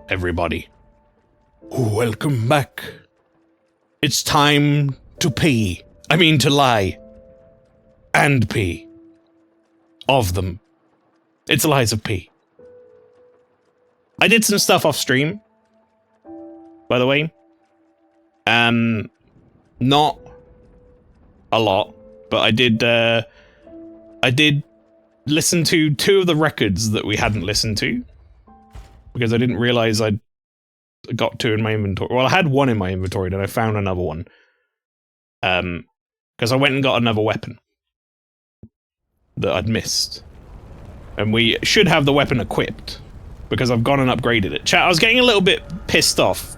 everybody. Welcome back. It's time to pee. I mean to lie. And pee. Of them. It's lies of pee. I did some stuff off stream, by the way. Not a lot, but I did listen to 2 of the records that we hadn't listened to, because I didn't realize I'd got 2 in my inventory. Well, I had 1 in my inventory, then I found another one. Because I went and got another weapon that I'd missed. And we should have the weapon equipped, because I've gone and upgraded it. Chat, I was getting a little bit pissed off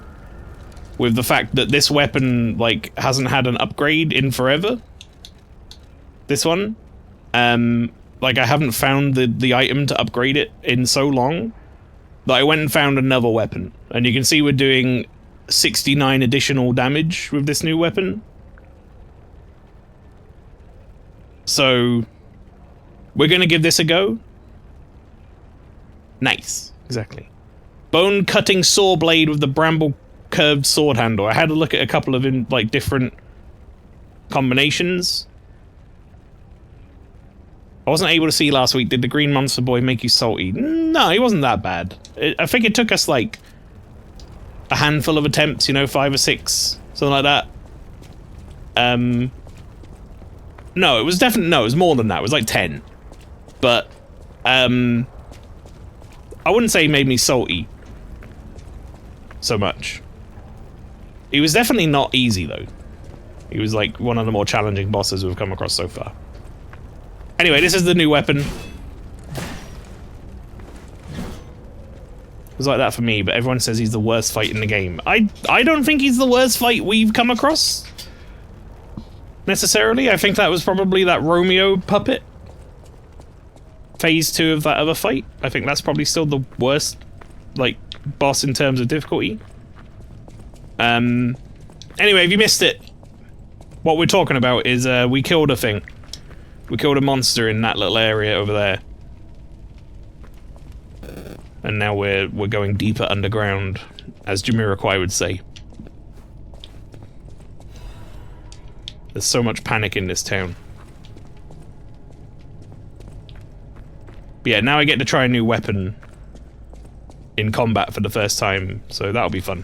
with the fact that this weapon, like, hasn't had an upgrade in forever. This one. Like, I haven't found the item to upgrade it in so long that I went and found another weapon. And you can see we're doing 69 additional damage with this new weapon. So, we're gonna give this a go. Nice. Exactly. Bone-cutting saw blade with the bramble curved sword handle. I had to look at a couple of different combinations. I wasn't able to see last week. Did the green monster boy make you salty? No, he wasn't that bad. I think it took us like a handful of attempts, you know, 5 or 6, something like that. No, it was definitely, no, it was more than that. It was like 10. But, I wouldn't say he made me salty so much. He was definitely not easy, though. He was, like, one of the more challenging bosses we've come across so far. Anyway, this is the new weapon. It was like that for me, but everyone says he's the worst fight in the game. I don't think he's the worst fight we've come across, necessarily. I think that was probably that Romeo puppet. Phase 2 of that other fight. I think that's probably still the worst, like, boss in terms of difficulty. Anyway, if you missed it, what we're talking about is, we killed a thing. We killed a monster in that little area over there. And now we're going deeper underground, as Jamiroquai would say. There's so much panic in this town. But yeah, now I get to try a new weapon in combat for the first time, so that'll be fun.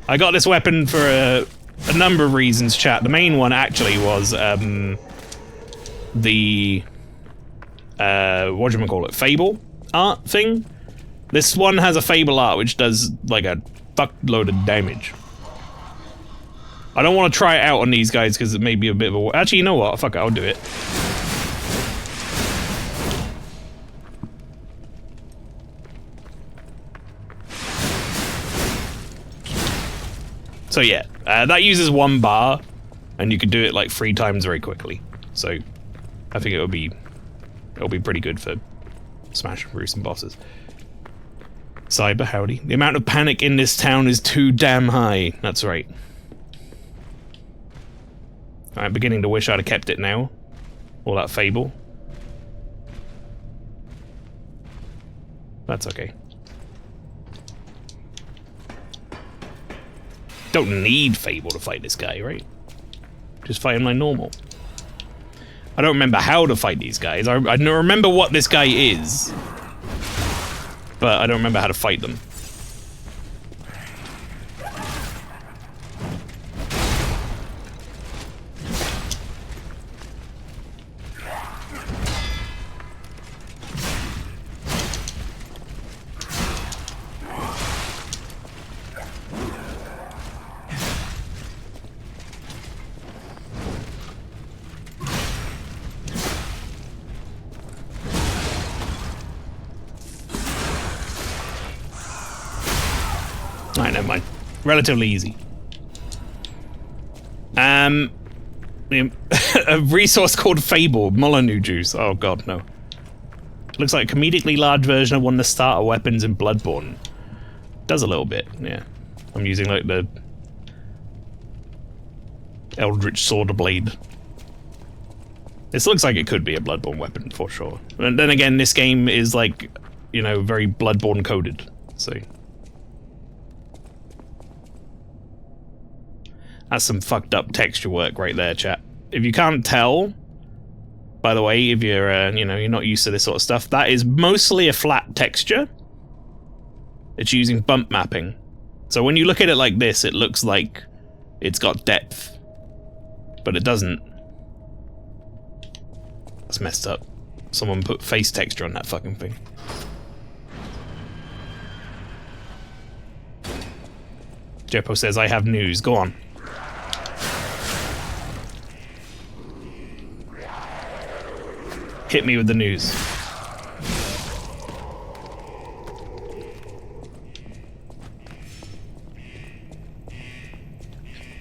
I got this weapon for a number of reasons, chat. The main one actually was the whatchamacallit, Fable art thing. This one has a Fable art which does like a fuckload of damage. I don't want to try it out on these guys because it may be a bit of a... Actually, you know what? Fuck it, I'll do it. So yeah, that uses 1 bar, and you can do it like 3 times very quickly. So, I think it'll be pretty good for smashing through some bosses. Cyber, howdy. The amount of panic in this town is too damn high. That's right. I'm beginning to wish I'd have kept it now. All that Fable. That's okay. Don't need Fable to fight this guy, right? Just fight him like normal. I don't remember how to fight these guys. I remember what this guy is, but I don't remember how to fight them. Alright, never mind. Relatively easy. A resource called Fable, Molyneux juice. Oh god, no. Looks like a comedically large version of one of the starter weapons in Bloodborne. Does a little bit, yeah. I'm using like the Eldritch Sword Blade. This looks like it could be a Bloodborne weapon for sure. And then again, this game is like, you know, very Bloodborne coded. So that's some fucked up texture work right there, chat. If you can't tell, by the way, if you're, you know, you're not used to this sort of stuff, that is mostly a flat texture. It's using bump mapping. So when you look at it like this, it looks like it's got depth, but it doesn't. That's messed up. Someone put face texture on that fucking thing. Jeppo says, I have news. Go on. Hit me with the news.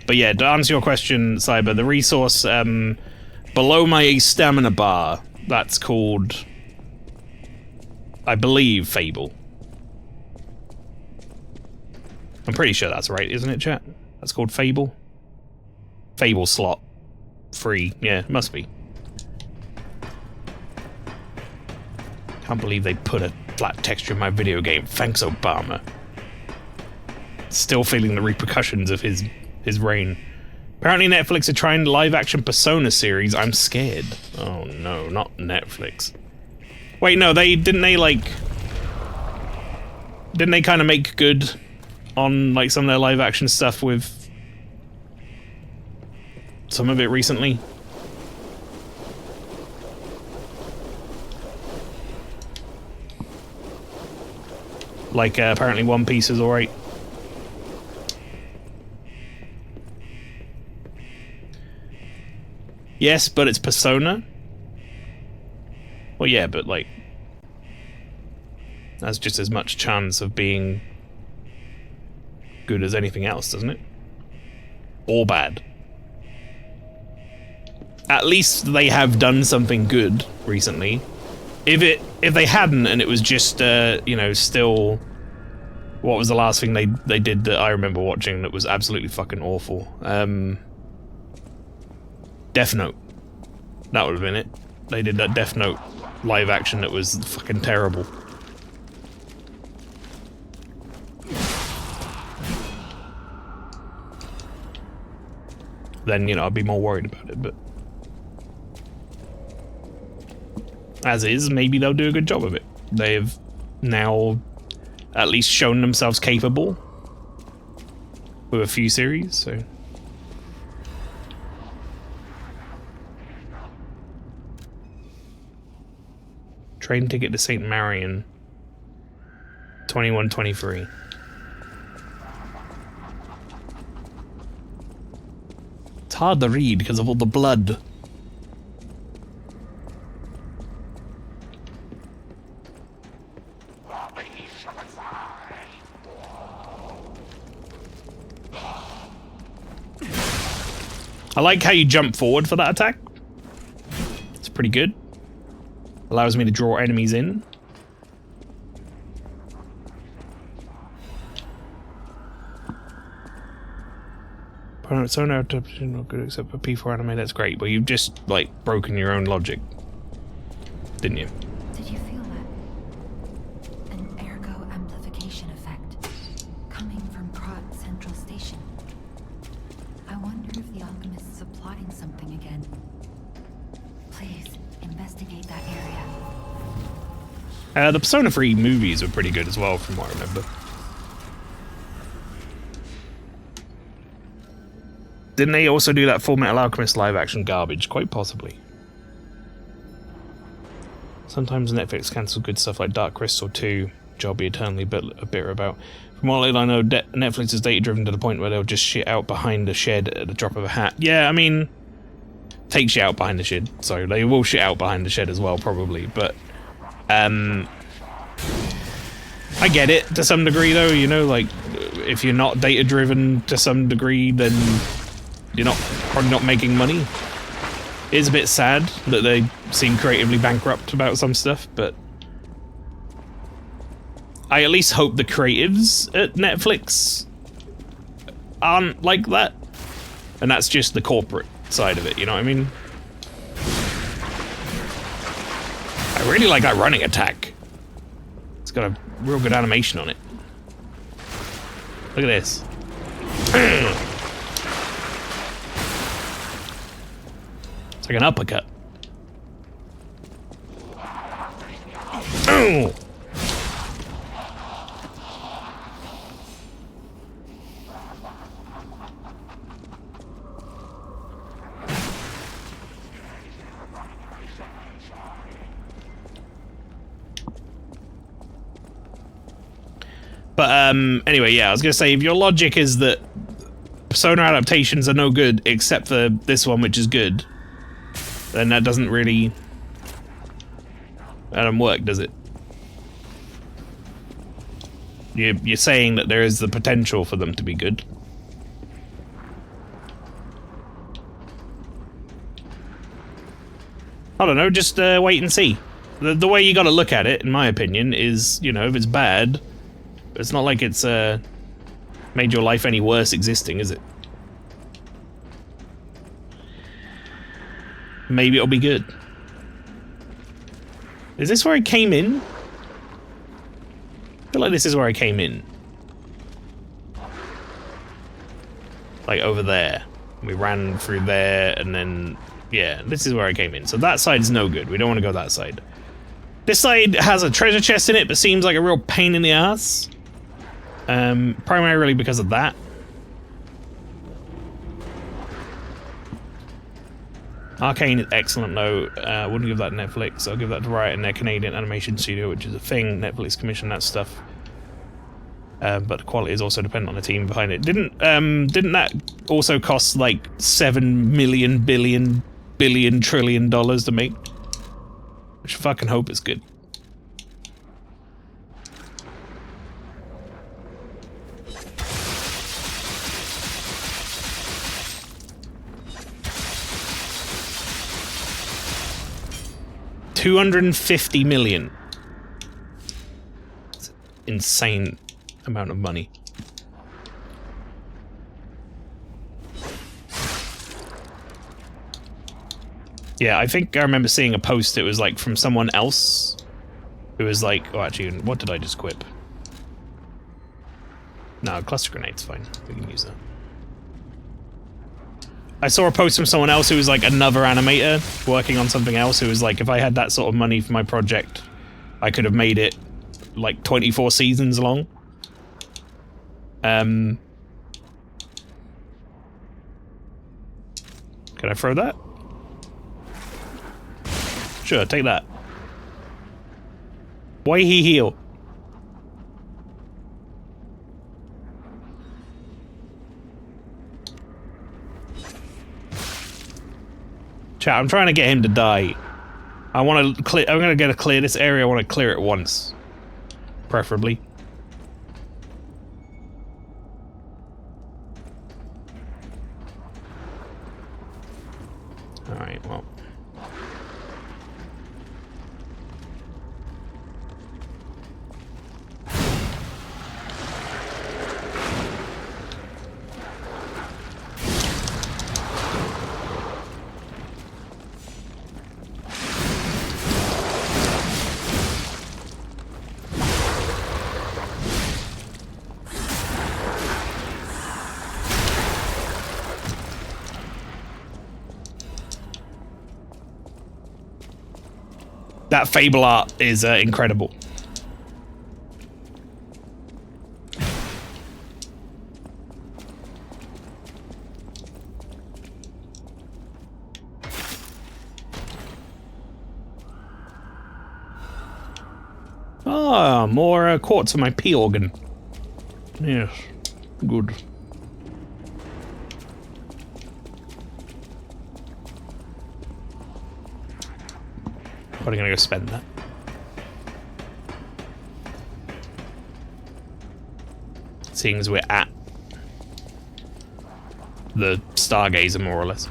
But yeah, to answer your question, Cyber, the resource below my stamina bar, that's called, I believe, Fable. I'm pretty sure that's right, isn't it, chat? That's called Fable? Fable slot. Free. Yeah, it must be. Can't believe they put a flat texture in my video game. Thanks, Obama. Still feeling the repercussions of his reign. Apparently Netflix are trying the live-action Persona series. I'm scared. Oh no, not Netflix. Wait, no, didn't they kind of make good on like some of their live-action stuff with some of it recently? Like, apparently One Piece is alright. Yes, but it's Persona. Well, yeah, but like, that's just as much chance of being good as anything else, doesn't it? Or bad. At least they have done something good recently. If they hadn't, and it was just you know, still, what was the last thing they did that I remember watching that was absolutely fucking awful? Death Note. That would have been it. They did that Death Note live action that was fucking terrible. Then, you know, I'd be more worried about it, but as is, maybe they'll do a good job of it. They've now at least shown themselves capable with a few series, so. Train ticket to St. Marion. 21-23. It's hard to read because of all the blood. I like how you jump forward for that attack. It's pretty good. Allows me to draw enemies in. It's so not good except for P4 anime. That's great, but you've just like broken your own logic, didn't you? Did you feel that? An ergo amplification effect coming from Prot Central Station. I wonder if the alchemists are plotting something again. Please investigate that area. The Persona 3 movies were pretty good as well, from what I remember. Didn't they also do that Full Metal Alchemist live-action garbage? Quite possibly. Sometimes Netflix cancels good stuff like Dark Crystal 2, which I'll be eternally bitter about. From what little I know, Netflix is data-driven to the point where they'll just shit out behind the shed at the drop of a hat. Yeah, I mean, take shit out behind the shed. So they will shit out behind the shed as well, probably. But I get it to some degree, though. You know, like, if you're not data-driven to some degree, then you're probably not making money. It is a bit sad that they seem creatively bankrupt about some stuff, but I at least hope the creatives at Netflix aren't like that. And that's just the corporate side of it, you know what I mean? I really like that running attack. It's got a real good animation on it. Look at this. It's like an uppercut. But anyway, yeah, I was gonna say, if your logic is that Persona adaptations are no good except for this one, which is good, then that doesn't really work, does it? You're saying that there is the potential for them to be good. I don't know, just wait and see. The way you gotta look at it, in my opinion, is, you know, if it's bad, it's not like it's made your life any worse existing, is it? Maybe it'll be good. Is this where I came in? I feel like this is where I came in. Like over there. We ran through there and then... yeah, this is where I came in. So that side is no good. We don't want to go that side. This side has a treasure chest in it, but seems like a real pain in the ass. Primarily because of that. Arcane is excellent though. Wouldn't give that to Netflix. I'll give that to Riot and their Canadian animation studio, which is a thing. Netflix commissioned that stuff. But the quality is also dependent on the team behind it. Didn't that also cost like $7 billion trillion to make? I should fucking hope it's good. $250 million. It's an insane amount of money. Yeah, I think I remember seeing a post. It was like from someone else who was like, oh, actually, what did I just quip? No, cluster grenade's fine. We can use that. I saw a post from someone else who was like another animator working on something else who was like, if I had that sort of money for my project, I could have made it like 24 seasons long. Can I throw that? Sure, take that. Why he heal? Chat, I'm trying to get him to die. I want to clear. I'm gonna get to clear this area. I want to clear it once, preferably. All right. Well. That Fable art is incredible. Ah, more quartz on my P organ. Yes, good. Probably gonna go spend that. Seeing as we're at the Stargazer, more or less.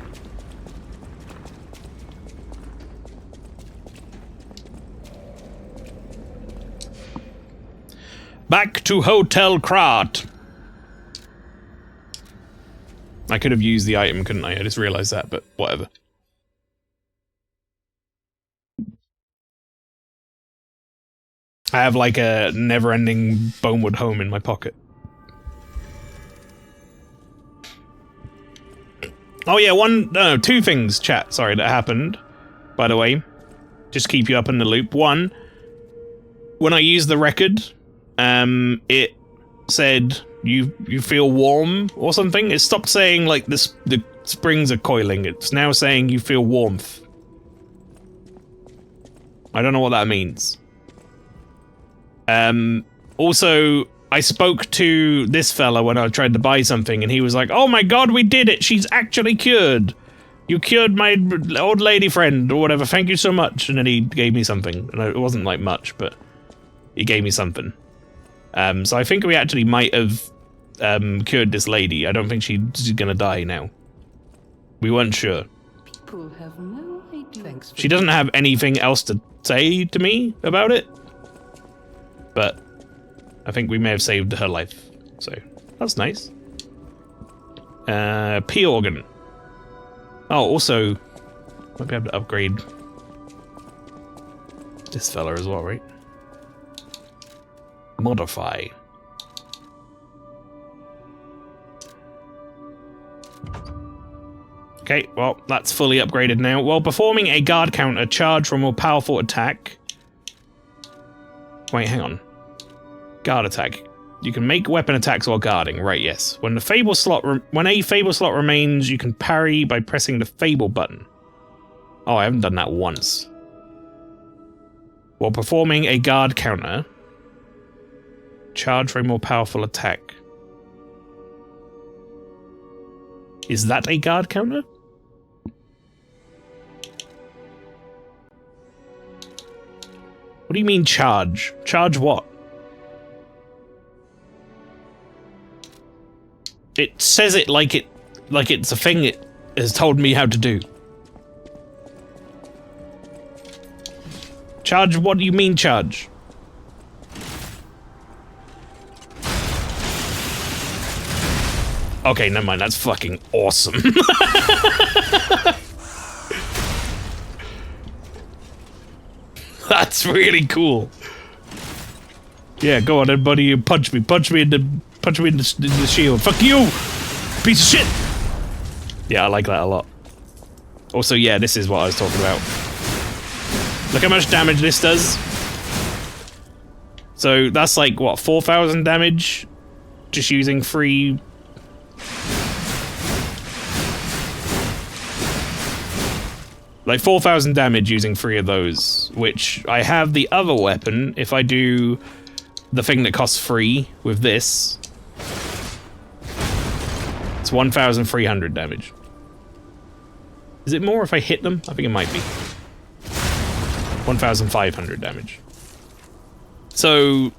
Back to Hotel Krat. I could have used the item, couldn't I? I just realized that, but whatever. I have like a never-ending Bonewood home in my pocket. Oh yeah, two things, chat, sorry, that happened, by the way. Just keep you up in the loop. One, when I used the record, it said you feel warm or something. It stopped saying like the springs are coiling. It's now saying you feel warmth. I don't know what that means. Also, I spoke to this fella when I tried to buy something, and he was like, "Oh my god, we did it! She's actually cured! You cured my old lady friend, or whatever, thank you so much." And then he gave me something, and it wasn't like much, but he gave me something. So I think we actually might have cured this lady. I don't think she's gonna die now. We weren't sure. People have no idea. She doesn't have anything else to say to me about it, but I think we may have saved her life, so that's nice. P organ. Oh, also, might be able to upgrade this fella as well, right? Modify. Okay, well, that's fully upgraded now. While performing a guard counter, charge from a more powerful attack. Wait, hang on. Guard attack. You can make weapon attacks while guarding. Right, yes. When a Fable slot remains, you can parry by pressing the Fable button. Oh, I haven't done that once. While performing a guard counter, charge for a more powerful attack. Is that a guard counter? What do you mean charge? Charge what? It says it like it's a thing it has told me how to do. Charge? What do you mean charge? Okay, never mind. That's fucking awesome. That's really cool. Yeah, go on then, buddy. You punch me in the shield. Fuck you, piece of shit. Yeah, I like that a lot. Also, yeah, this is what I was talking about. Look how much damage this does. So that's like what, 4,000 damage, just using free. Like 4,000 damage using 3 of those, which I have the other weapon. If I do the thing that costs 3 with this, it's 1,300 damage. Is it more if I hit them? I think it might be. 1,500 damage. So,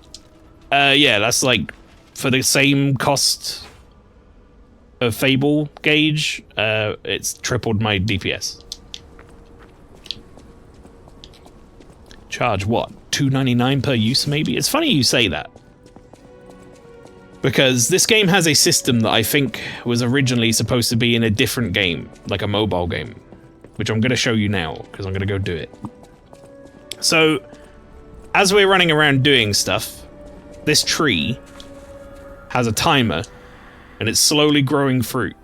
yeah, that's like for the same cost of Fable gauge, it's tripled my DPS. Charge what? $2.99 per use, maybe? It's funny you say that. Because this game has a system that I think was originally supposed to be in a different game, like a mobile game, which I'm going to show you now, because I'm going to go do it. So, as we're running around doing stuff, this tree has a timer, and it's slowly growing fruit.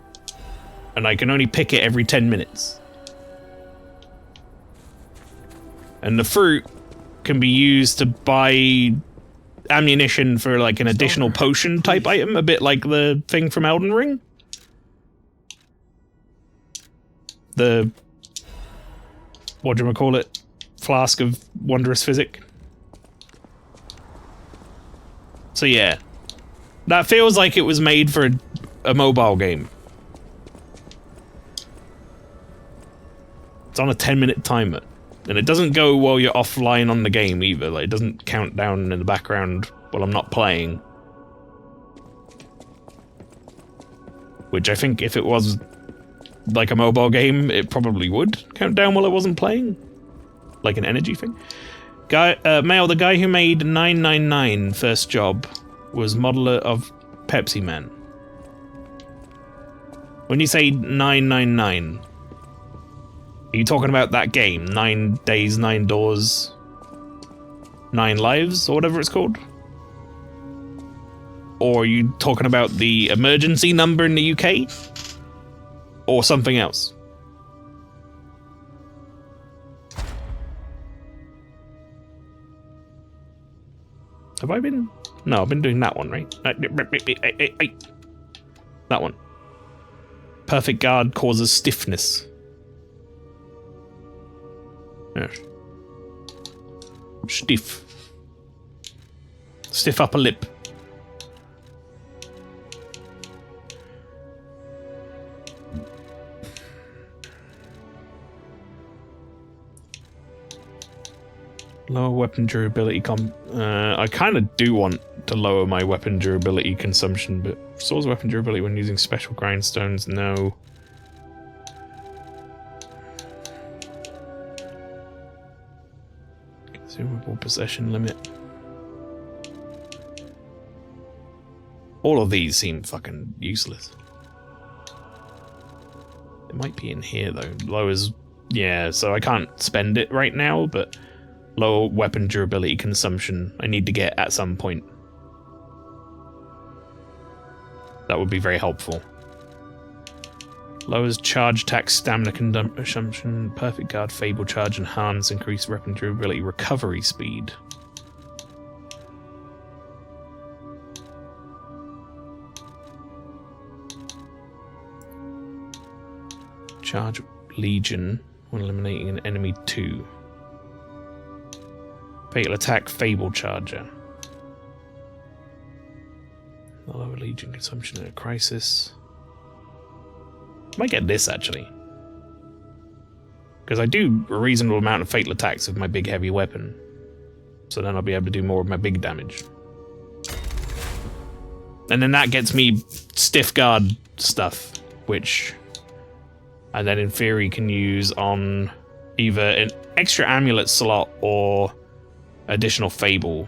And I can only pick it every 10 minutes. And the fruit can be used to buy ammunition for like an additional potion type item, a bit like the thing from Elden Ring. The, whatchamacallit, flask of wondrous physic. So yeah, that feels like it was made for a mobile game. It's on a 10-minute timer. And it doesn't go while you're offline on the game either. Like, it doesn't count down in the background while I'm not playing. Which I think if it was like a mobile game, it probably would count down while it wasn't playing. Like an energy thing. Mael, the guy who made 999 first job was modeler of Pepsi Man. When you say 999... Are you talking about that game? 9 Days, 9 Doors? 9 lives, or whatever it's called? Or are you talking about the emergency number in the UK? Or something else? Have I been... No, I've been doing that one, right? That one. Perfect guard causes stiffness. Yes. Stiff. Stiff upper lip. Lower weapon durability I kind of do want to lower my weapon durability consumption, but restores weapon durability when using special grindstones, no. Consumable possession limit. All of these seem fucking useless. It might be in here though. Lowers, yeah, so I can't spend it right now, but lower weapon durability consumption I need to get at some point. That would be very helpful. Lowers charge attack, stamina consumption, perfect guard, fable charge, enhance, increase weapon durability, recovery speed. Charge legion when eliminating an enemy 2. Fatal attack, fable charger. Lower legion consumption in a crisis. Might get this actually, because I do a reasonable amount of fatal attacks with my big heavy weapon, so then I'll be able to do more of my big damage. And then that gets me stiff guard stuff, which I then in theory can use on either an extra amulet slot or additional fable.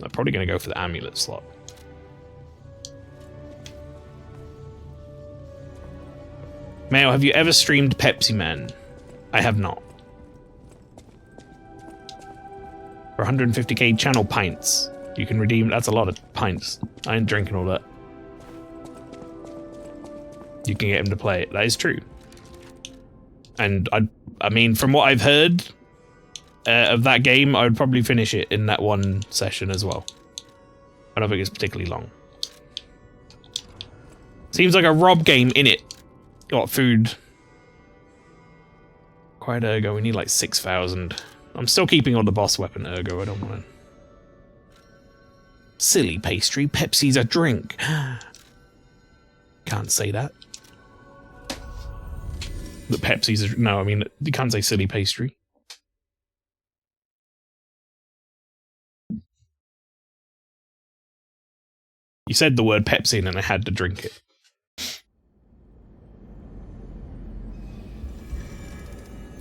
I'm probably going to go for the amulet slot. Mael, have you ever streamed Pepsi Man? I have not. For 150k channel pints, you can redeem... That's a lot of pints. I ain't drinking all that. You can get him to play it. That is true. And I mean, from what I've heard of that game, I would probably finish it in that one session as well. I don't think it's particularly long. Seems like a Rob game in it. Got food. Quite ergo, we need like 6,000. I'm still keeping on the boss weapon ergo, I don't want to. Silly pastry, Pepsi's a drink. Can't say that. The Pepsi's a... No, I mean, you can't say silly pastry. You said the word Pepsi and then I had to drink it.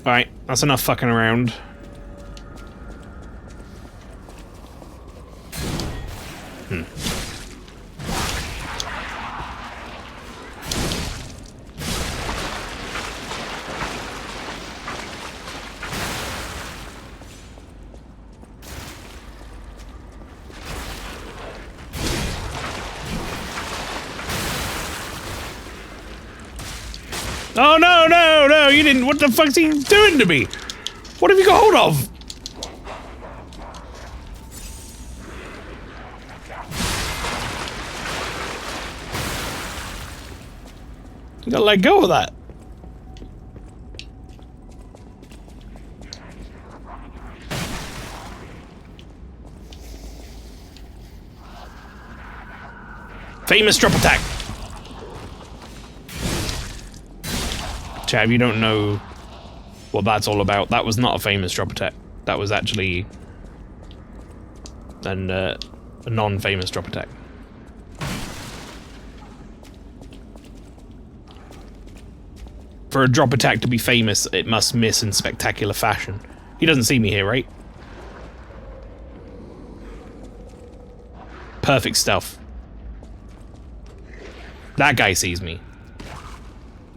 Alright, that's enough fucking around. Oh, no, no, no, you didn't. What the fuck's he doing to me? What have you got hold of? You gotta let go of that. Famous drop attack. Chav, you don't know what that's all about. That was not a famous drop attack. That was actually a non-famous drop attack. For a drop attack to be famous, it must miss in spectacular fashion. He doesn't see me here, right? Perfect stuff. That guy sees me.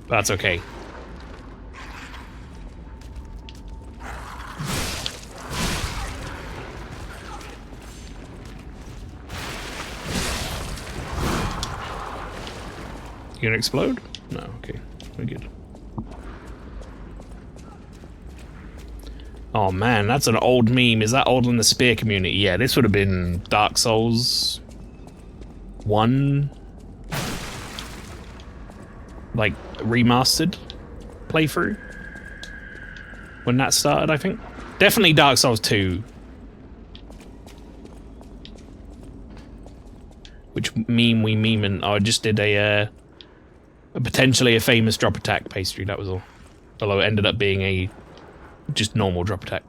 But that's okay. You gonna explode? No, okay. We're good. Oh man, that's an old meme. Is that old in the Spear community? Yeah, this would have been Dark Souls 1, like remastered playthrough when that started, I think. Definitely Dark Souls 2. Which meme we memeing? Oh, I just did a potentially a famous drop attack pastry, that was all. Although it ended up being a just normal drop attack.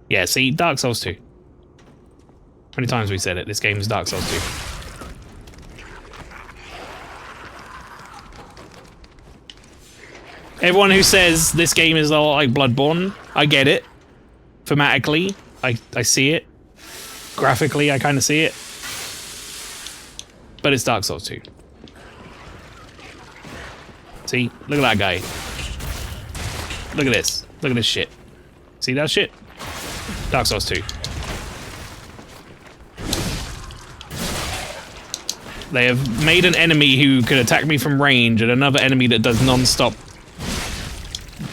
Yeah, see, Dark Souls 2. How many times we said it? This game is Dark Souls 2. Everyone who says this game is all like Bloodborne, I get it. Thematically, I see it. Graphically, I kind of see it. But it's Dark Souls 2. See? Look at that guy. Look at this. Look at this shit. See that shit? Dark Souls 2. They have made an enemy who could attack me from range and another enemy that does non-stop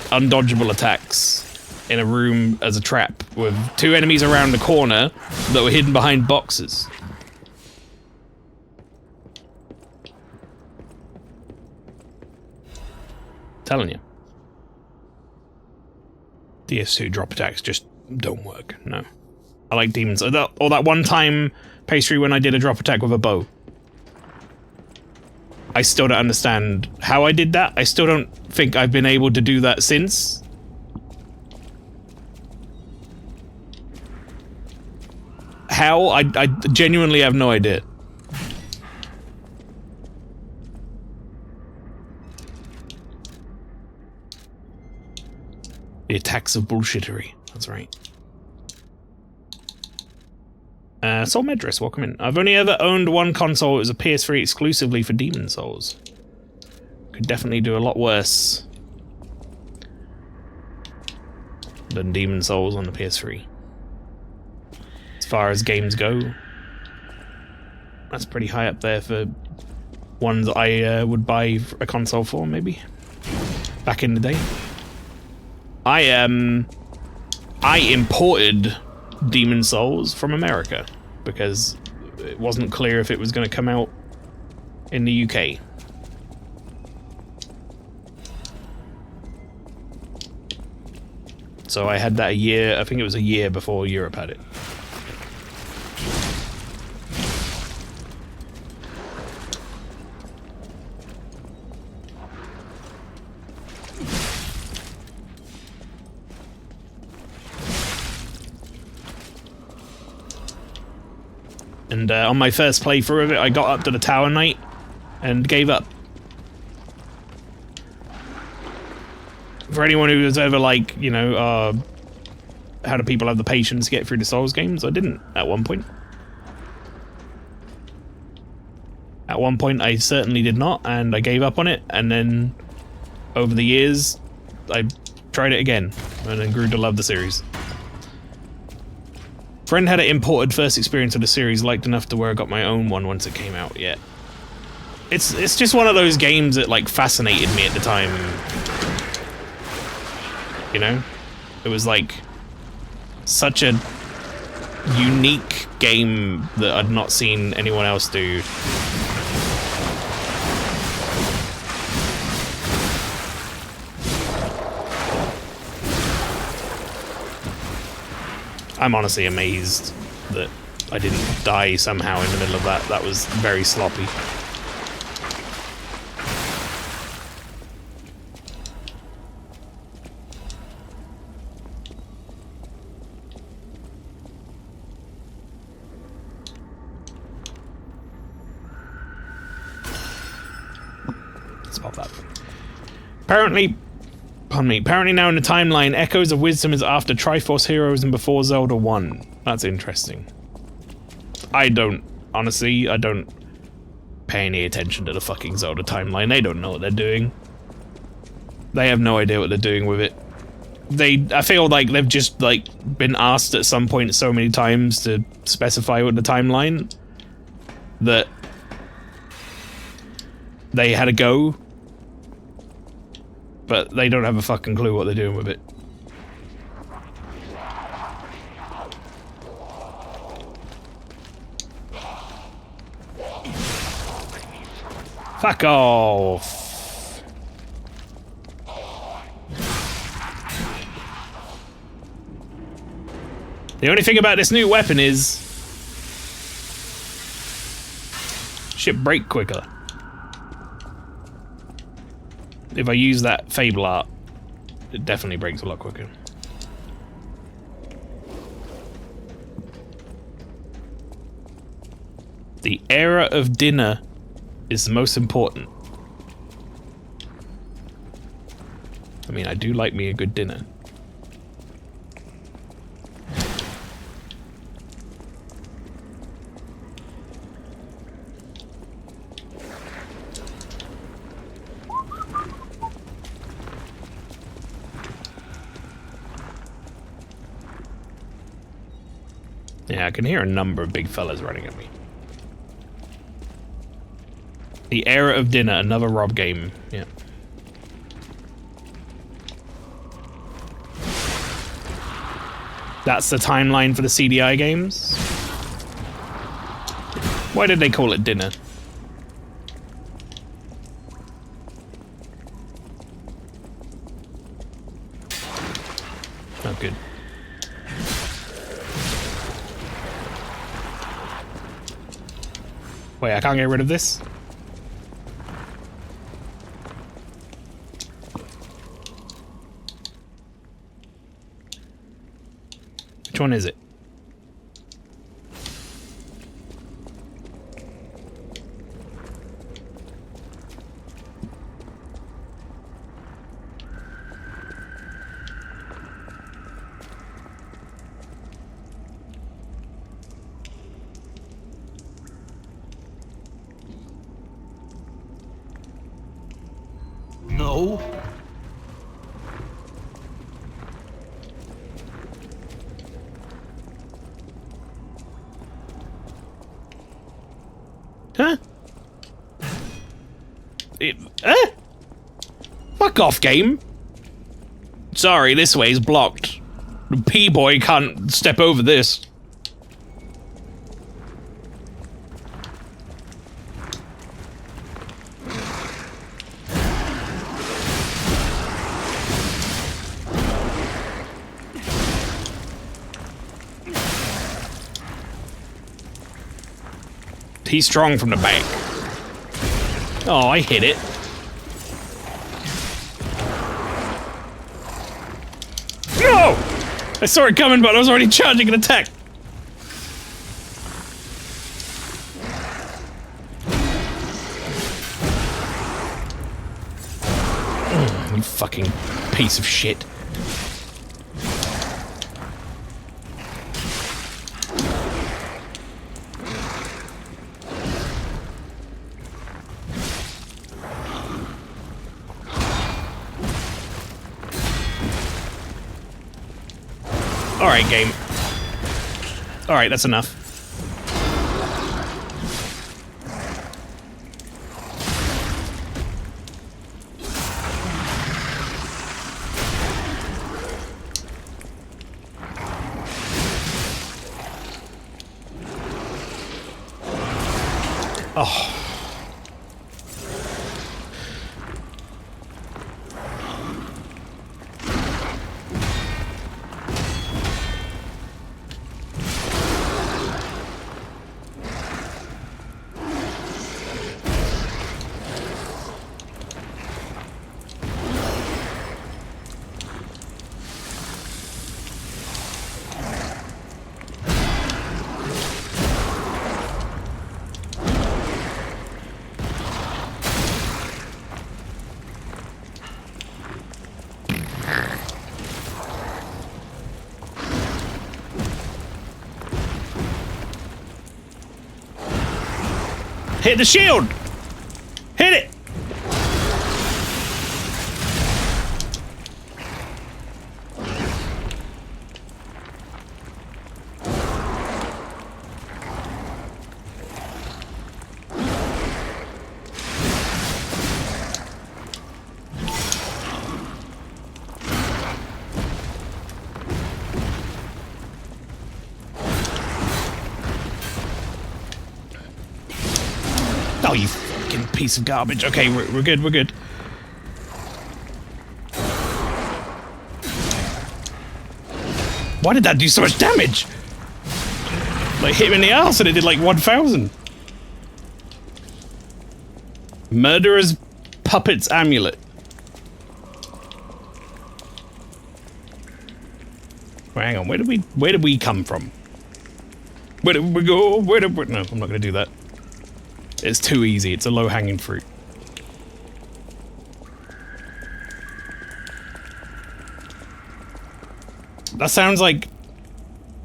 undodgeable attacks in a room as a trap with two enemies around the corner that were hidden behind boxes. Telling you. DS2 drop attacks just don't work, no. I like demons. Or that one time pastry when I did a drop attack with a bow. I still don't understand how I did that. I still don't think I've been able to do that since. How? I genuinely have no idea. The attacks of bullshittery. That's right. Soul Medris, welcome in. I've only ever owned one console. It was a PS3 exclusively for Demon Souls. Could definitely do a lot worse than Demon Souls on the PS3. As far as games go, that's pretty high up there for ones I would buy a console for, maybe. Back in the day. I imported Demon Souls from America because it wasn't clear if it was going to come out in the UK. So I had that a year, I think it was a year before Europe had it. And on my first playthrough of it, I got up to the Tower Knight and gave up. For anyone who was ever like, you know, how do people have the patience to get through the Souls games? I didn't at one point. At one point, I certainly did not, and I gave up on it. And then, over the years, I tried it again, and then grew to love the series. Friend had it imported, first experience of the series, liked enough to where I got my own one once it came out, yeah. It's just one of those games that, like, fascinated me at the time. You know? It was, like, such a unique game that I'd not seen anyone else do. I'm honestly amazed that I didn't die somehow in the middle of that. That was very sloppy. Let's pop that. Apparently now in the timeline, Echoes of Wisdom is after Triforce Heroes and before Zelda 1. That's interesting. I don't pay any attention to the fucking Zelda timeline. They don't know what they're doing. They have no idea what they're doing with it. I feel like they've just, like, been asked at some point so many times to specify what the timeline that they had a go, but they don't have a fucking clue what they're doing with it. Fuck off! The only thing about this new weapon is shit break quicker. If I use that Fable art, it definitely breaks a lot quicker. The era of dinner is the most important. I mean, I do like me a good dinner. Yeah, I can hear a number of big fellas running at me. The era of dinner, another Rob game. Yeah. That's the timeline for the CDI games? Why did they call it dinner? Oh, good. Wait, I can't get rid of this? Which one is it? No. Huh? Fuck off, game. Sorry, this way is blocked. The P-boy can't step over this. He's strong from the back. Oh, I hit it. No! I saw it coming, but I was already charging an attack. You fucking piece of shit. Alright, game. Alright, that's enough. Oh. Hit the shield! Hit it! Oh, you fucking piece of garbage. Okay, we're good, we're good. Why did that do so much damage? Like, hit him in the ass and it did like 1,000. Murderer's Puppet's Amulet. Wait, hang on, where did we come from? Where did we go? No, I'm not gonna do that. It's too easy, it's a low-hanging fruit. That sounds like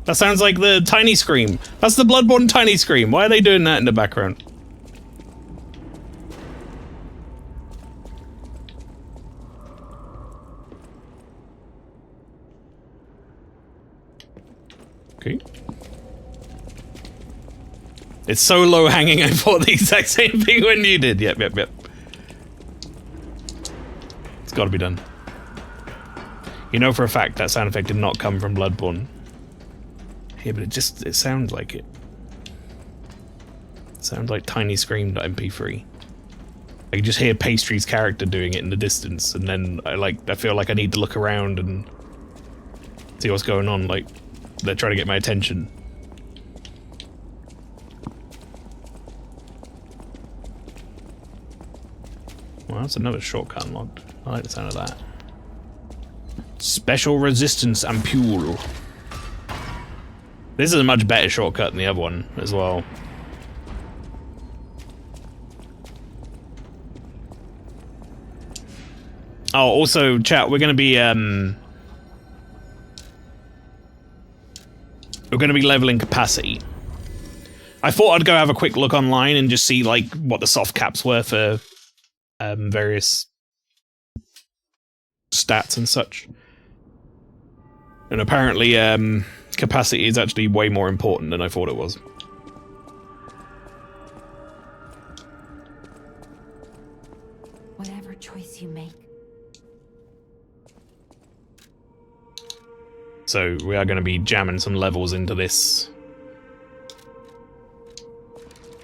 the Tiny Scream. That's the Bloodborne Tiny Scream. Why are they doing that in the background? Okay. It's so low hanging, I thought the exact same thing when you did. Yep. It's gotta be done. You know for a fact that sound effect did not come from Bloodborne. Yeah, but it sounds like it. It sounds like Tiny Scream.mp3. I can just hear Pastry's character doing it in the distance, and then I feel like I need to look around and see what's going on, like they're trying to get my attention. Well, that's another shortcut unlocked. I like the sound of that. Special Resistance Ampule. This is a much better shortcut than the other one as well. Oh, also, chat, we're gonna be leveling capacity. I thought I'd go have a quick look online and just see like what the soft caps were for various stats and such. And apparently, capacity is actually way more important than I thought it was. Whatever choice you make. So we are going to be jamming some levels into this.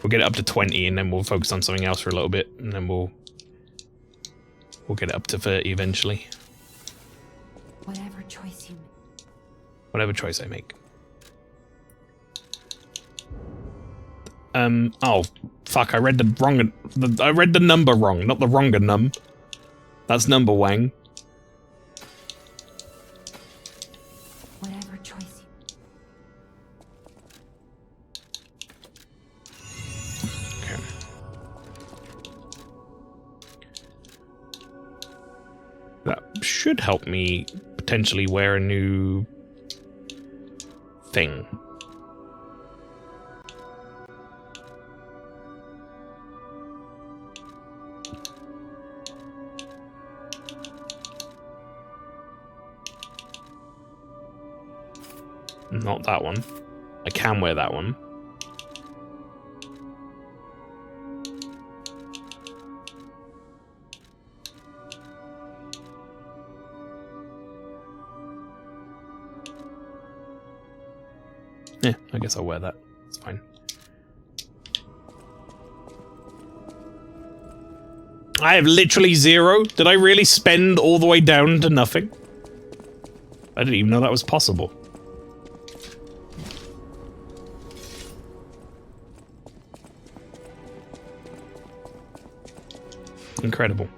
We'll get it up to 20 and then we'll focus on something else for a little bit, and then we'll get it up to 30 eventually. Whatever choice you make. Whatever choice I make. Oh, fuck, I read I read the number wrong, not the wronger num. That's number wang. Whatever choice you Okay. That should help me potentially wear a new thing. Not that one. I can wear that one. Yeah, I guess I'll wear that. It's fine. I have literally 0. Did I really spend all the way down to nothing? I didn't even know that was possible. Incredible.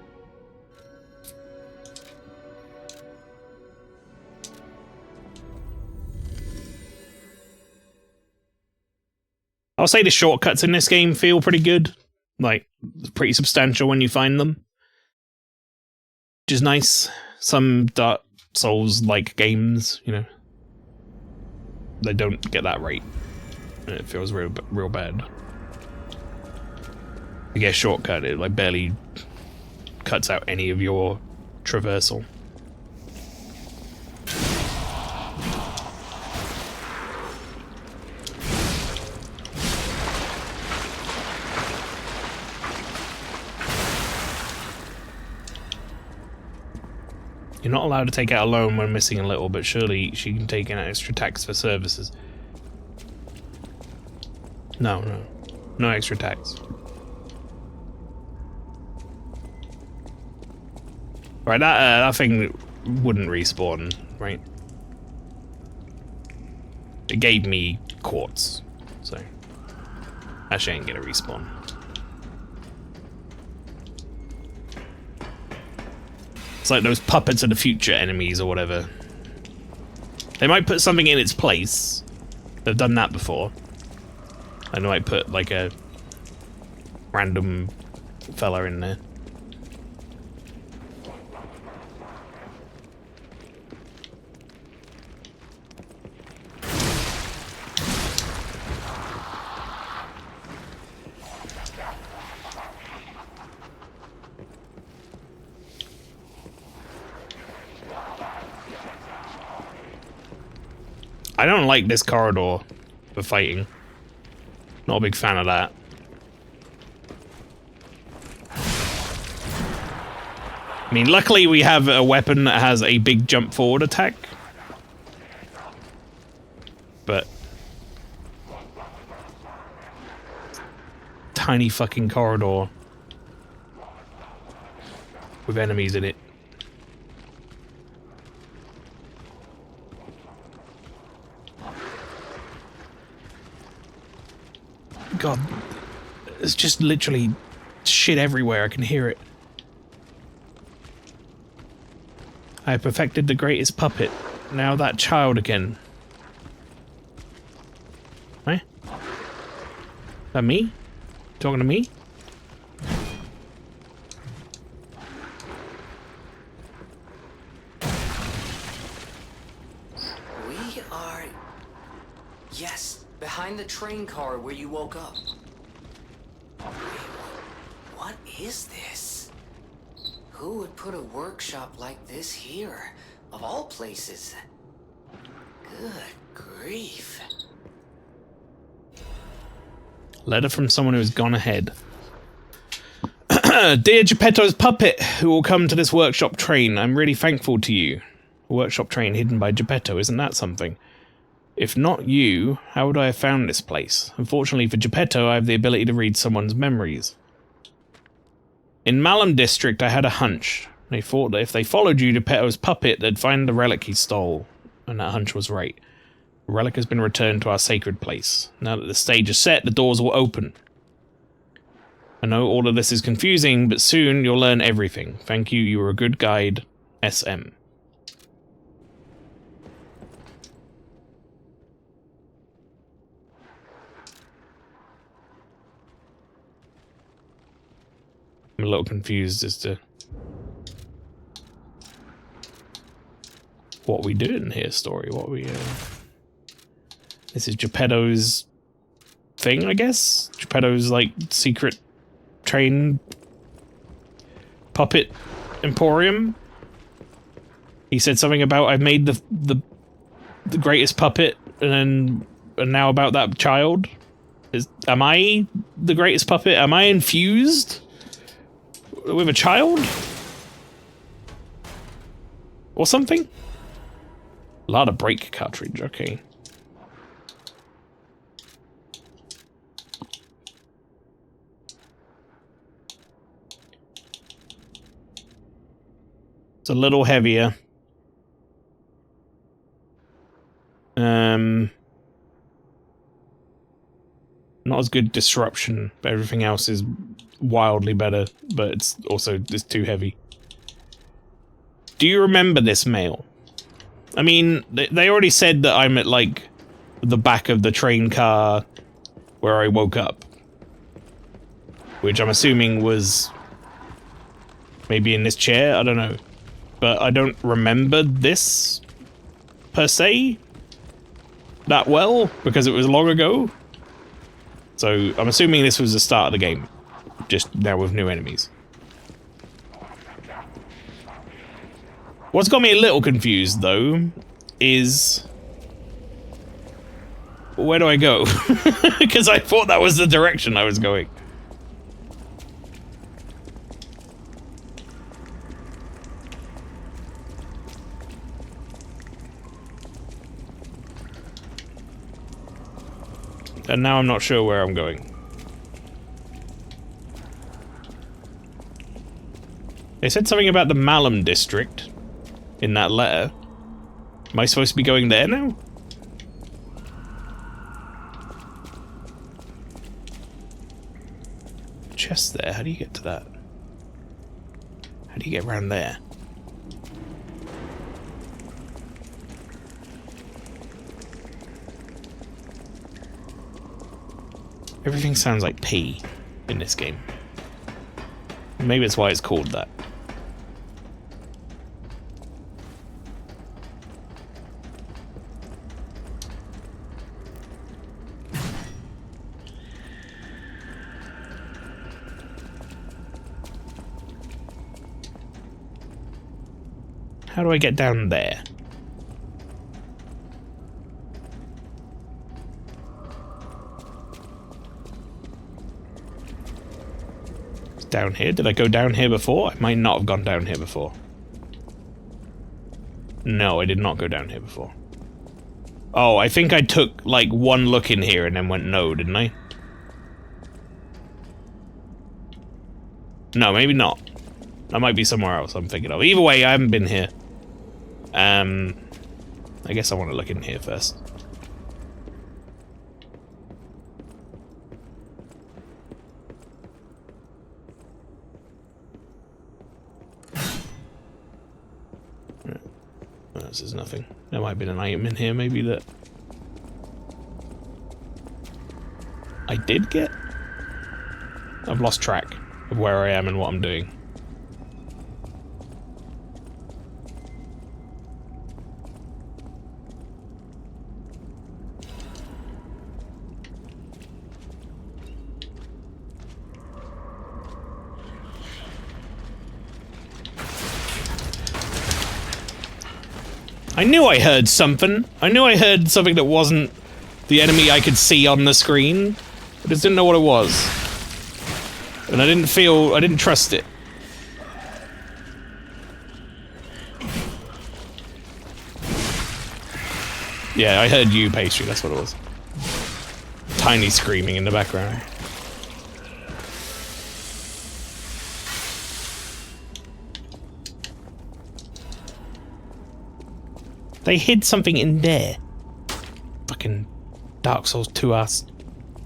I'll say the shortcuts in this game feel pretty good. Like, pretty substantial when you find them. Which is nice. Some Dark Souls-like games, you know, they don't get that right. And it feels real bad. You get a shortcut, it like barely cuts out any of your traversal. You're not allowed to take out a loan when missing a little, but surely she can take an extra tax for services. No extra tax. Right, that thing wouldn't respawn, right? It gave me quartz, so actually ain't gonna respawn. It's like those puppets of the future enemies or whatever. They might put something in its place. They've done that before. And they might put like a random fella in there. I don't like this corridor for fighting. Not a big fan of that. I mean, luckily we have a weapon that has a big jump forward attack. But tiny fucking corridor with enemies in it. God, there's just literally shit everywhere. I can hear it. I perfected the greatest puppet. Now that child again. Eh? That me? Talking to me? We are... Yes, behind the train car where you woke up. What is this? Who would put a workshop like this here, of all places? Good grief. Letter from someone who has gone ahead. Dear Geppetto's puppet, who will come to this workshop train, I'm really thankful to you. A workshop train hidden by Geppetto, isn't that something? If not you, how would I have found this place? Unfortunately for Geppetto, I have the ability to read someone's memories. In Malum District, I had a hunch. They thought that if they followed you, Geppetto's puppet, they'd find the relic he stole. And that hunch was right. The relic has been returned to our sacred place. Now that the stage is set, the doors will open. I know all of this is confusing, but soon you'll learn everything. Thank you, you were a good guide, SM. I'm a little confused as to what we do in here, story. What we this is Geppetto's thing, I guess. Geppetto's like secret train puppet emporium. He said something about I've made the greatest puppet, and now about that child. Am I the greatest puppet? Am I infused with a child? Or something? A lot of brake cartridge, okay. It's a little heavier. Not as good disruption, but everything else is wildly better, but it's too heavy. Do you remember this, Mael? I mean, they already said that I'm at, like, the back of the train car where I woke up. Which I'm assuming was maybe in this chair, I don't know. But I don't remember this, per se, that well, because it was long ago. So I'm assuming this was the start of the game, just now with new enemies. What's got me a little confused, though, is... where do I go? Because I thought that was the direction I was going. And now I'm not sure where I'm going. They said something about the Malum district in that letter. Am I supposed to be going there now? Chest there, how do you get to that? How do you get around there? Everything sounds like P in this game. Maybe it's why it's called that. How do I get down there? It's down here? Did I go down here before? I might not have gone down here before. No, I did not go down here before. Oh, I think I took, like, one look in here and then went no, didn't I? No, maybe not. That might be somewhere else I'm thinking of. Either way, I haven't been here. I guess I want to look in here first. Oh, this is nothing. There might have been an item in here, maybe, that I did get? I've lost track of where I am and what I'm doing. I knew I heard something. I knew I heard something that wasn't the enemy I could see on the screen. I just didn't know what it was. And I didn't trust it. Yeah, I heard you, Pastry, that's what it was. Tiny screaming in the background. They hid something in there. Fucking Dark Souls 2 ass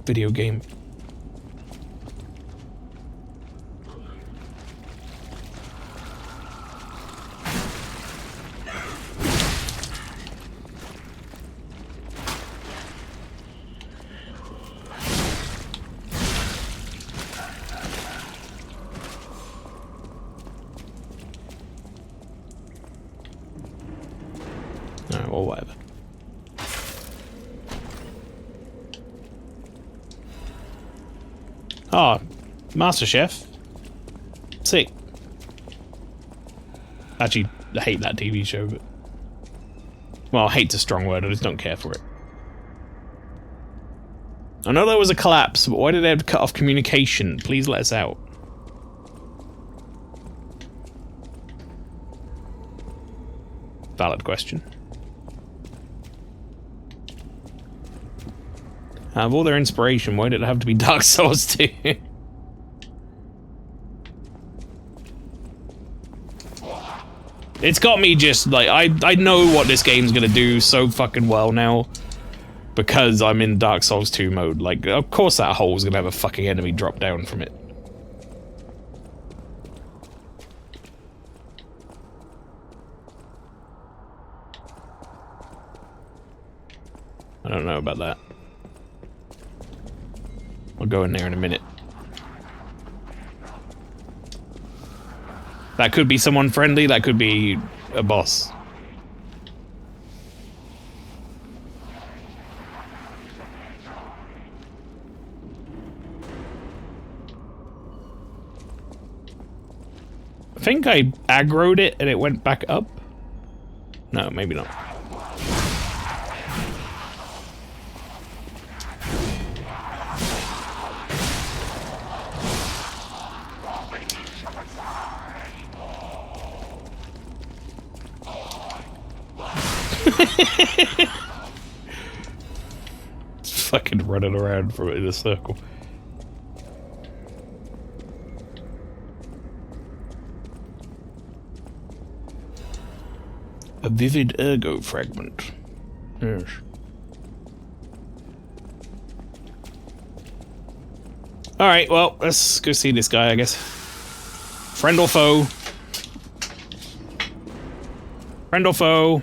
video game. Or whatever. Oh, Master Chef. Sick. Actually, I hate that TV show, but... Well, hate's a strong word, I just don't care for it. I know there was a collapse, but why did they have to cut off communication? Please let us out. Valid question. Out of all their inspiration, why did it have to be Dark Souls 2? It's got me just, like, I know what this game's gonna do so fucking well now. Because I'm in Dark Souls 2 mode. Like, of course that hole's gonna have a fucking enemy drop down from it. I don't know about that. I'll go in there in a minute. That could be someone friendly, that could be a boss. I think I aggroed it and it went back up. No, maybe not. It's fucking running around from in a circle. A vivid ergo fragment. Yes. Alright, well, let's go see this guy, I guess. Friend or foe? Friend or foe?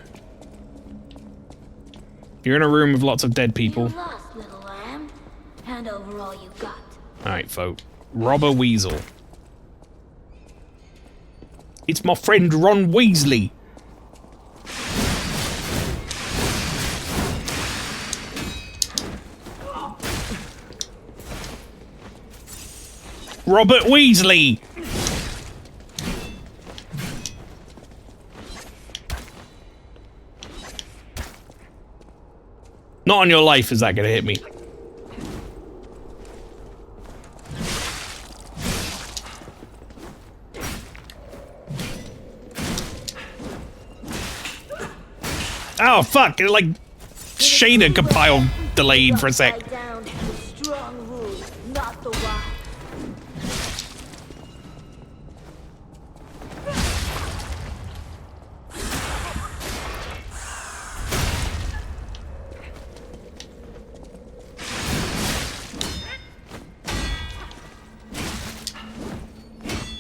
You're in a room with lots of dead people. You lost, little lamb. Hand over all you got. Alright, foe. Rob a weasel. It's my friend Ron Weasley. Robert Weasley! Not on your life is that gonna hit me. Oh fuck, it like shader compile delayed for a sec. Down the strong rules, not the wild.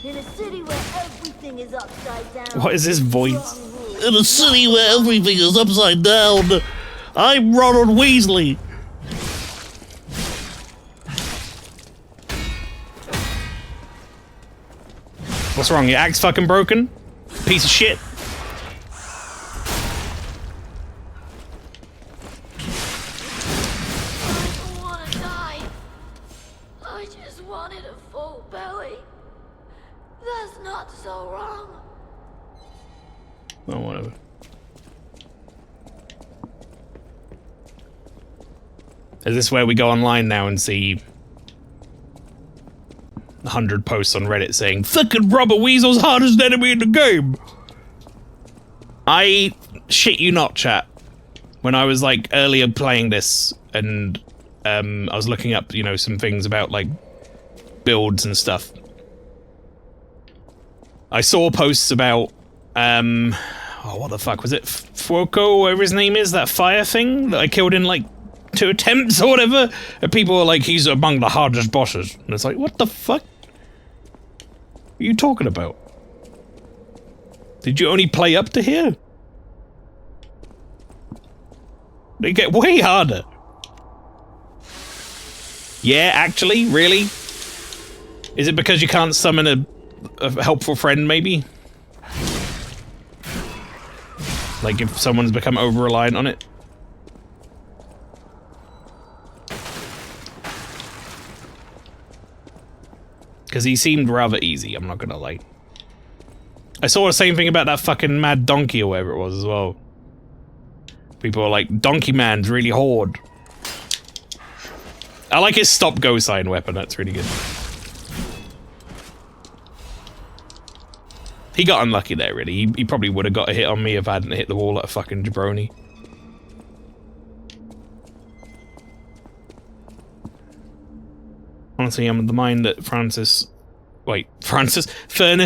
In a city where everything is upside down. What is this voice? In a city where everything is upside down, I'm Ronald Weasley. What's wrong? Your axe fucking broken? Piece of shit. I don't want to die. I just wanted a full belly. That's not so wrong. Oh, whatever. Is this where we go online now and see 100 posts on Reddit saying fucking Robert Weasel's hardest enemy in the game? I shit you not, chat. When I was like earlier playing this and I was looking up, you know, some things about like builds and stuff. I saw posts about oh, what the fuck was it? Fuoco, whatever his name is, that fire thing that I killed in like 2 attempts or whatever. And people were like, he's among the hardest bosses. And it's like, what the fuck? What are you talking about? Did you only play up to here? They get way harder. Yeah, actually, really? Is it because you can't summon a helpful friend, maybe? Like if someone's become over-reliant on it? Because he seemed rather easy, I'm not gonna lie. I saw the same thing about that fucking mad donkey or whatever it was as well. People are like, Donkey Man's really hard. I like his stop-go sign weapon, that's really good. He got unlucky there, really. He probably would have got a hit on me if I hadn't hit the wall like a fucking jabroni. Honestly, I'm of the mind that Furnace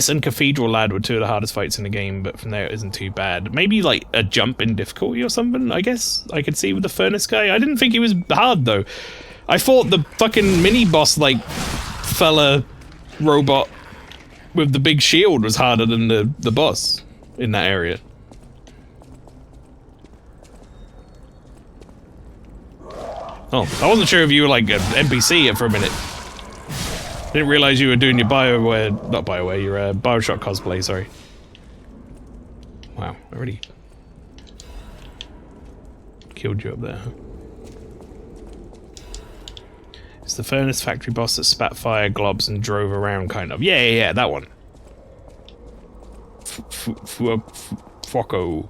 and Cathedral Lad were 2 of the hardest fights in the game, but from there it isn't too bad. Maybe like a jump in difficulty or something, I guess I could see with the Furnace guy. I didn't think he was hard though. I thought the fucking mini-boss like fella robot with the big shield was harder than the boss in that area. Oh, I wasn't sure if you were like an NPC for a minute. Didn't realize you were doing your your Bioshock cosplay, sorry. Wow, I already killed you up there, huh? It's the furnace factory boss that spat fire globs and drove around, kind of. Yeah, that one. Focko.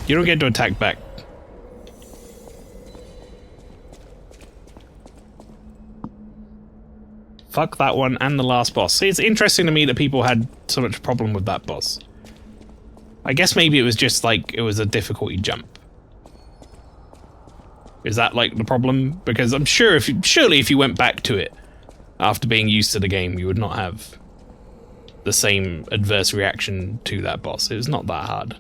You don't get to attack back. Fuck that one and the last boss. See, it's interesting to me that people had so much problem with that boss. I guess maybe it was just like, it was a difficulty jump. Is that like the problem? Because I'm sure surely if you went back to it after being used to the game, you would not have the same adverse reaction to that boss. It was not that hard.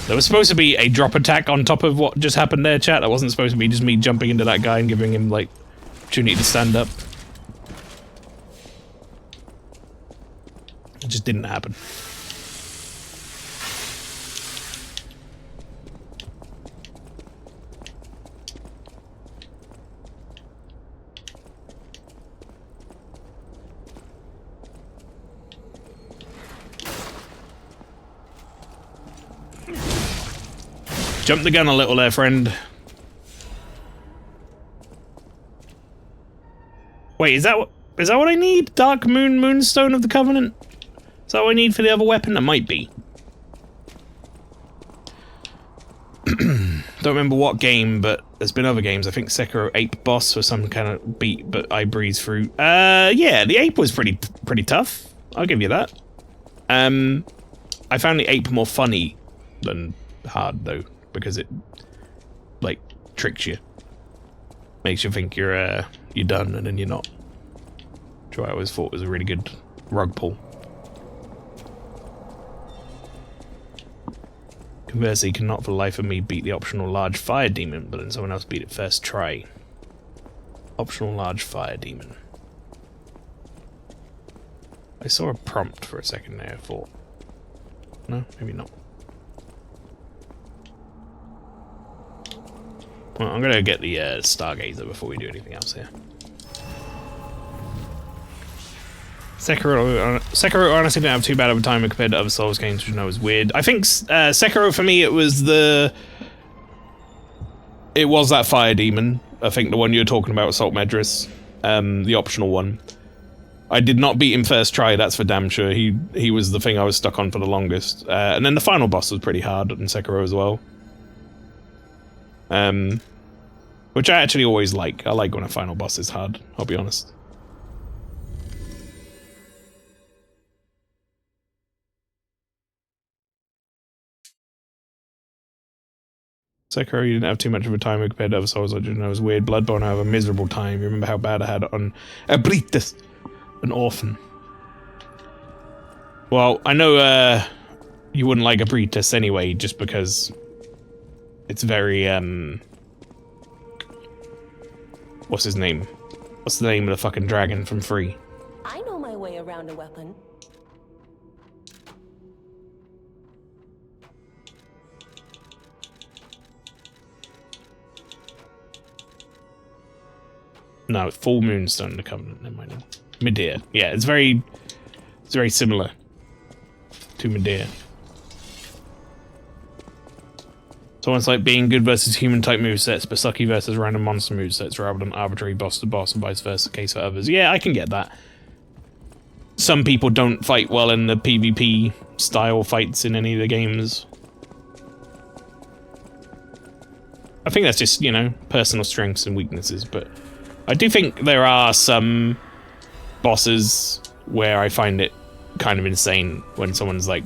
There was supposed to be a drop attack on top of what just happened there, chat. That wasn't supposed to be just me jumping into that guy and giving him, like, opportunity to stand up. It just didn't happen. Jump the gun a little there, friend. Wait, is that what I need? Dark Moon, Moonstone of the Covenant? Is that what I need for the other weapon? That might be. Don't remember what game, but there's been other games. I think Sekiro Ape boss or some kind of beat, but I breeze through. Yeah, the ape was pretty tough. I'll give you that. I found the ape more funny than hard though, because it like tricks you, makes you think you're done, and then you're not. Which I always thought was a really good rug pull. Conversely, cannot for the life of me beat the optional large fire demon, but then someone else beat it first try. Optional large fire demon. I saw a prompt for a second there, I thought. No, maybe not. Well, I'm gonna get the Stargazer before we do anything else here. Sekiro honestly didn't have too bad of a time compared to other Souls games, which I know was weird. I think Sekiro for me, it was that fire demon. I think the one you were talking about, Salt Medris, the optional one. I did not beat him first try, that's for damn sure. He was the thing I was stuck on for the longest. And then the final boss was pretty hard in Sekiro as well. Which I actually always like. I like when a final boss is hard, I'll be honest. Sekiro, you didn't have too much of a time compared to other Souls. I didn't know it was weird. Bloodborne, I have a miserable time. You remember how bad I had it on Abritus, an orphan. Well, I know you wouldn't like Abritus anyway, just because it's very what's his name? What's the name of the fucking dragon from Free? I know my way around a weapon. No, Full Moonstone, the Covenant. Never mind. Medea. Yeah, it's very similar to Medea. So it's like being good versus human type movesets, but sucky versus random monster movesets rather than arbitrary boss to boss and vice versa case for others. Yeah, I can get that. Some people don't fight well in the PvP style fights in any of the games. I think that's just, you know, personal strengths and weaknesses, but I do think there are some bosses where I find it kind of insane when someone's like,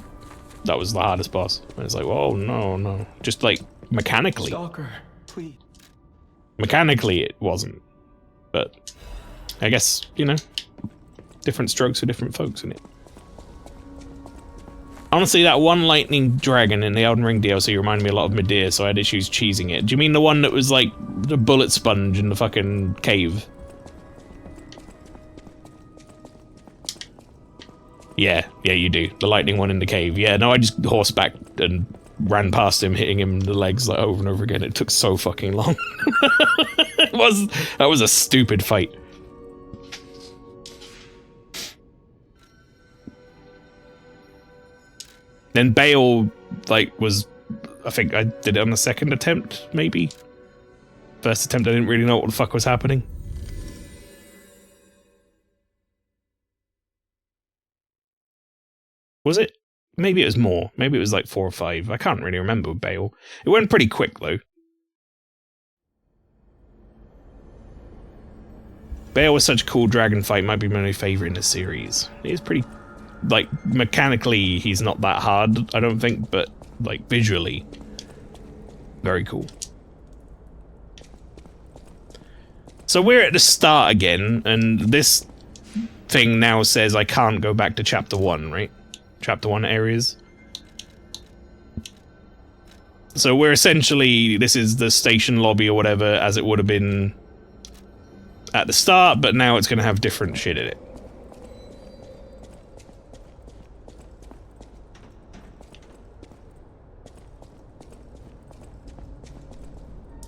that was the hardest boss. And it's like, oh, no. Just like, mechanically. Stalker, please. Mechanically, it wasn't. But I guess, you know, different strokes for different folks, innit? Honestly, that one lightning dragon in the Elden Ring DLC reminded me a lot of Medea, so I had issues cheesing it. Do you mean the one that was like the bullet sponge in the fucking cave? Yeah, you do. The lightning one in the cave. Yeah, no, I just horsebacked and ran past him, hitting him in the legs like over and over again. It took so fucking long. That was a stupid fight. Then Baal, like, was... I think I did it on the second attempt, maybe? First attempt, I didn't really know what the fuck was happening. Was it? Maybe it was more. Maybe it was like 4 or 5. I can't really remember with Baal. It went pretty quick, though. Bear was such a cool dragon fight, might be my favorite in the series. He's pretty, like, mechanically, he's not that hard, I don't think, but, like, visually, very cool. So we're at the start again, and this thing now says I can't go back to Chapter 1, right? Chapter 1 areas. So we're essentially, this is the station lobby or whatever, as it would have been at the start, but now it's going to have different shit in it.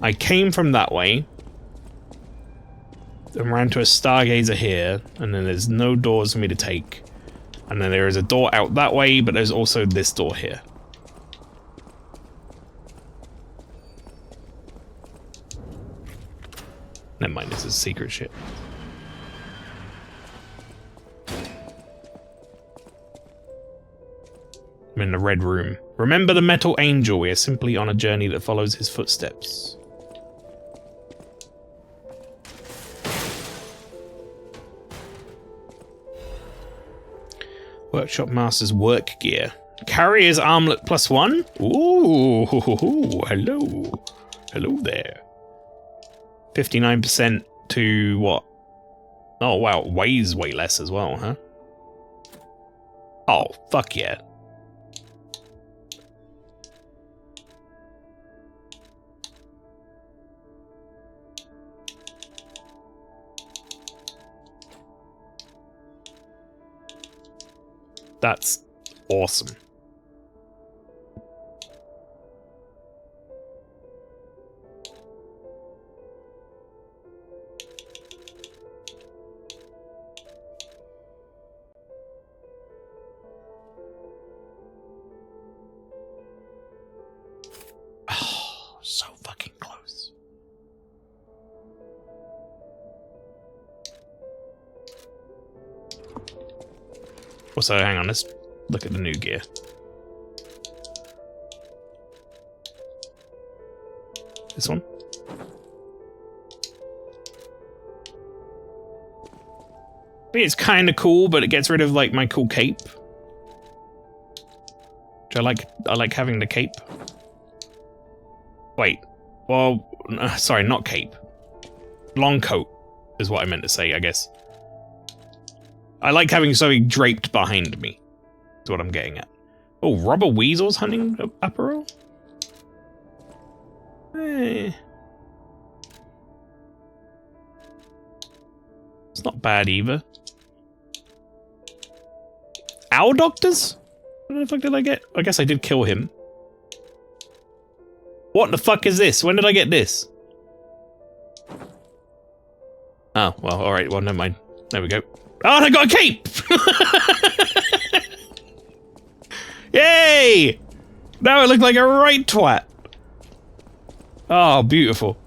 I came from that way, and ran to a stargazer here, and then there's no doors for me to take. And then there is a door out that way, but there's also this door here. Never mind, this is secret shit. I'm in the red room. Remember the metal angel, we are simply on a journey that follows his footsteps. Workshop Master's work gear. Carrier's armlet +1? Ooh, hello. Hello there. 59% to what? Oh wow, weighs way less as well, huh? Oh, fuck yeah. That's awesome. Oh, so fucking close. Also, hang on, let's look at the new gear. This one? I mean, it's kind of cool, but it gets rid of, like, my cool cape. Which I like having the cape. Wait. Well, sorry, not cape. Long coat is what I meant to say, I guess. I like having something draped behind me. That's what I'm getting at. Oh, rubber weasels hunting apparel? It's not bad either. Owl doctors? What the fuck did I get? I guess I did kill him. What the fuck is this? When did I get this? Oh, well, alright, well, never mind. There we go. Oh, and I got a cape! Yay! Now I look like a right twat. Oh, beautiful.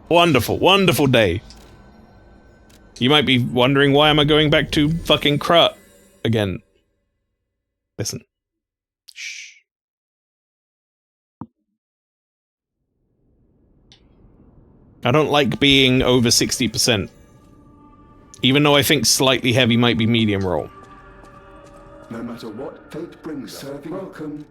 Wonderful, wonderful day. You might be wondering why am I going back to fucking Krut again. Listen. Shh. I don't like being over 60%. Even though I think slightly heavy might be medium roll. No matter what fate brings, serving welcome.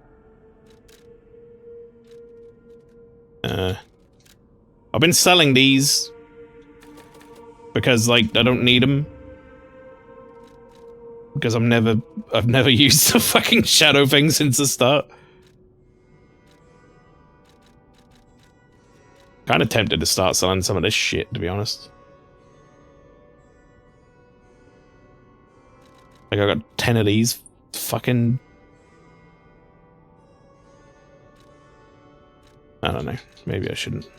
I've been selling these because, like, I don't need them. Because I've never used the fucking shadow thing since the start. Kind of tempted to start selling some of this shit, to be honest. Like, I got 10 of these fucking... I don't know. Maybe I shouldn't.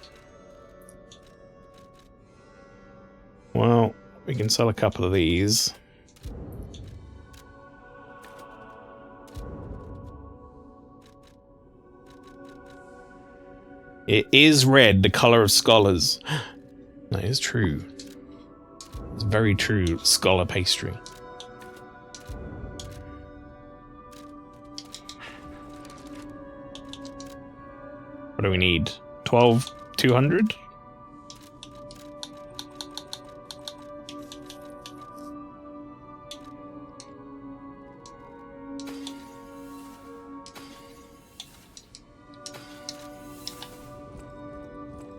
Well, we can sell a couple of these. It is red, the color of scholars. That is true. It's very true, scholar pastry. do we need? 12,200?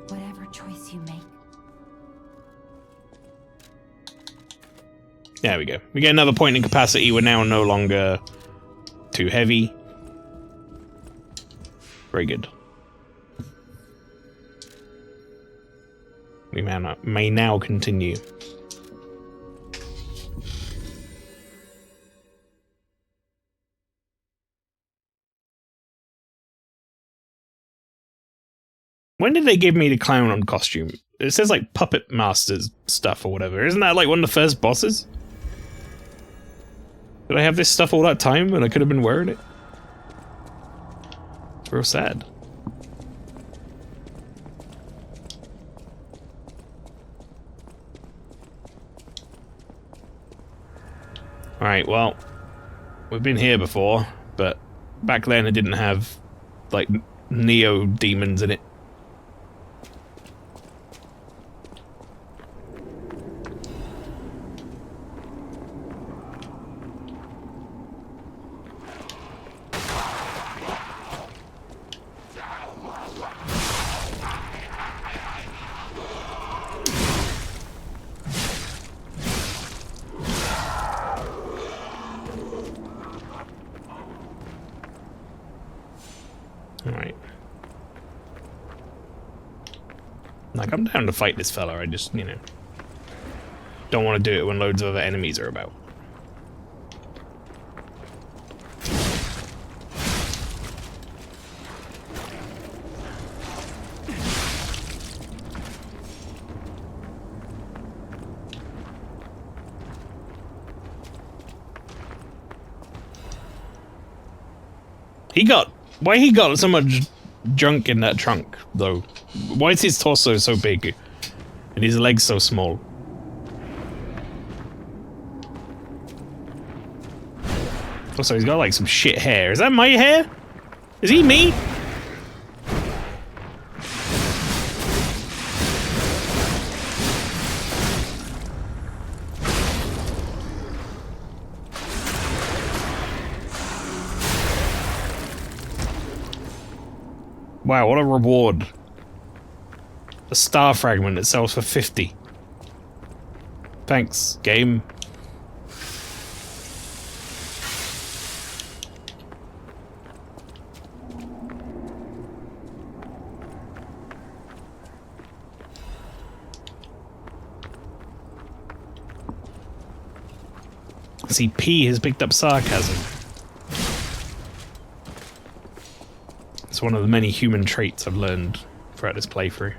Whatever choice you make, There we go. We get another point in capacity. We're now no longer too heavy. Very good. We may now continue. When did they give me the clown on costume? It says like Puppet Masters stuff or whatever. Isn't that like one of the first bosses? Did I have this stuff all that time and I could have been wearing it? It's real sad. Alright, well, we've been here before, but back then it didn't have, like, Neo demons in it. Alright. Like, I'm down to fight this fella, I just, you know, don't want to do it when loads of other enemies are about. Why he got so much junk in that trunk, though? Why is his torso so big? And his legs so small? Also, he's got like some shit hair. Is that my hair? Is he me? Wow, what a reward. A star fragment that sells for 50. Thanks, game. See, P has picked up sarcasm. It's one of the many human traits I've learned throughout this playthrough.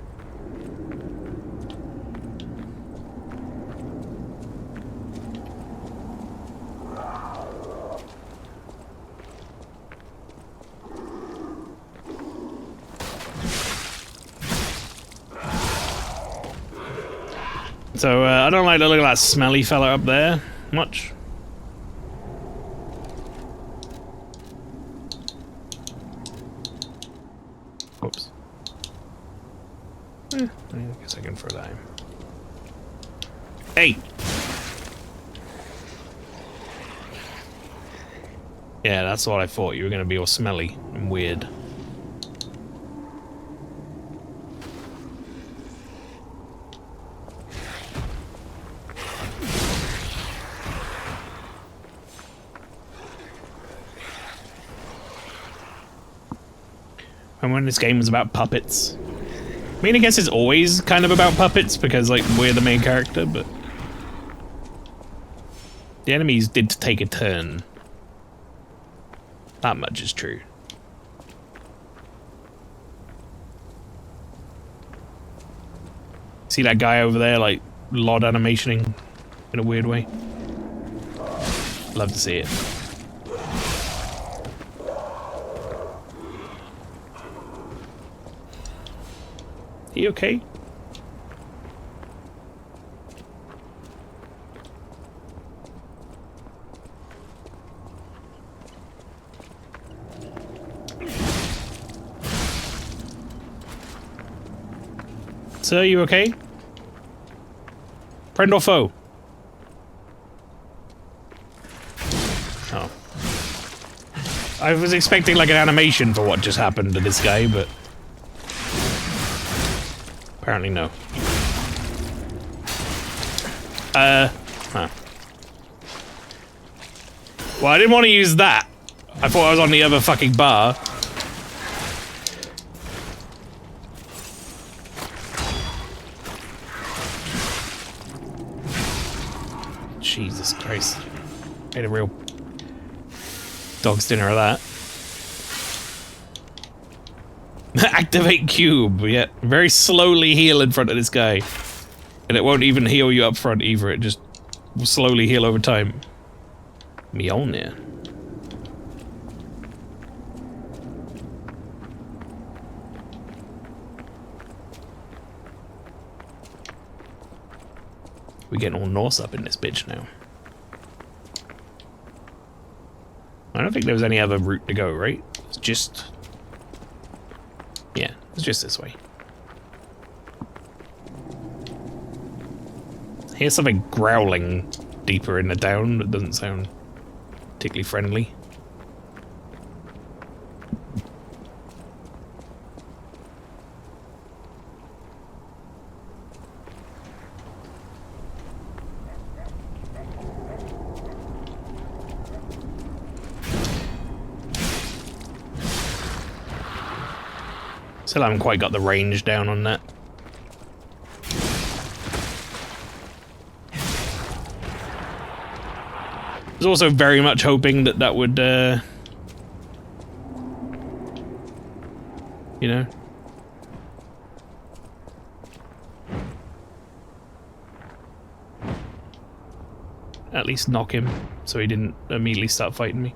So, I don't like the look of that smelly fella up there much. Oops. I guess I can throw that in. Hey! Yeah, that's what I thought. You were going to be all smelly and weird. And when this game was about puppets. I mean, I guess it's always kind of about puppets because, like, we're the main character, but the enemies did take a turn. That much is true. See that guy over there, like, LOD animationing in a weird way? Love to see it. He okay? Sir, you okay? Friend or foe? Oh. I was expecting like an animation for what just happened to this guy, but apparently no. Huh. Well, I didn't want to use that. I thought I was on the other fucking bar. Jesus Christ. Made a real dog's dinner of that. Activate cube. Yeah, very slowly heal in front of this guy. And it won't even heal you up front either. It just will slowly heal over time. Mjolnir. We're getting all Norse up in this bitch now. I don't think there was any other route to go, right? It's just... yeah, it's just this way. I hear something growling deeper in the down that doesn't sound particularly friendly. Still haven't quite got the range down on that. I was also very much hoping that that would, you know, at least knock him so he didn't immediately start fighting me.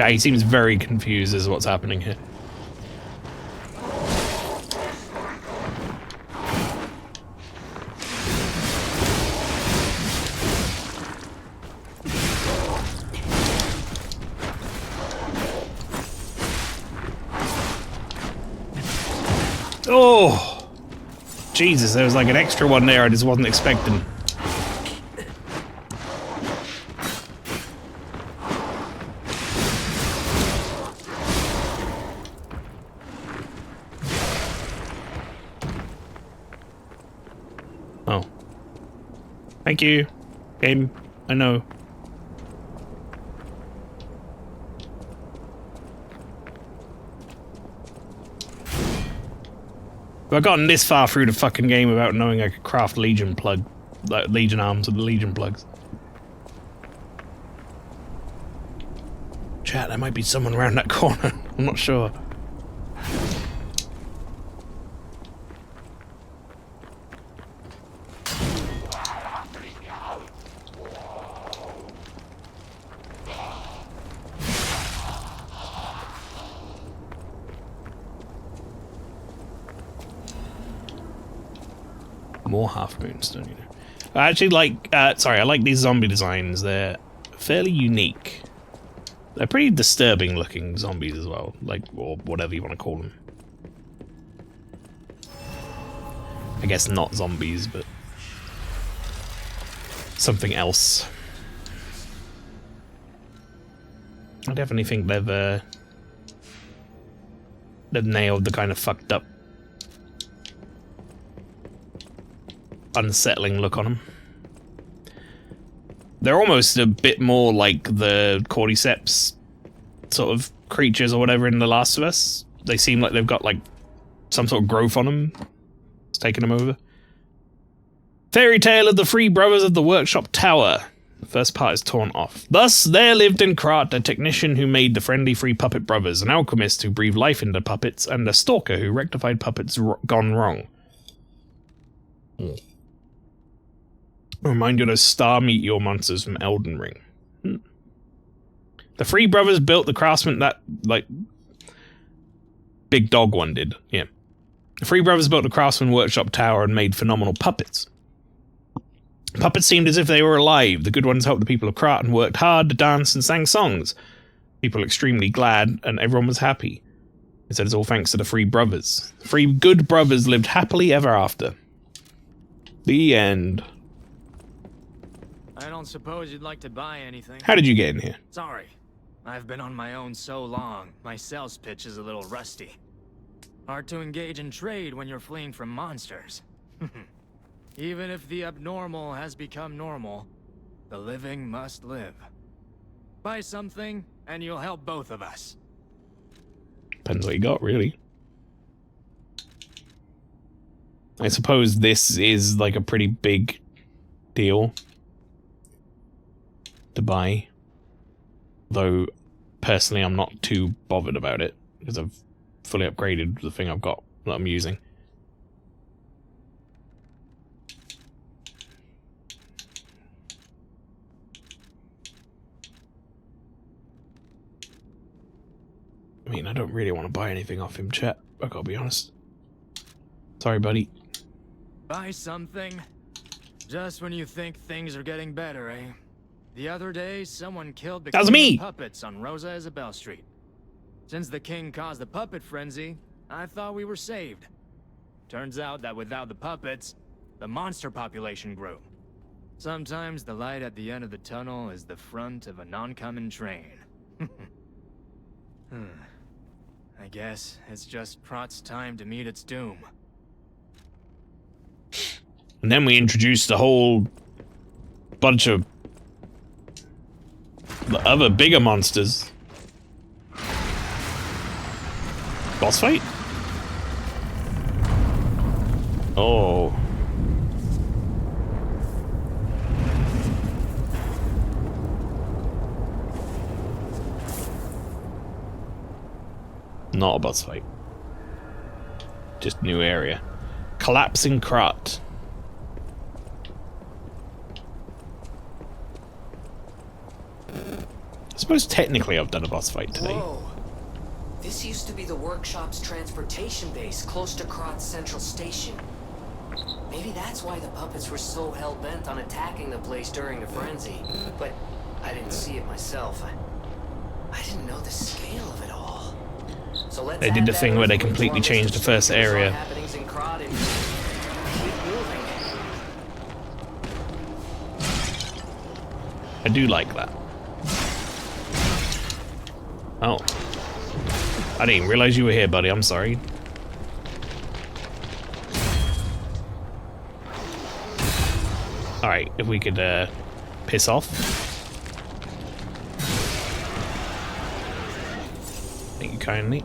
He seems very confused as to what's happening here. Oh! Jesus, there was like an extra one there I just wasn't expecting. Thank you, game. I know. I've gotten this far through the fucking game without knowing I could craft Legion plug, like Legion arms with the Legion plugs. Chat, there might be someone around that corner. I'm not sure. More half moons, don't you know? I actually like, sorry, I like these zombie designs. They're fairly unique. They're pretty disturbing looking zombies as well, like, or whatever you want to call them. I guess not zombies, but something else. I definitely think they've nailed the kind of fucked up, unsettling look on them. They're almost a bit more like the cordyceps sort of creatures or whatever in The Last of Us. They seem like they've got like some sort of growth on them. It's taking them over. Fairy tale of the three brothers of the workshop tower. The first part is torn off. Thus, there lived in Krat a technician who made the friendly three puppet brothers, an alchemist who breathed life into puppets, and a stalker who rectified puppets gone wrong. Remind you of those star meteor monsters from Elden Ring. The three brothers built the craftsman that, like, Big Dog one did, yeah. The three brothers built the craftsman workshop tower and made phenomenal puppets. Puppets seemed as if they were alive. The good ones helped the people of Krat and worked hard to dance and sang songs. People were extremely glad, and everyone was happy. He said it's all thanks to the three brothers. The three good brothers lived happily ever after. The end. I don't suppose you'd like to buy anything. How did you get in here? Sorry. I've been on my own so long, my sales pitch is a little rusty. Hard to engage in trade when you're fleeing from monsters. Even if the abnormal has become normal, the living must live. Buy something, and you'll help both of us. Depends what you got, really. I suppose this is like a pretty big deal to buy. Though, personally, I'm not too bothered about it, because I've fully upgraded the thing I've got that I'm using. I mean, I don't really want to buy anything off him, chat. I gotta be honest. Sorry, buddy. Buy something? Just when you think things are getting better, eh? The other day, someone killed the king of puppets on Rosa Isabel Street. Since the king caused the puppet frenzy, I thought we were saved. Turns out that without the puppets, the monster population grew. Sometimes the light at the end of the tunnel is the front of an oncoming train. I guess it's just Prot's time to meet its doom. And then we introduced a whole bunch of the other bigger monsters. Boss fight? Oh. Not a boss fight. Just new area. Collapsing Krat. I suppose technically I've done a boss fight today. Whoa. This used to be the workshop's transportation base close to Krat's central station. Maybe that's why the puppets were so hell-bent on attacking the place during the frenzy. But I didn't see it myself. I didn't know the scale of it all. So let's they did the thing where they completely changed the first area. I do like that. Oh. I didn't even realize you were here, buddy. I'm sorry. Alright, if we could, piss off. Thank you kindly.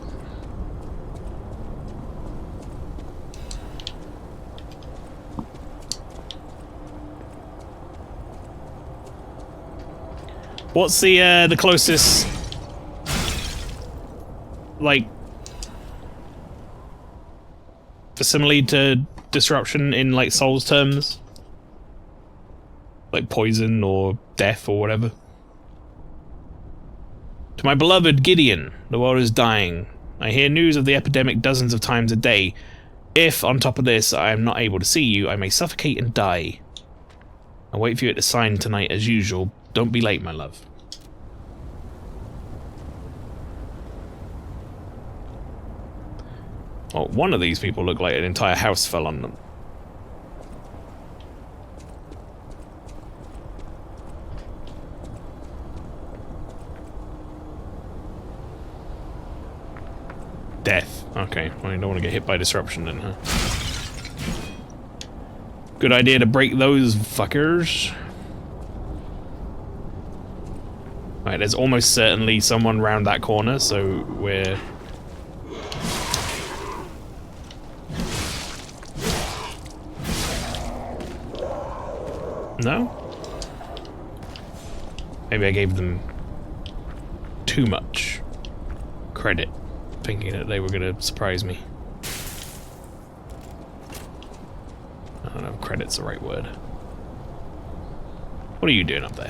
What's the closest, like, facsimile to disruption in, like, Souls terms? Like poison or death or whatever. To my beloved Gideon, the world is dying. I hear news of the epidemic dozens of times a day. If, on top of this, I am not able to see you, I may suffocate and die. I'll wait for you at the sign tonight as usual. Don't be late, my love. Oh, one of these people look like an entire house fell on them. Death. Okay, well, you don't want to get hit by disruption then, huh? Good idea to break those fuckers. Right, there's almost certainly someone round that corner, so we're... No? Maybe I gave them too much credit, thinking that they were going to surprise me. I don't know if credit's the right word. What are you doing up there?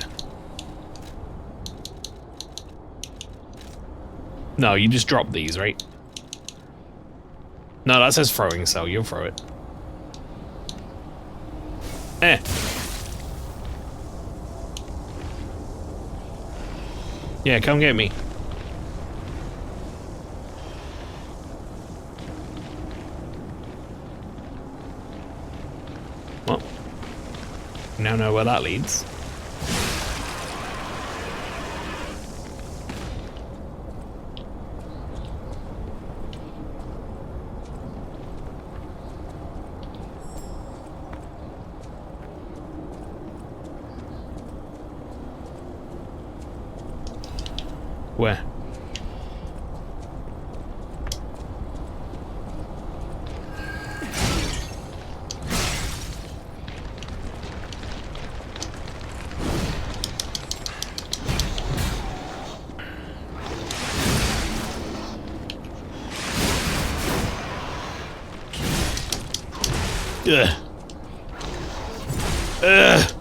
No, you just drop these, right? No, that says throwing cell. You'll throw it. Eh. Yeah, come get me. Well, now know where that leads. Where? Ugh. Ugh.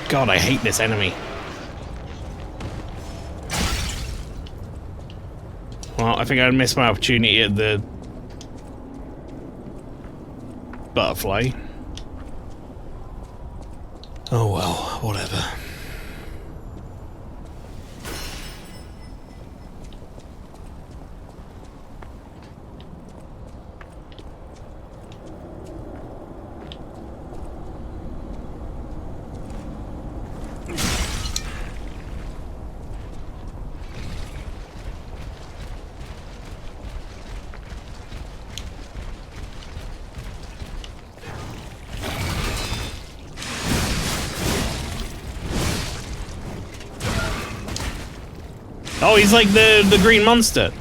God, I hate this enemy. Well, I think I missed my opportunity at the butterfly. Oh well, whatever. Oh, he's like the green monster.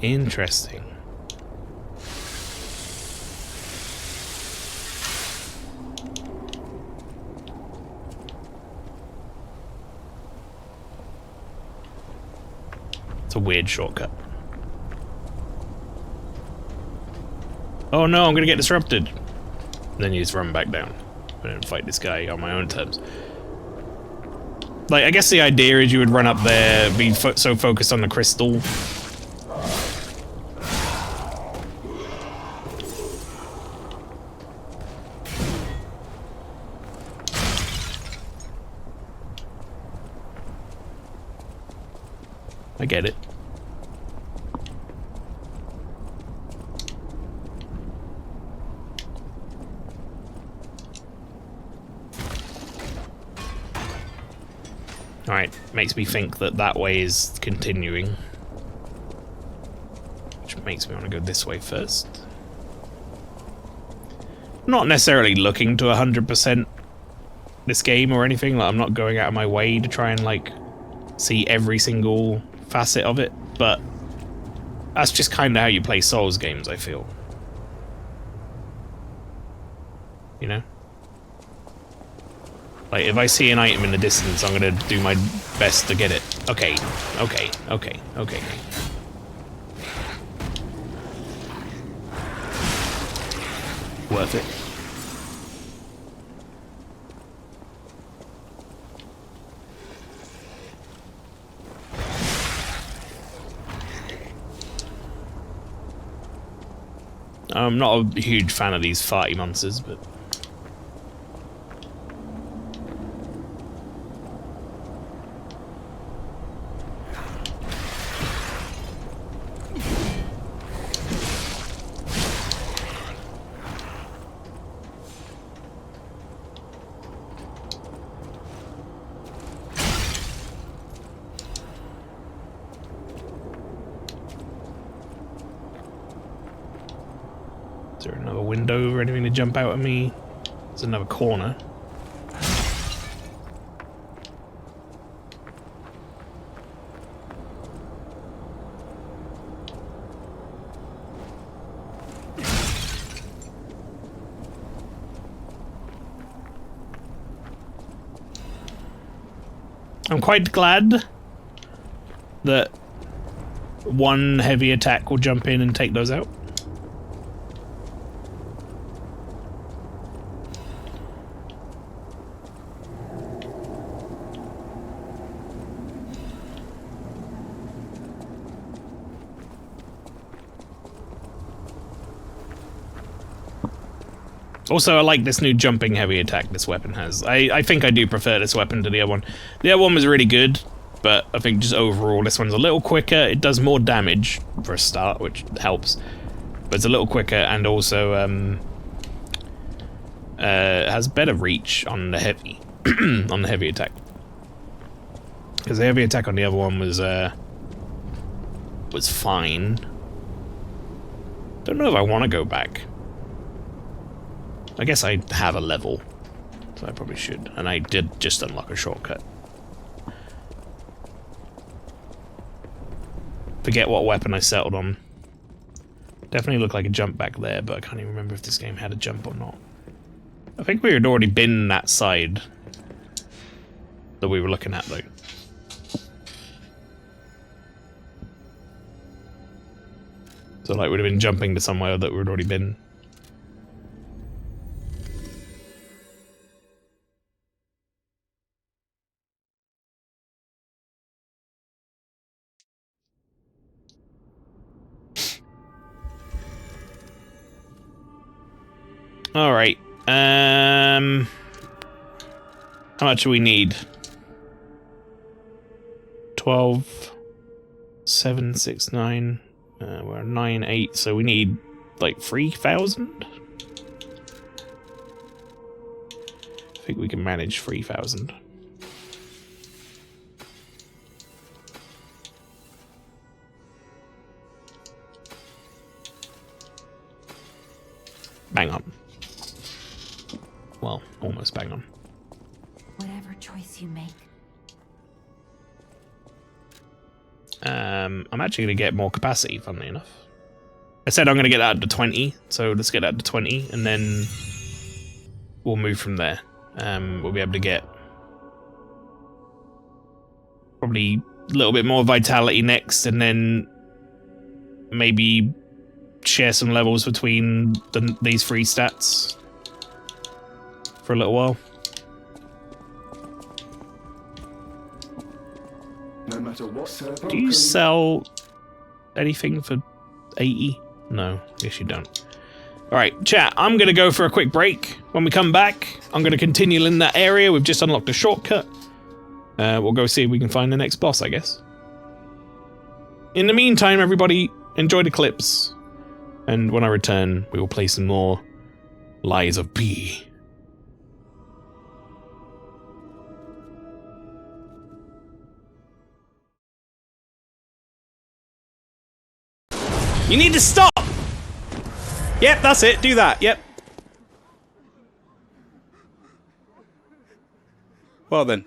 Interesting. It's a weird shortcut. Oh no, I'm gonna get disrupted. And then you just run back down and fight this guy on my own terms. Like, I guess the idea is you would run up there, be so focused on the crystal. I get it. Alright, makes me think that that way is continuing. Which makes me want to go this way first. I'm not necessarily looking to 100% this game or anything, like I'm not going out of my way to try and like see every single facet of it, but that's just kind of how you play Souls games, I feel. You know? Like, if I see an item in the distance, I'm gonna do my best to get it. Okay, okay, okay, okay. Worth it. I'm not a huge fan of these farty monsters, but... Is there another window or anything to jump out at me? There's another corner. I'm quite glad that one heavy attack will jump in and take those out. Also, I like this new jumping heavy attack this weapon has. I think I do prefer this weapon to the other one. The other one was really good, but I think just overall this one's a little quicker. It does more damage for a start, which helps. But it's a little quicker and also has better reach on the heavy on the heavy attack. Because the heavy attack on the other one was fine. Don't know if I want to go back. I guess I have a level, so I probably should. And I did just unlock a shortcut. Forget what weapon I settled on. Definitely looked like a jump back there, but I can't even remember if this game had a jump or not. I think we had already been that side that we were looking at, though. So, like, we'd have been jumping to somewhere that we'd already been. Alright, how much do we need? 12, 7, 6, 9, we're 9, 8, so we need, like, 3,000? I think we can manage 3,000. Bang on. Well, almost bang on. Whatever choice you make. I'm actually going to get more capacity, funnily enough. I said I'm going to get that to 20, so let's get that to 20, and then we'll move from there. We'll be able to get probably a little bit more vitality next, and then maybe share some levels between these three stats for a little while. No matter what server. Do you sell anything for 80? No, yes you don't. Alright, chat, I'm gonna go for a quick break. When we come back, I'm gonna continue in that area. We've just unlocked a shortcut. We'll go see if we can find the next boss, I guess. In the meantime, everybody, enjoy the clips. And when I return, we will play some more Lies of P. You need to stop! Yep, that's it. Do that. Yep. Well then.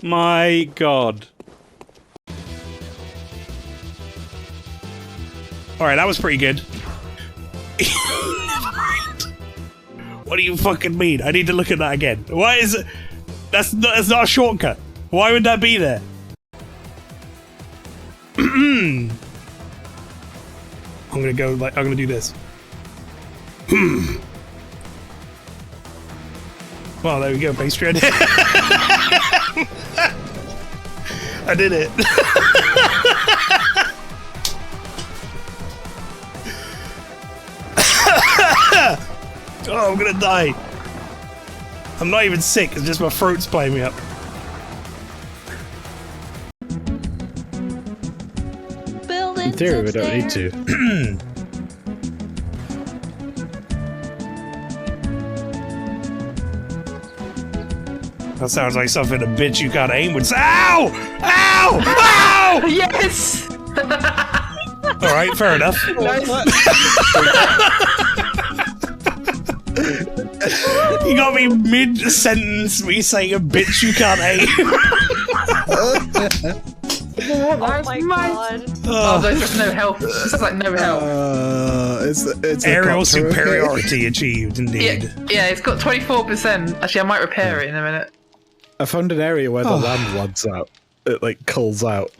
My God. Alright, that was pretty good. Never mind. What do you fucking mean? I need to look at that again. Why is it? That's not a shortcut. Why would that be there? I'm gonna go like I'm gonna do this. Well, there we go, pastry. I did it. Oh, I'm gonna die. I'm not even sick, it's just my throat's playing me up. In theory, we don't need to. That sounds like something a bitch you can't aim would say. Ow! Ow! Ow! Yes! Alright, fair enough. You got me mid-sentence me saying a bitch you can't aim. Oh my god. Oh, there's just no health. It's just like no health. It's aerial superiority achieved, indeed. Yeah, it's got 24%. Actually, I might repair it in a minute. I found an area where the land lads out. It like culls out.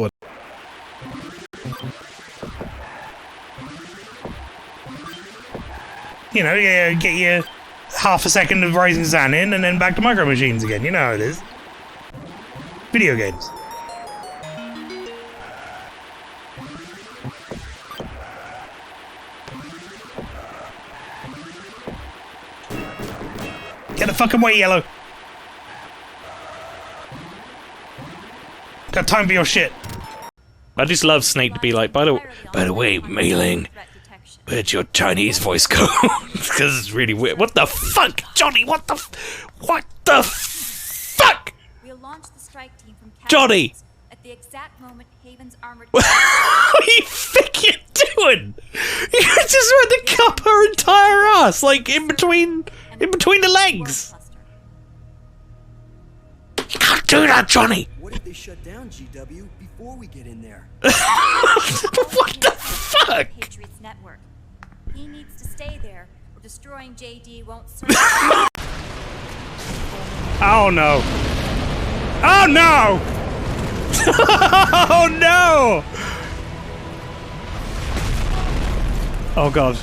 You know, you get your half a second of Rising Sun in and then back to Micro Machines again. You know how it is. Video games. Get the fucking way, Yellow. Got time for your shit. I just love Snake to be like, by the way, Mailing, where'd your Chinese voice go? Because it's really weird. What the fuck, Johnny? What the fuck? We'll launch the strike team from Johnny! At the exact moment Haven's armored. What do you think you're doing? You just went to cup her entire ass, like in between the legs. You can't do that, Johnny. What if they shut down GW before we get in there? What the fuck? Patriots network. He needs to stay there, or destroying JD won't serve. Oh no! Oh no! Oh no! Oh god.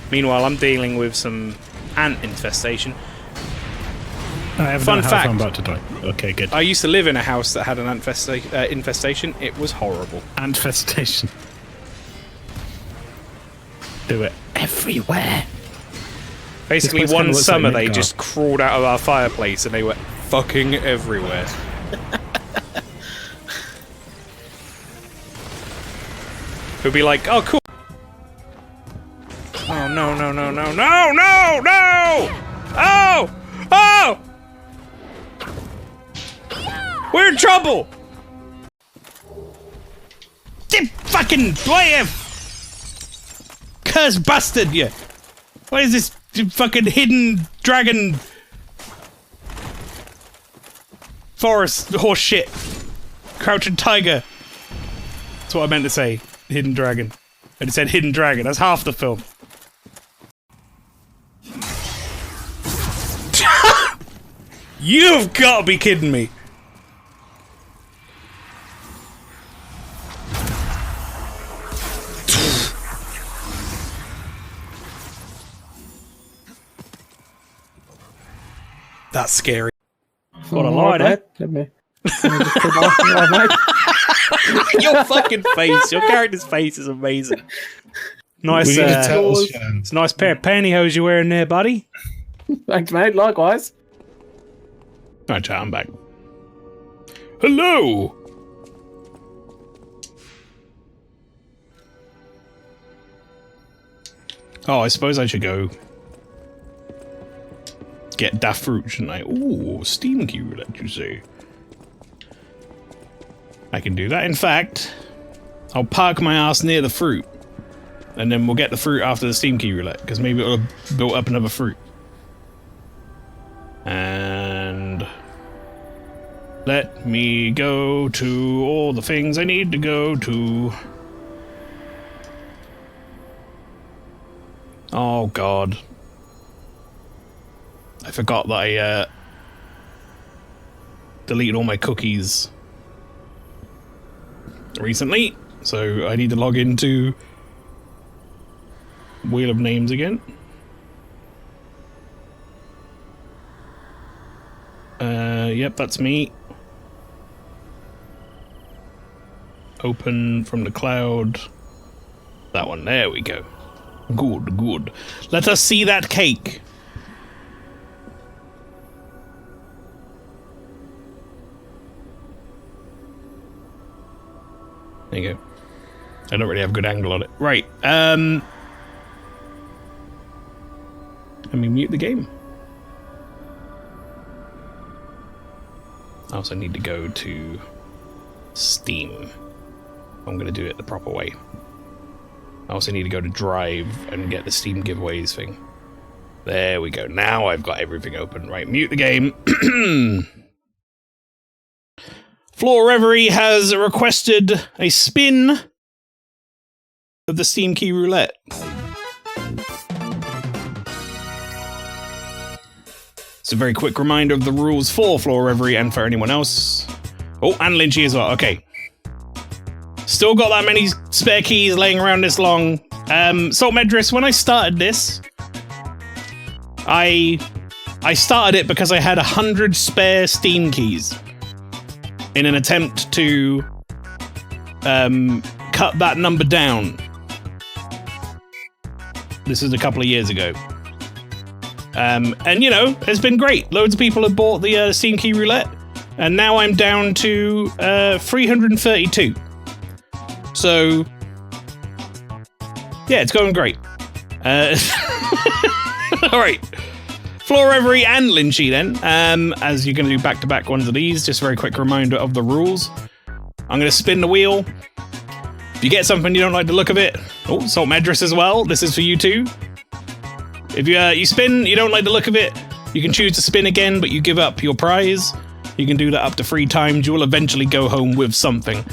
Meanwhile, I'm dealing with some ant infestation. Fun fact. I'm about to die. Okay, good. I used to live in a house that had an ant infestation. It was horrible. Ant infestation. Do it everywhere. Basically, one summer they just crawled out of our fireplace and they were fucking everywhere. Who'd be like, oh, cool. Oh, no, no, no, no, no, no, no! Oh! Oh! We're in trouble! Get fucking way curse bastard, you! What is this fucking hidden dragon forest horse shit? Crouching tiger. That's what I meant to say. Hidden dragon. I just said hidden dragon. That's half the film. You've got to be kidding me. That's scary. What a lighter. Your fucking face. Your character's face is amazing. Nice, it's a nice pair of pantyhose you're wearing there, buddy. Thanks, mate. Likewise. Right, chat, I'm back. Hello! Oh, I suppose I should go get that fruit, shouldn't I? Ooh, steam key roulette, you say? I can do that. In fact, I'll park my ass near the fruit, and then we'll get the fruit after the steam key roulette, because maybe it'll have built up another fruit. And let me go to all the things I need to go to. Oh god. I forgot that I deleted all my cookies recently, so I need to log into Wheel of Names again. Yep, that's me. Open from the cloud. That one, there we go. Good, good. Let us see that cake. There you go. I don't really have a good angle on it. Right, let me mute the game. I also need to go to Steam. I'm going to do it the proper way. I also need to go to Drive and get the Steam giveaways thing. There we go. Now I've got everything open. Right, mute the game. Floor Reverie has requested a spin of the Steam Key Roulette. It's a very quick reminder of the rules for Floor Reverie and for anyone else. Oh, and Lynchy as well. Okay. Still got that many spare keys laying around this long. Salt Medris, when I started this, I started it because I had 100 spare Steam keys in an attempt to cut that number down. This is a couple of years ago. And, you know, it's been great. Loads of people have bought the Steam Key Roulette, and now I'm down to 332. So, yeah, it's going great. Alright. Floor Reverie and Lynchy then, as you're going to do back-to-back ones of these. Just a very quick reminder of the rules. I'm going to spin the wheel. If you get something you don't like the look of it... Oh, Salt Medris as well. This is for you too. If you spin, you don't like the look of it, you can choose to spin again, but you give up your prize. You can do that up to 3 times. You will eventually go home with something.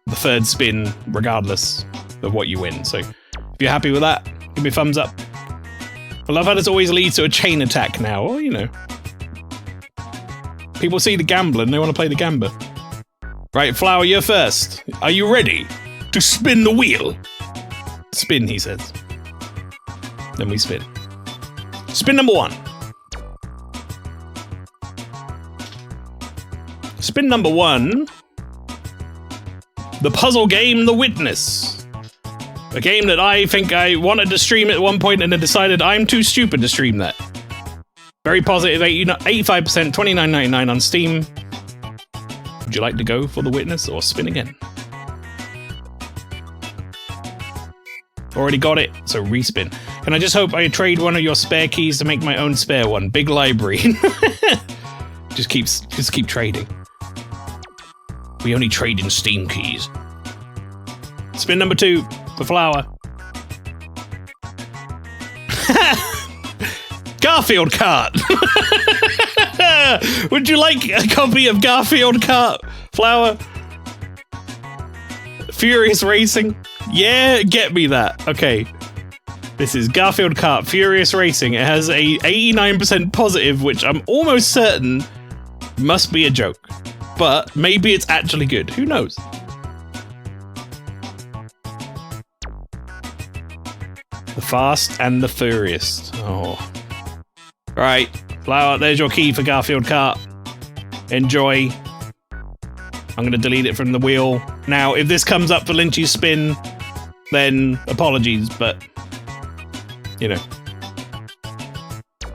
The third spin, regardless of what you win. So, if you're happy with that, give me a thumbs up. I love how this always leads to a chain attack now. Well, you know. People see the gambler and they want to play the gambler. Right, Flower, you're first. Are you ready to spin the wheel? Spin, he says. Then we spin. Spin number 1. Spin number 1. The puzzle game, The Witness. A game that I think I wanted to stream at one point and then decided I'm too stupid to stream that. Very positive, 85%, $29.99 on Steam. Would you like to go for The Witness or spin again? Already got it, so respin. Can I just hope I trade one of your spare keys to make my own spare one? Big library. just keep trading. We only trade in Steam keys. Spin number 2 for Flower. Garfield Kart. Would you like a copy of Garfield Kart, Flower? Furious Racing. Yeah, get me that. Okay. This is Garfield Kart Furious Racing. It has a 89% positive, which I'm almost certain must be a joke. But maybe it's actually good. Who knows? The Fast and the Furious. Oh. Right, Flower, there's your key for Garfield Kart. Enjoy. I'm going to delete it from the wheel. Now, if this comes up for Lynchy's spin, then apologies, but, you know.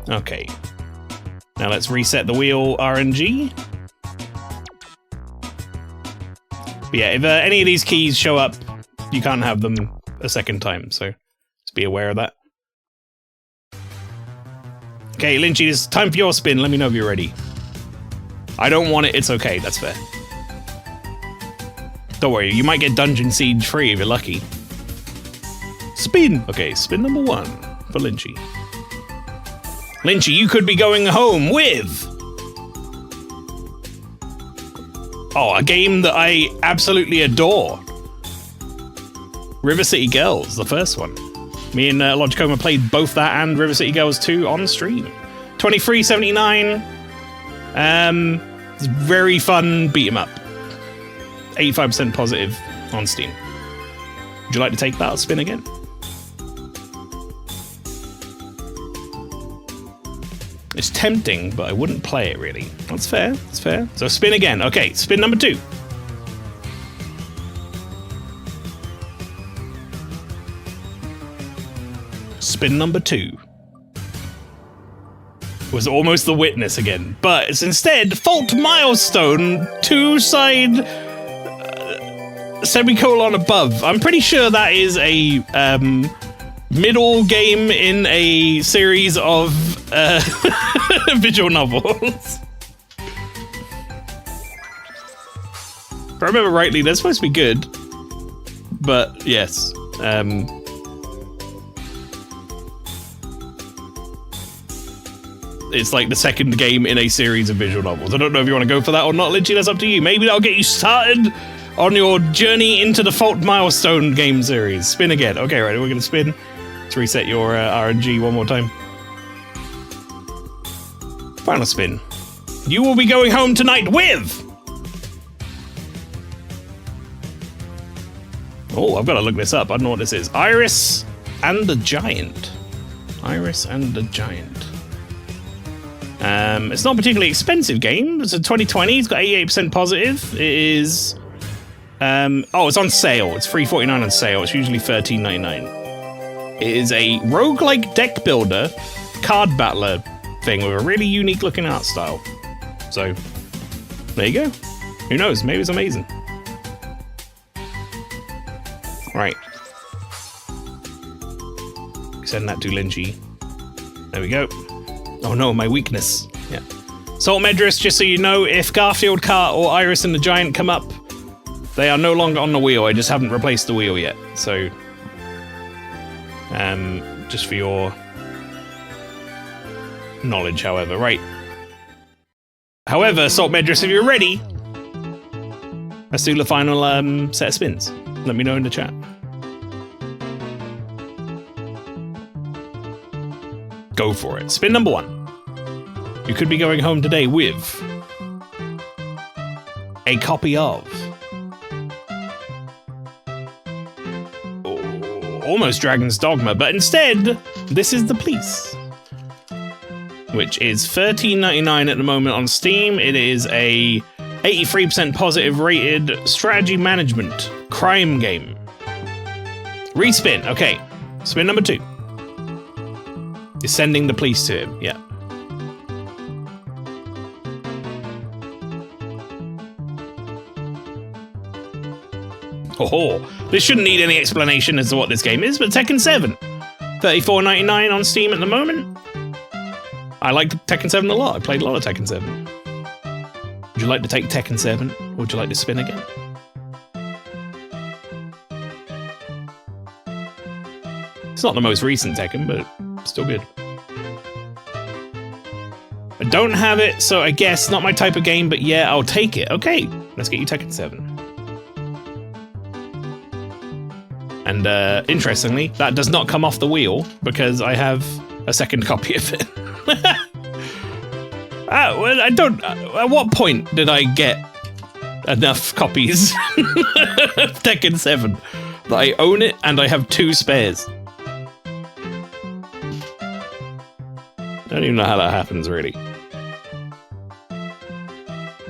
Okay. Now let's reset the wheel RNG. But yeah, if any of these keys show up, you can't have them a second time, so just be aware of that. Okay, Lynchy, it's time for your spin. Let me know if you're ready. I don't want it, it's okay, that's fair. Don't worry, you might get Dungeon Siege free if you're lucky. Spin! Okay, spin number 1 for Lynchy. Lynchy, you could be going home with... Oh, a game that I absolutely adore. River City Girls, the first one. Me and Logicoma played both that and River City Girls 2 on stream. $23.79. It's very fun beat 'em up. 85% positive on Steam. Would you like to take that or spin again? It's tempting, but I wouldn't play it really. That's fair, that's fair. So spin again. Okay, spin number 2. Spin number 2. Was almost The Witness again, but it's instead Fault Milestone 2-side semicolon above. I'm pretty sure that is a middle game in a series of visual novels. I remember rightly, they're supposed to be good. But, yes. It's like the second game in a series of visual novels. I don't know if you want to go for that or not, Lynchy, that's up to you. Maybe that'll get you started on your journey into the Fault Milestone game series. Spin again. Okay, right, we're going to spin. Let's reset your RNG one more time. Final spin. You will be going home tonight with... Oh, I've got to look this up. I don't know what this is. Iris and the Giant. Iris and the Giant. It's not a particularly expensive game. It's a 2020. It's got 88% positive. It is... oh, it's on sale. It's $3.49 on sale. It's usually $13.99. It is a roguelike deck builder, card battler thing with a really unique looking art style. So, there you go. Who knows? Maybe it's amazing. Right. Send that to Lynchy. There we go. Oh no, my weakness. Yeah. Salt Medris, just so you know, if Garfield Kart or Iris and the Giant come up, they are no longer on the wheel. I just haven't replaced the wheel yet. So, just for your knowledge, however. Right. However, Salt Medris, if you're ready, let's do the final set of spins. Let me know in the chat. Go for it. Spin number 1. You could be going home today with a copy of almost Dragon's Dogma, but instead, this is The Police, which is $13.99 at the moment on Steam. It is a 83% positive rated strategy management crime game. Respin. Okay. Spin number 2. You're sending the police to him. Yeah. Oh, this shouldn't need any explanation as to what this game is, but Tekken 7. $34.99 on Steam at the moment. I like Tekken 7 a lot. I played a lot of Tekken 7. Would you like to take Tekken 7? Or would you like to spin again? It's not the most recent Tekken, but still good. I don't have it, so I guess not my type of game, but yeah, I'll take it. Okay, let's get you Tekken 7. And interestingly, that does not come off the wheel because I have a second copy of it. Well, I don't... At what point did I get enough copies of Tekken 7 that I own it and I have 2 spares? I don't even know how that happens, really.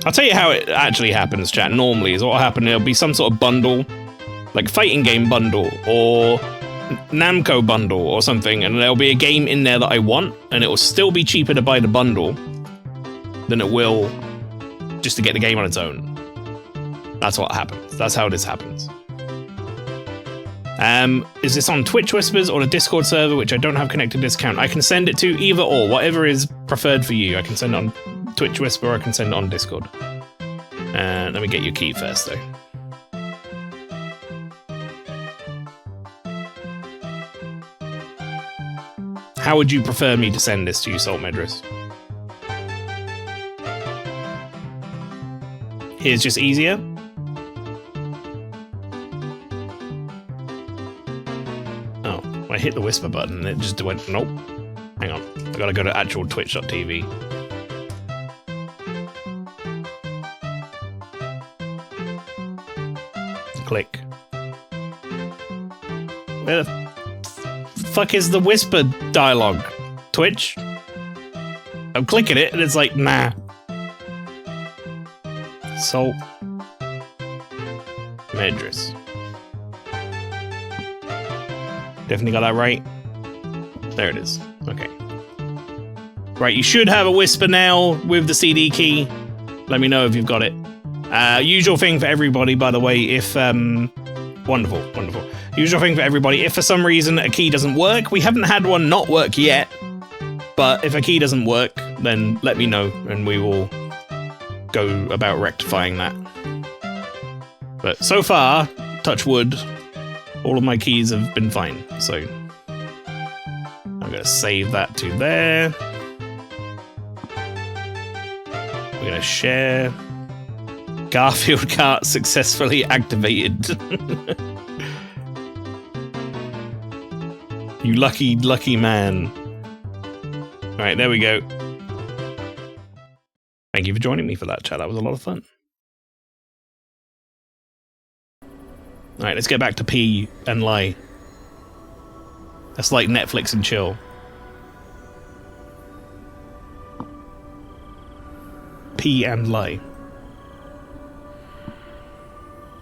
I'll tell you how it actually happens, chat. Normally, is what will happen. There'll be some sort of bundle, like fighting game bundle or Namco bundle or something, and there'll be a game in there that I want, and it will still be cheaper to buy the bundle than it will just to get the game on its own. That's what happens. That's how this happens. Is this on Twitch Whispers or the Discord server, which I don't have connected to this account? I can send it to either or, whatever is preferred for you. I can send it on Twitch Whisper or I can send it on Discord. Let me get your key first, though. How would you prefer me to send this to you, Salt Medris? Here's just easier. I hit the whisper button and it just went, nope. Hang on, I gotta go to actual twitch.tv. Click. Where the fuck is the whisper dialogue? Twitch? I'm clicking it and it's like, nah. Salt Medris. Definitely got that right. There it is. Okay. Right, you should have a whisper now with the CD key. Let me know if you've got it. Usual thing for everybody, by the way, if... Wonderful, wonderful. Usual thing for everybody, if for some reason a key doesn't work, we haven't had one not work yet, but if a key doesn't work, then let me know, and we will go about rectifying that. But so far, touch wood, all of my keys have been fine. So I'm gonna save that to there. We're gonna share. Garfield cart successfully activated. You lucky, lucky man. Alright, there we go. Thank you for joining me for that, chat. That was a lot of fun. Alright, let's get back to P and lie. That's like Netflix and chill. P and lie.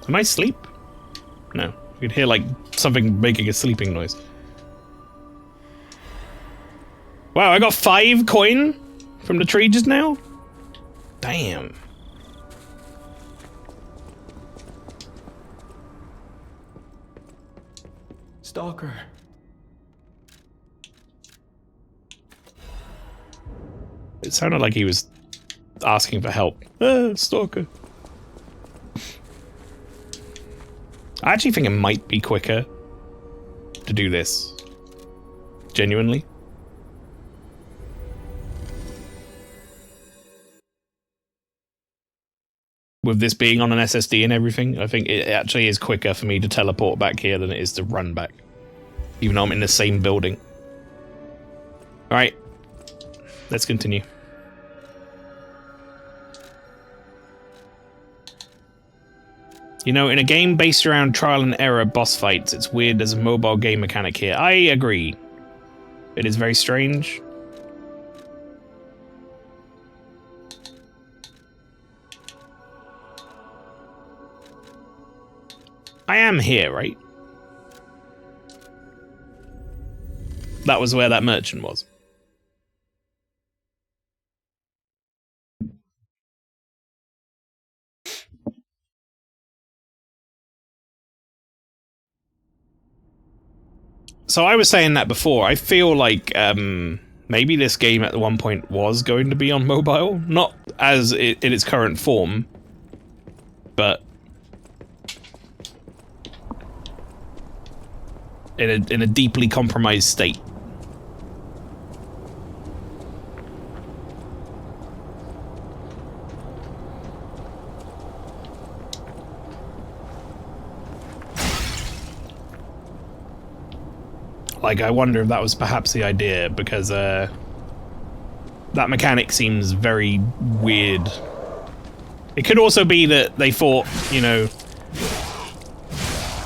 Am I asleep? No. You could hear like something making a sleeping noise. Wow, I got 5 coin from the tree just now? Damn. Stalker. It sounded like he was asking for help. Stalker. I actually think it might be quicker to do this. Genuinely. With this being on an SSD and everything, I think it actually is quicker for me to teleport back here than it is to run back. Even though I'm in the same building. Alright. Let's continue. You know, in a game based around trial and error boss fights, it's weird there's a mobile game mechanic here. I agree. It is very strange. I am here, right? That was where that merchant was. So I was saying that before. I feel like maybe this game at one point was going to be on mobile. Not as in its current form, but in a deeply compromised state. Like, I wonder if that was perhaps the idea, because that mechanic seems very weird. It could also be that they thought, you know,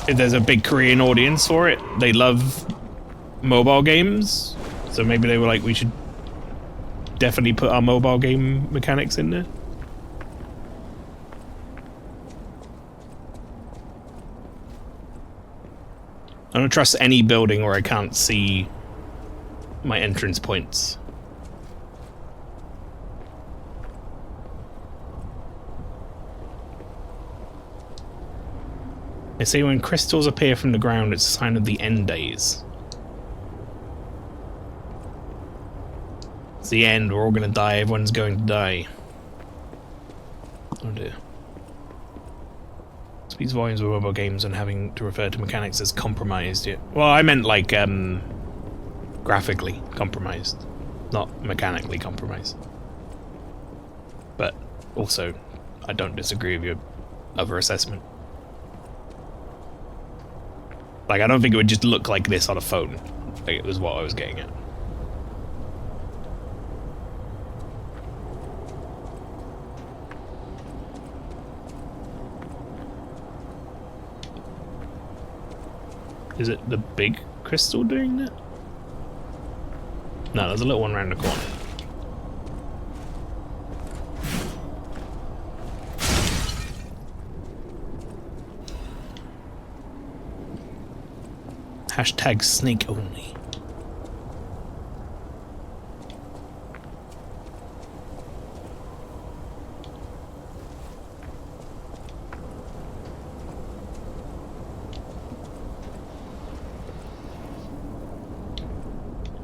if there's a big Korean audience for it, they love mobile games, so maybe they were like, we should definitely put our mobile game mechanics in there. I don't trust any building where I can't see my entrance points. They say when crystals appear from the ground, it's a sign of the end days. It's the end, we're all gonna die, everyone's going to die. Oh dear. Speaks volumes of mobile games and having to refer to mechanics as compromised. Yeah. Well, I meant like graphically compromised, not mechanically compromised. But also, I don't disagree with your other assessment. Like, I don't think it would just look like this on a phone. Like, it was what I was getting at. Is it the big crystal doing that? No, there's a little one around the corner. Hashtag snake only.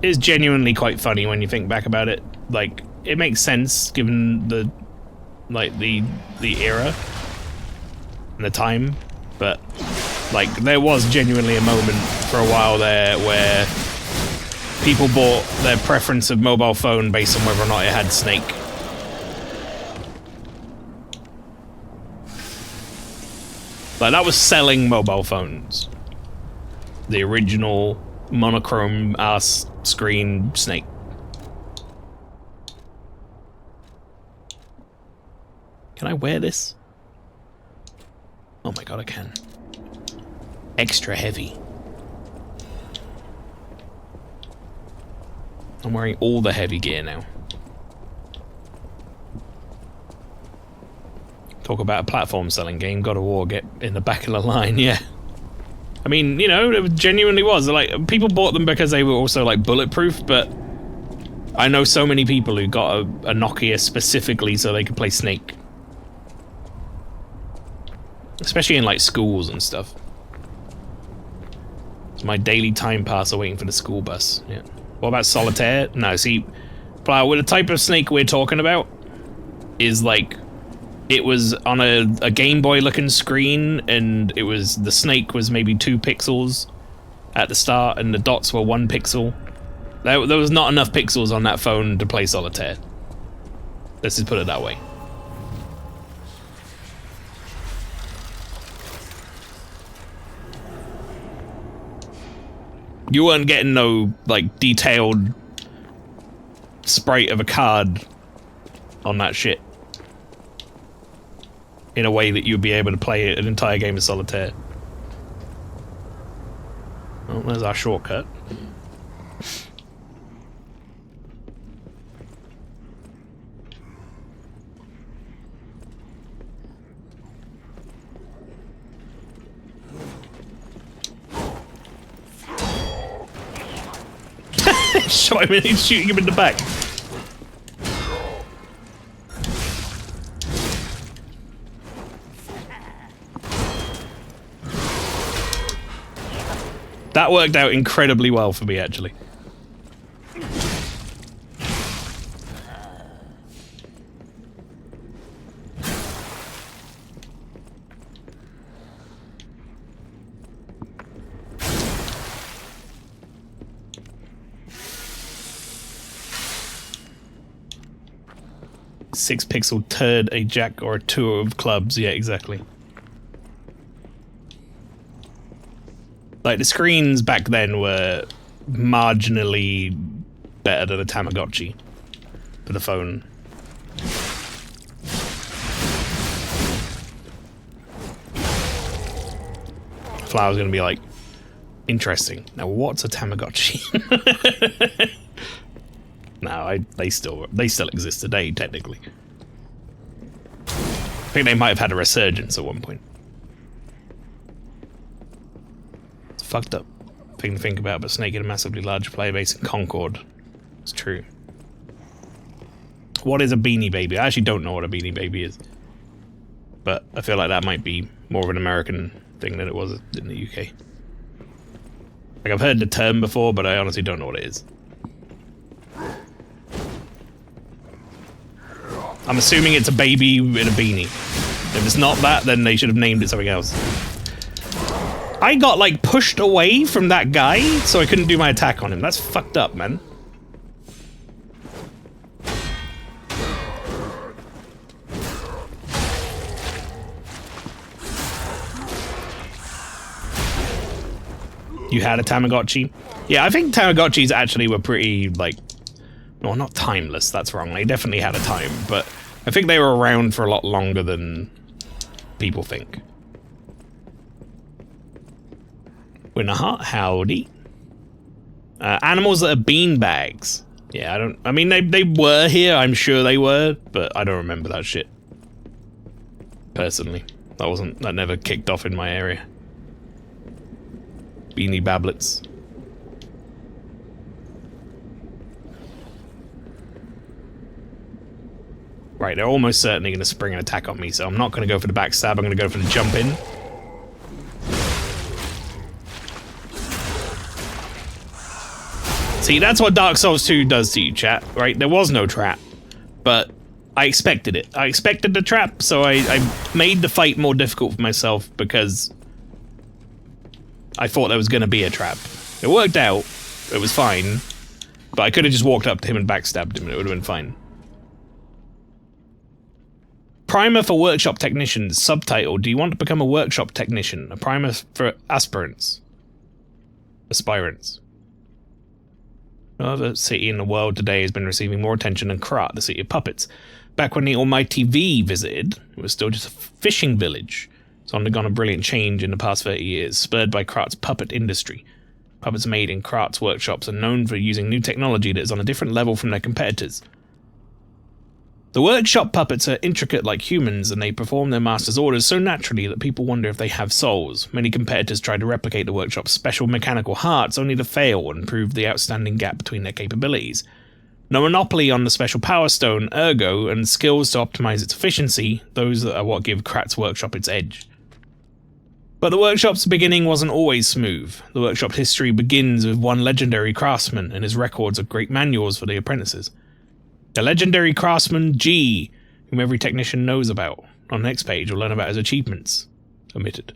It's genuinely quite funny when you think back about it. Like, it makes sense given the, like, the era. the time, but like there was genuinely a moment for a while there where people bought their preference of mobile phone based on whether or not it had Snake. Like that was selling mobile phones. The original monochrome ass screen Snake. Can I wear this? Oh my god, I can. Extra heavy. I'm wearing all the heavy gear now. Talk about a platform selling game, God of War, get in the back of the line, yeah. I mean, you know, it genuinely was. Like, people bought them because they were also, like, bulletproof, but I know so many people who got a Nokia specifically so they could play Snake. Especially in, like, schools and stuff. It's my daily time passer waiting for the school bus, yeah. What about Solitaire? No, see, well, the type of Snake we're talking about is, like, it was on a Game Boy looking screen, and it was, the Snake was maybe 2 pixels at the start, and the dots were 1 pixel. There was not enough pixels on that phone to play Solitaire. Let's just put it that way. You weren't getting no, like, detailed sprite of a card on that shit. In a way that you'd be able to play an entire game of Solitaire. Well, there's our shortcut. Shot him and he's shooting him in the back. That worked out incredibly well for me, actually. Six pixel turd, a jack, or a 2 of clubs. Yeah, exactly. Like, the screens back then were marginally better than a Tamagotchi for the phone. Flower's gonna be like, interesting. Now, what's a Tamagotchi? No, they still exist today, technically. I think they might have had a resurgence at one point. It's a fucked up thing to think about, but Snake had a massively large player base in Concord. It's true. What is a Beanie Baby? I actually don't know what a Beanie Baby is. But I feel like that might be more of an American thing than it was in the UK. Like, I've heard the term before, but I honestly don't know what it is. I'm assuming it's a baby in a beanie. If it's not that, then they should have named it something else. I got, like, pushed away from that guy, so I couldn't do my attack on him. That's fucked up, man. You had a Tamagotchi? Yeah, I think Tamagotchis actually were pretty, like... No, not timeless, that's wrong. They definitely had a time, but I think they were around for a lot longer than people think. Winterheart, howdy. Animals that are beanbags. Yeah, I mean, they were here, I'm sure they were, but I don't remember that shit. Personally. That never kicked off in my area. Beanie Bablets. Right, they're almost certainly going to spring an attack on me, so I'm not going to go for the backstab, I'm going to go for the jump in. See, that's what Dark Souls 2 does to you, chat, right? There was no trap, but I expected it. I expected the trap, so I made the fight more difficult for myself because I thought there was going to be a trap. It worked out. It was fine. But I could have just walked up to him and backstabbed him and it would have been fine. Primer for workshop technicians. Subtitle: do you want to become a workshop technician? A primer for aspirants. Aspirants. No other city in the world today has been receiving more attention than Krat, the city of puppets. Back when the almighty V visited, it was still just a fishing village. It's undergone a brilliant change in the past 30 years, spurred by Krat's puppet industry. Puppets made in Krat's workshops are known for using new technology that is on a different level from their competitors. The workshop puppets are intricate like humans, and they perform their master's orders so naturally that people wonder if they have souls. Many competitors try to replicate the workshop's special mechanical hearts, only to fail and prove the outstanding gap between their capabilities. No monopoly on the special power stone, ergo, and skills to optimize its efficiency, those are what give Krat's workshop its edge. But the workshop's beginning wasn't always smooth. The workshop's history begins with one legendary craftsman and his records of great manuals for the apprentices. The legendary craftsman G, whom every technician knows about. On the next page, we'll learn about his achievements. Omitted.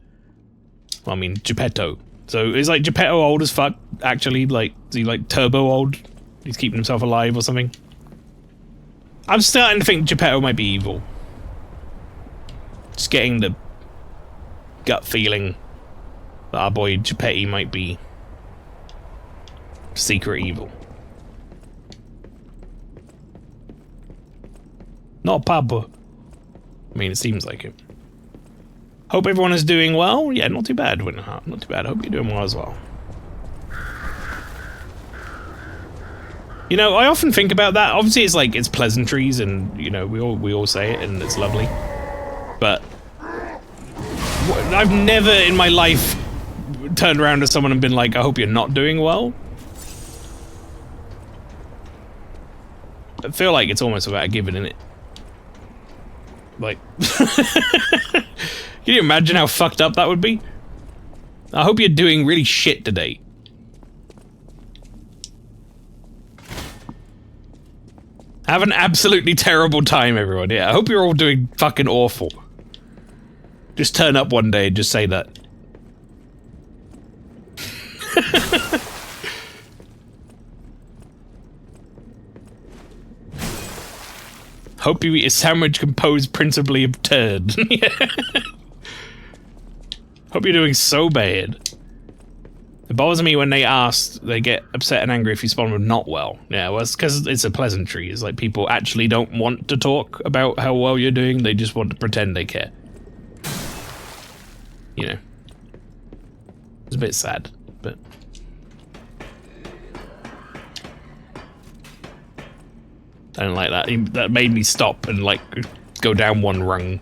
Well, I mean, Geppetto. So is like Geppetto old as fuck? Actually, like, is he like turbo old? He's keeping himself alive or something? I'm starting to think Geppetto might be evil. Just getting the gut feeling that our boy Geppetto might be secret evil. Not Papa. I mean, it seems like it. Hope everyone is doing well. Yeah, not too bad, Winterheart. Not too bad. Hope you're doing well as well. You know, I often think about that. Obviously, it's like, it's pleasantries and, you know, we all say it and it's lovely. But I've never in my life turned around to someone and been like, I hope you're not doing well. I feel like it's almost about a given, innit? Like, can you imagine how fucked up that would be? I hope you're doing really shit today. Have an absolutely terrible time, everyone. Yeah, I hope you're all doing fucking awful. Just turn up one day and just say that. Hope you eat a sandwich composed principally of turd. Hope you're doing so bad. It bothers me when they get upset and angry if you respond with not well. Yeah, well, it's because it's a pleasantry. It's like people actually don't want to talk about how well you're doing, they just want to pretend they care. You know. It's a bit sad, but... I don't like that. That made me stop and, like, go down one rung.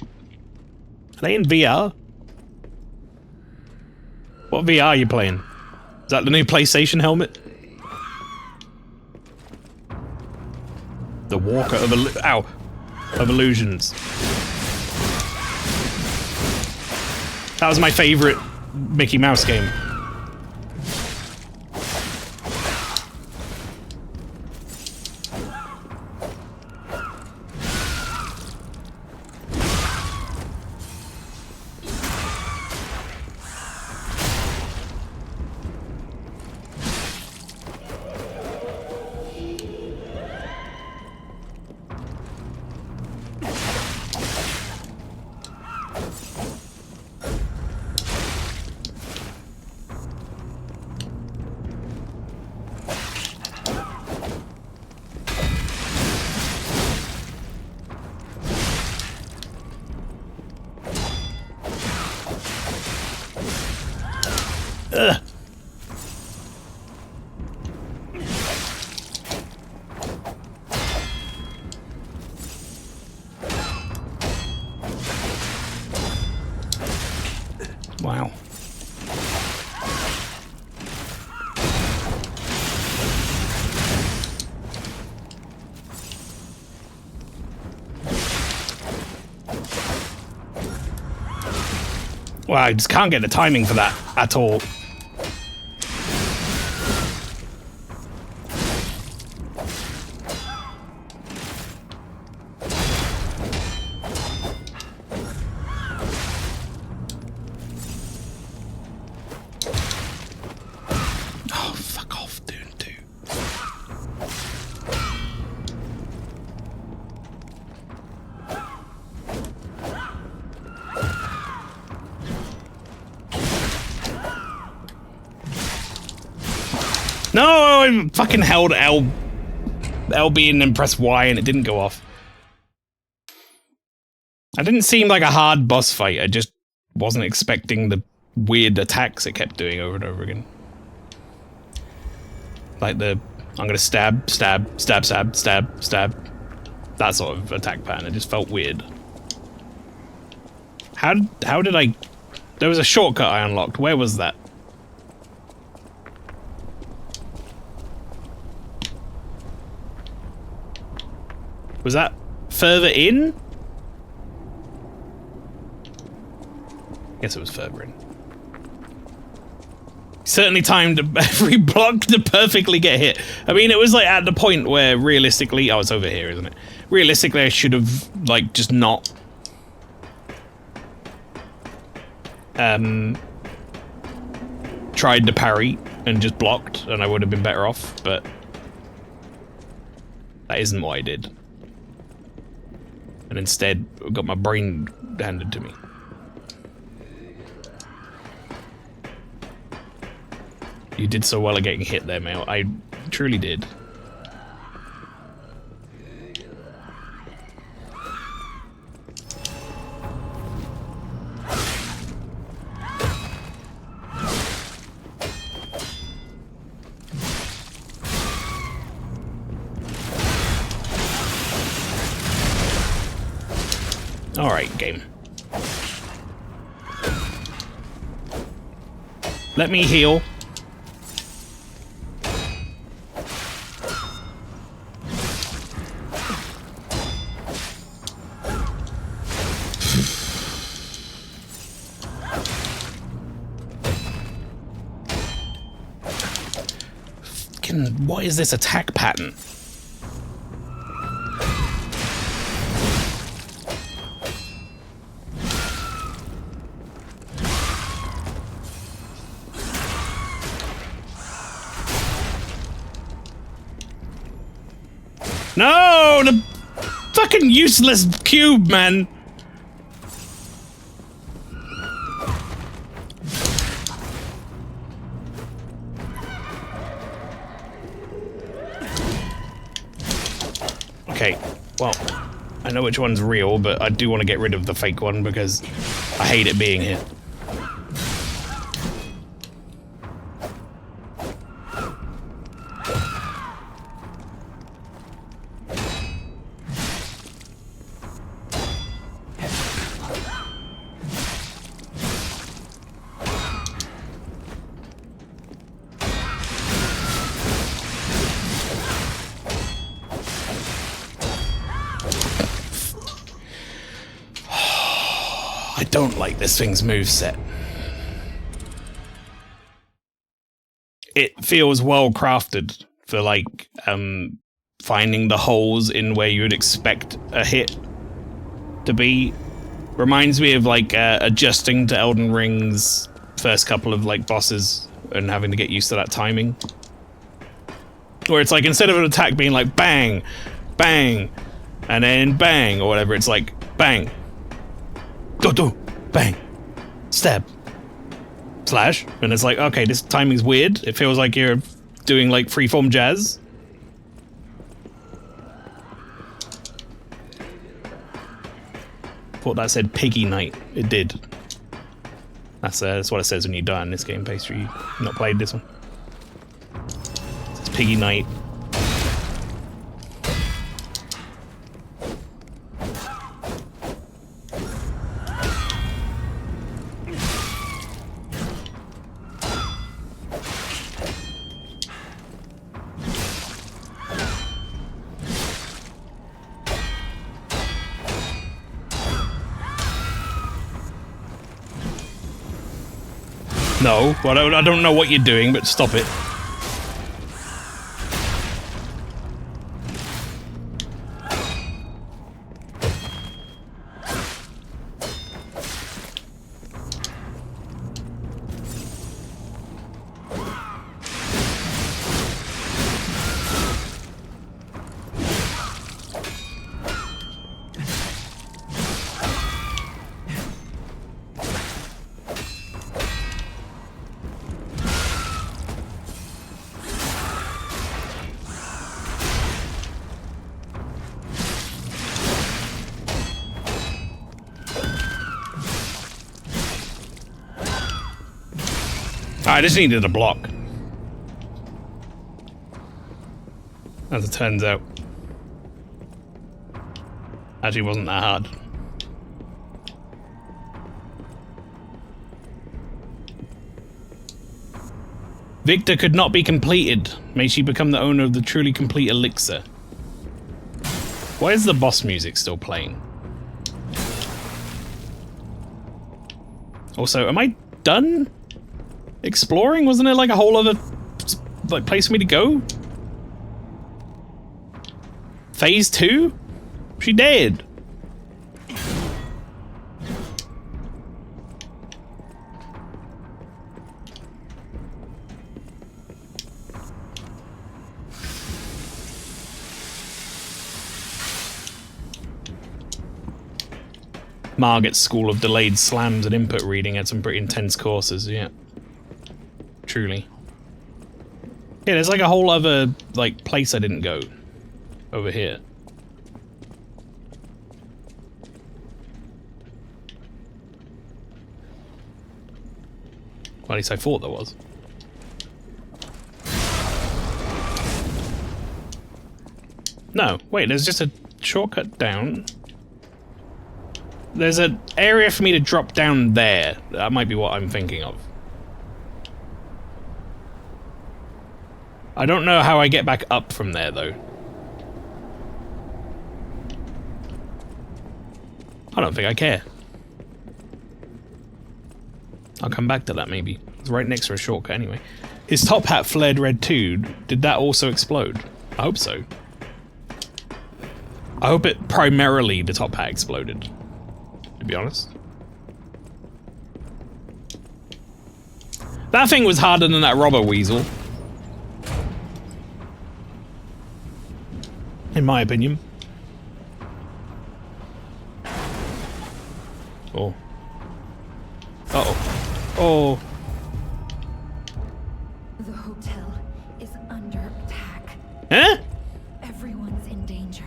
Are they in VR? What VR are you playing? Is that the new PlayStation helmet? The Walker of of Illusions. That was my favorite Mickey Mouse game. Ugh. Wow. Well, I just can't get the timing for that at all. know I fucking held LB and then pressed Y and it didn't go off. I didn't seem like a hard boss fight. I just wasn't expecting the weird attacks it kept doing over and over again. Like the, I'm gonna stab, stab, stab, stab, stab, stab. That sort of attack pattern. It just felt weird. How did I... There was a shortcut I unlocked. Where was that? Was that further in? Guess it was further in. Certainly timed every block to perfectly get hit. I mean, it was like at the point where realistically... Oh, it's over here, isn't it? Realistically, I should have, like, just not... tried to parry and just blocked, and I would have been better off, but... That isn't what I did. And instead, I got my brain handed to me. You did so well at getting hit there, Mael. I truly did. Alright, game. Let me heal. What is this attack pattern? No! The fucking useless cube, man! Okay, well, I know which one's real, but I do want to get rid of the fake one because I hate it being here. I don't like this thing's moveset. It feels well crafted for like finding the holes in where you would expect a hit to be. Reminds me of like adjusting to Elden Ring's first couple of like bosses and having to get used to that timing. Where it's like instead of an attack being like bang, bang, and then bang or whatever, it's like bang, do, bang, stab, slash, and it's like, okay, this timing's weird. It feels like you're doing like freeform jazz. Thought that said Piggy Night. It did. That's what it says when you die in this game, Pastry. You've not played this one. It says Piggy Night. No, well, I don't know what you're doing, but stop it. I just needed a block. As it turns out. Actually wasn't that hard. Victor could not be completed. May she become the owner of the truly complete elixir. Why is the boss music still playing? Also, am I done exploring? Wasn't there like a whole other like place for me to go? Phase 2? She dead. Margaret's School of Delayed Slams and Input Reading had some pretty intense courses, yeah. Truly. Yeah, there's like a whole other, like, place I didn't go. Over here. Well, at least I thought there was. No, wait, there's just a shortcut down. There's an area for me to drop down there. That might be what I'm thinking of. I don't know how I get back up from there, though. I don't think I care. I'll come back to that, maybe. It's right next to a shortcut, anyway. His top hat flared red too. Did that also explode? I hope so. I hope it primarily the top hat exploded. To be honest. That thing was harder than that robber weasel. In my opinion. Oh. Uh-oh. Oh. The hotel is under attack. Huh? Everyone's in danger.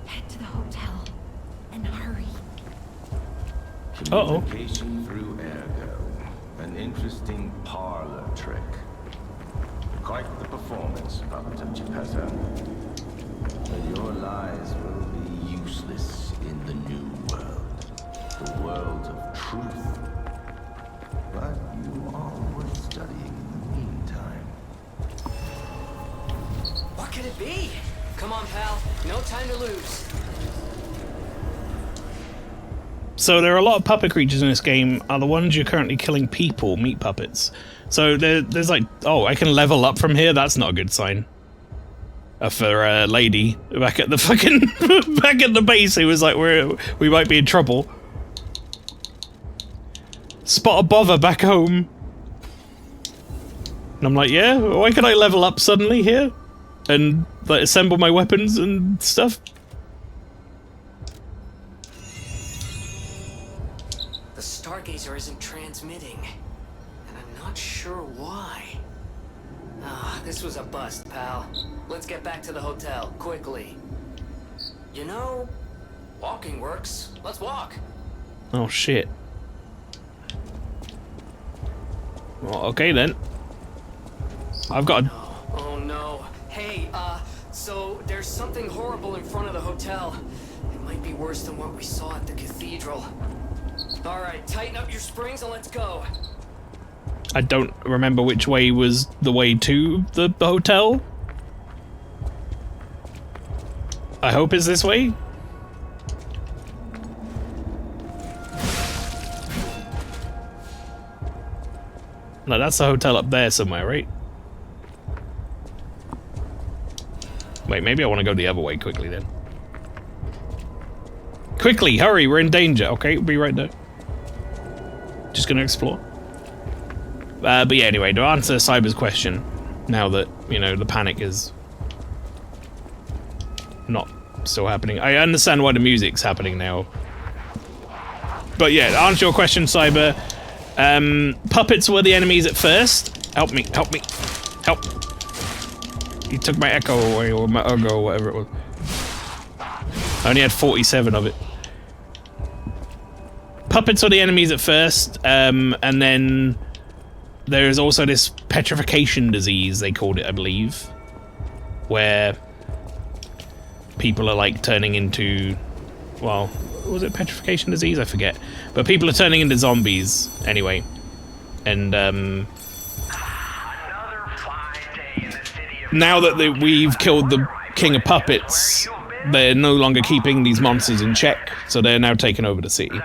Head to the hotel and hurry. Uh-oh. Communication through ergo. An interesting parlor trick. Quite the performance, don't you, Petter? But your lies will be useless in the new world. The world of truth. But you are worth studying in the meantime. What could it be? Come on, pal. No time to lose. So there are a lot of puppet creatures in this game. Are the ones you're currently killing people, meat puppets? So there's like, oh, I can level up from here? That's not a good sign. For a lady back at the fucking back at the base who was like, we might be in trouble. Spot a bother back home. And I'm like, yeah, why can I level up suddenly here? And like assemble my weapons and stuff? The Stargazer isn't transmitting, and I'm not sure why. Ah, this was a bust, pal. Let's get back to the hotel, quickly. You know, walking works. Let's walk. Oh shit. Well, okay then. I've got a... Oh no. Hey, so there's something horrible in front of the hotel. It might be worse than what we saw at the cathedral. Alright, tighten up your springs and let's go. I don't remember which way was the way to the hotel. I hope it's this way. No, that's the hotel up there somewhere, right? Wait, maybe I want to go the other way quickly then. Quickly, hurry, we're in danger. Okay, we'll be right there. Just gonna explore. But yeah, anyway, to answer Cyber's question, now that, you know, the panic is not still happening. I understand why the music's happening now. But yeah, to answer your question, Cyber, puppets were the enemies at first. Help me, help me, help. He took my echo away, or my ergo, or whatever it was. I only had 47 of it. Puppets were the enemies at first, and then there's also this petrification disease, they called it, I believe, where people are like turning into, well, was it petrification disease? I forget. But people are turning into zombies anyway. And now that we've killed the King of Puppets, they're no longer keeping these monsters in check, so they're now taking over the city.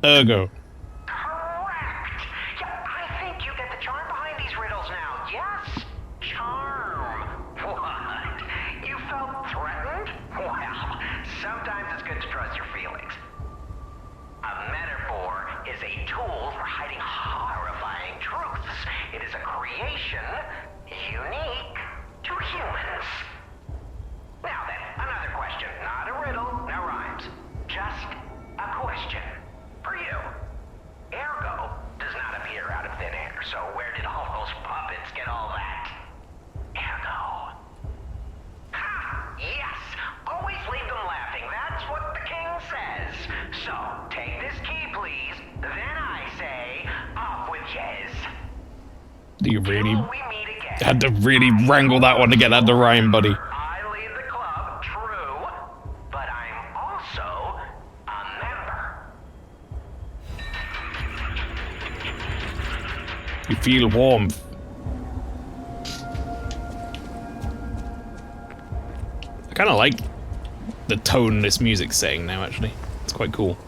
Ergo. Correct. Yeah, I think you get the charm behind these riddles now. Yes, charm. What? You felt threatened? Well, sometimes it's good to trust your feelings. A metaphor is a tool for hiding horrifying truths. It is a creation unique to humans. Now then, another question. Not a riddle, no rhymes. Just a question. For you. Ergo does not appear out of thin air, so where did all those puppets get all that? Ergo. Ha! Yes! Always leave them laughing. That's what the king says. So, take this key, please. Then I say, off with Jez. You really had to really wrangle that one to get that to rhyme, buddy. You feel warmth. I kind of like the tone this music's setting now, actually. It's quite cool.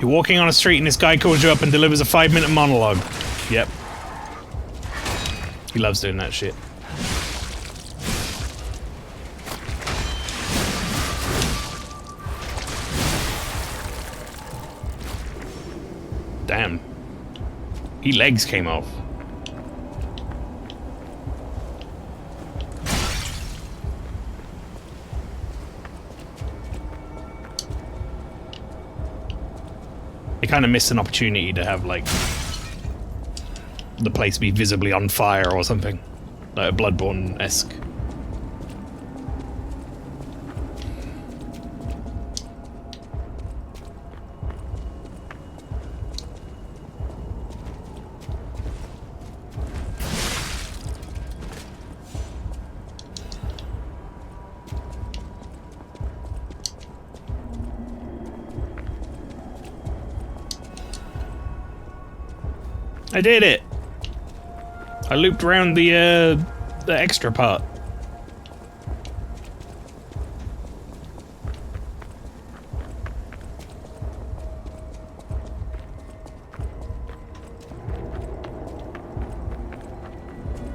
You're walking on a street and this guy calls you up and delivers a 5-minute monologue. Yep. He loves doing that shit. Damn. His legs came off. They kind of missed an opportunity to have, like, the place be visibly on fire or something. Like a Bloodborne-esque. I did it! I looped around the extra part.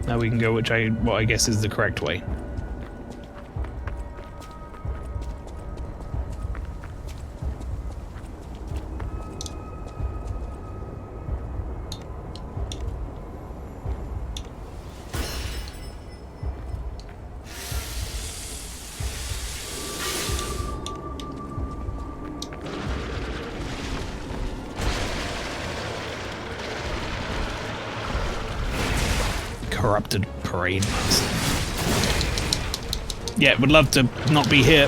Now we can go what I guess is the correct way. Corrupted parade master. Yeah, would love to not be here.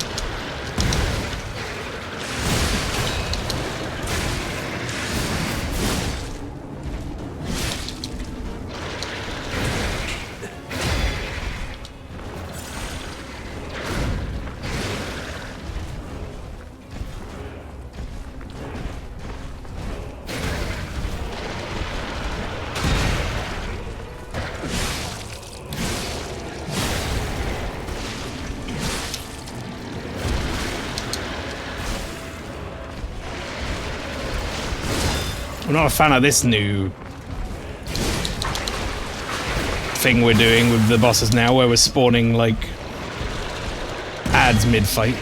I'm not a fan of this new thing we're doing with the bosses now, where we're spawning, like, ads mid-fight.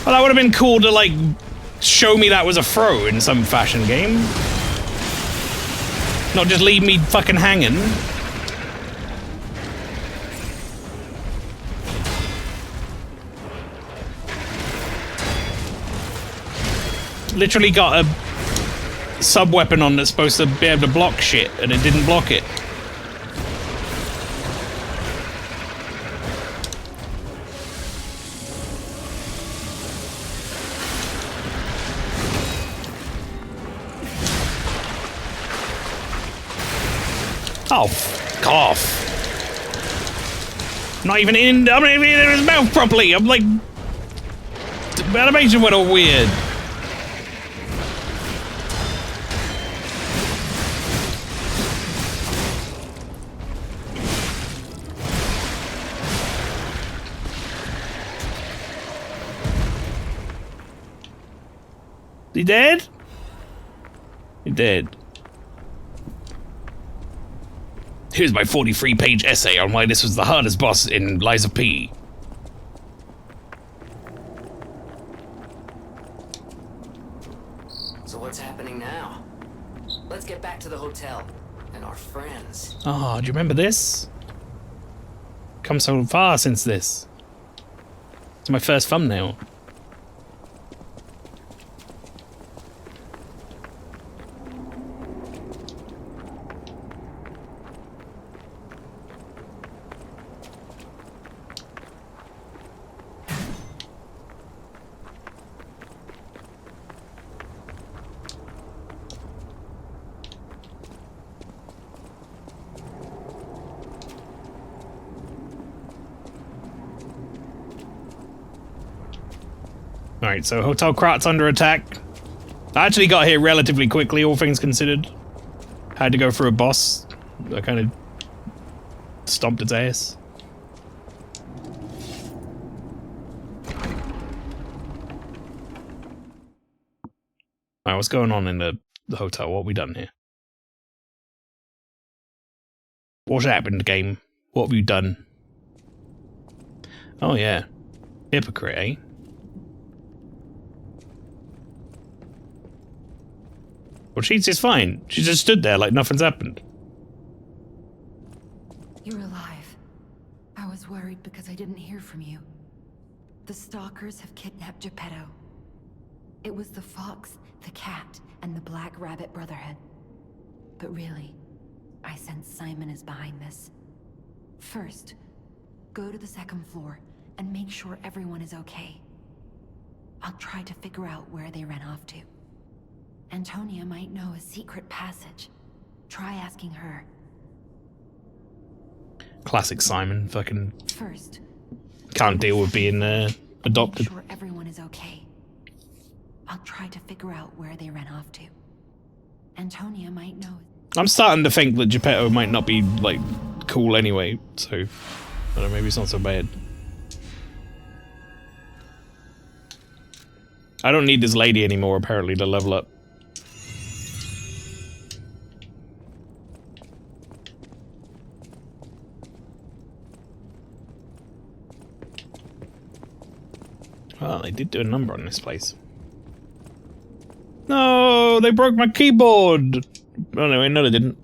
Well, that would have been cool to, like, show me that was a throw in some fashion game. Not just leave me fucking hanging. Literally got a sub-weapon on that's supposed to be able to block shit, and it didn't block it. Oh, fuck off. Not even in. I'm not even in his mouth properly. I'm like. The animation went all weird. He dead? He dead. Here's my 43-page essay on why this was the hardest boss in Lies of P. So what's happening now? Let's get back to the hotel and our friends. Oh, do you remember this? Come so far since this. It's my first thumbnail. Alright, so Hotel Krat's under attack. I actually got here relatively quickly, all things considered. Had to go through a boss. I kind of stomped its ass. Alright, what's going on in the hotel? What have we done here? What's happened, game? What have you done? Oh yeah. Hypocrite, eh? Well, she's just fine. She just stood there like nothing's happened. You're alive. I was worried because I didn't hear from you. The stalkers have kidnapped Geppetto. It was the fox, the cat, and the Black Rabbit Brotherhood. But really, I sense Simon is behind this. First, go to the second floor and make sure everyone is okay. I'll try to figure out where they ran off to. Antonia might know a secret passage. Try asking her. Classic Simon, fucking First, can't deal with being adopted. Make sure everyone is okay. I'll try to figure out where they ran off to. Antonia might know. I'm starting to think that Geppetto might not be, like, cool anyway, so I don't know, maybe it's not so bad. I don't need this lady anymore, apparently, to level up. Well, they did do a number on this place. No, they broke my keyboard! Oh no, no they didn't.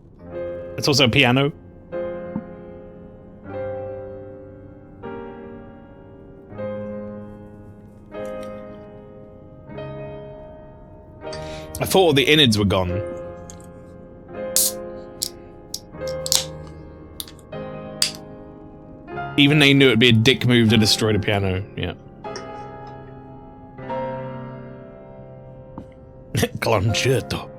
It's also a piano. I thought all the innards were gone. Even they knew it'd be a dick move to destroy the piano. Yeah. Concerto.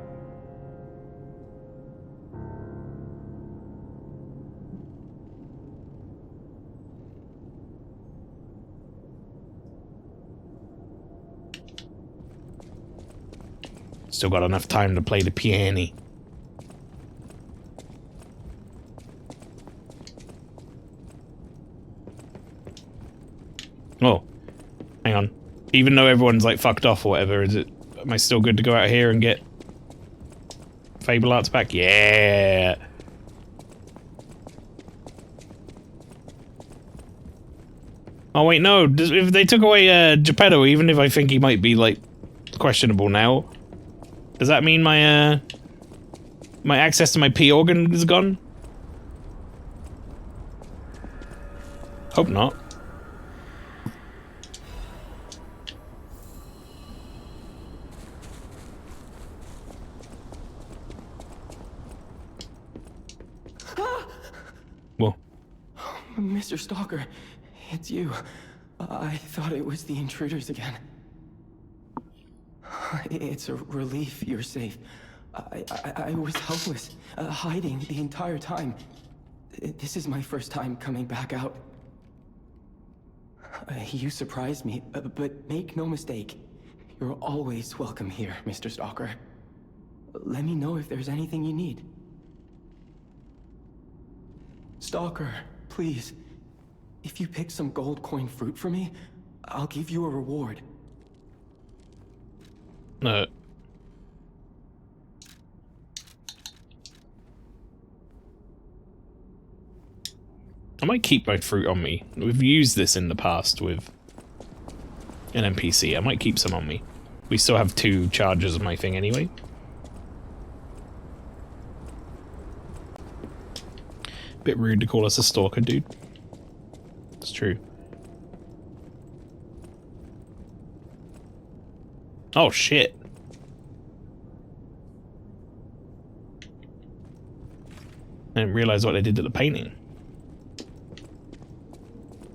Still got enough time to play the piano. Oh, hang on. Even though everyone's like fucked off or whatever, am I still good to go out here and get Fable Arts back? Yeah. Oh wait, no. If they took away Geppetto, even if I think he might be like questionable now, does that mean my my access to my P organ is gone? Hope not. Whoa. Mr. Stalker, it's you. I thought it was the intruders again. It's a relief you're safe. I was helpless, hiding the entire time. This is my first time coming back out. You surprised me, but make no mistake. You're always welcome here, Mr. Stalker. Let me know if there's anything you need. Stalker, please. If you pick some gold coin fruit for me, I'll give you a reward. No. I might keep my fruit on me. We've used this in the past with an NPC. I might keep some on me. We still have 2 charges of my thing anyway. Bit rude to call us a stalker, dude. It's true. Oh, shit. I didn't realize what they did to the painting.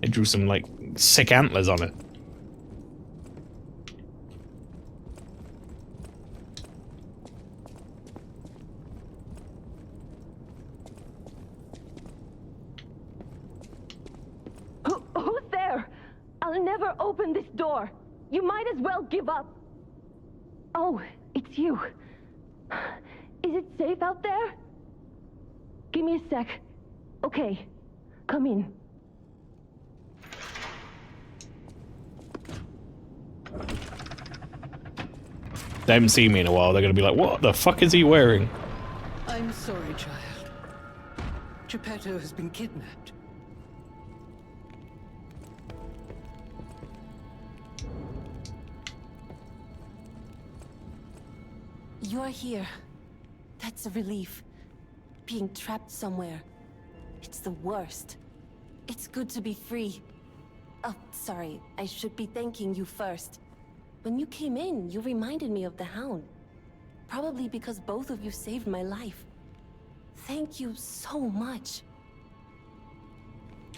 They drew some, like, sick antlers on it. Who's there? I'll never open this door. You might as well give up. Oh, it's you. Is it safe out there? Give me a sec. Okay, come in. They haven't seen me in a while. They're gonna be like, what the fuck is he wearing? I'm sorry, child. Geppetto has been kidnapped. You're here. That's a relief. Being trapped somewhere. It's the worst. It's good to be free. Oh, sorry. I should be thanking you first. When you came in, you reminded me of the Hound. Probably because both of you saved my life. Thank you so much.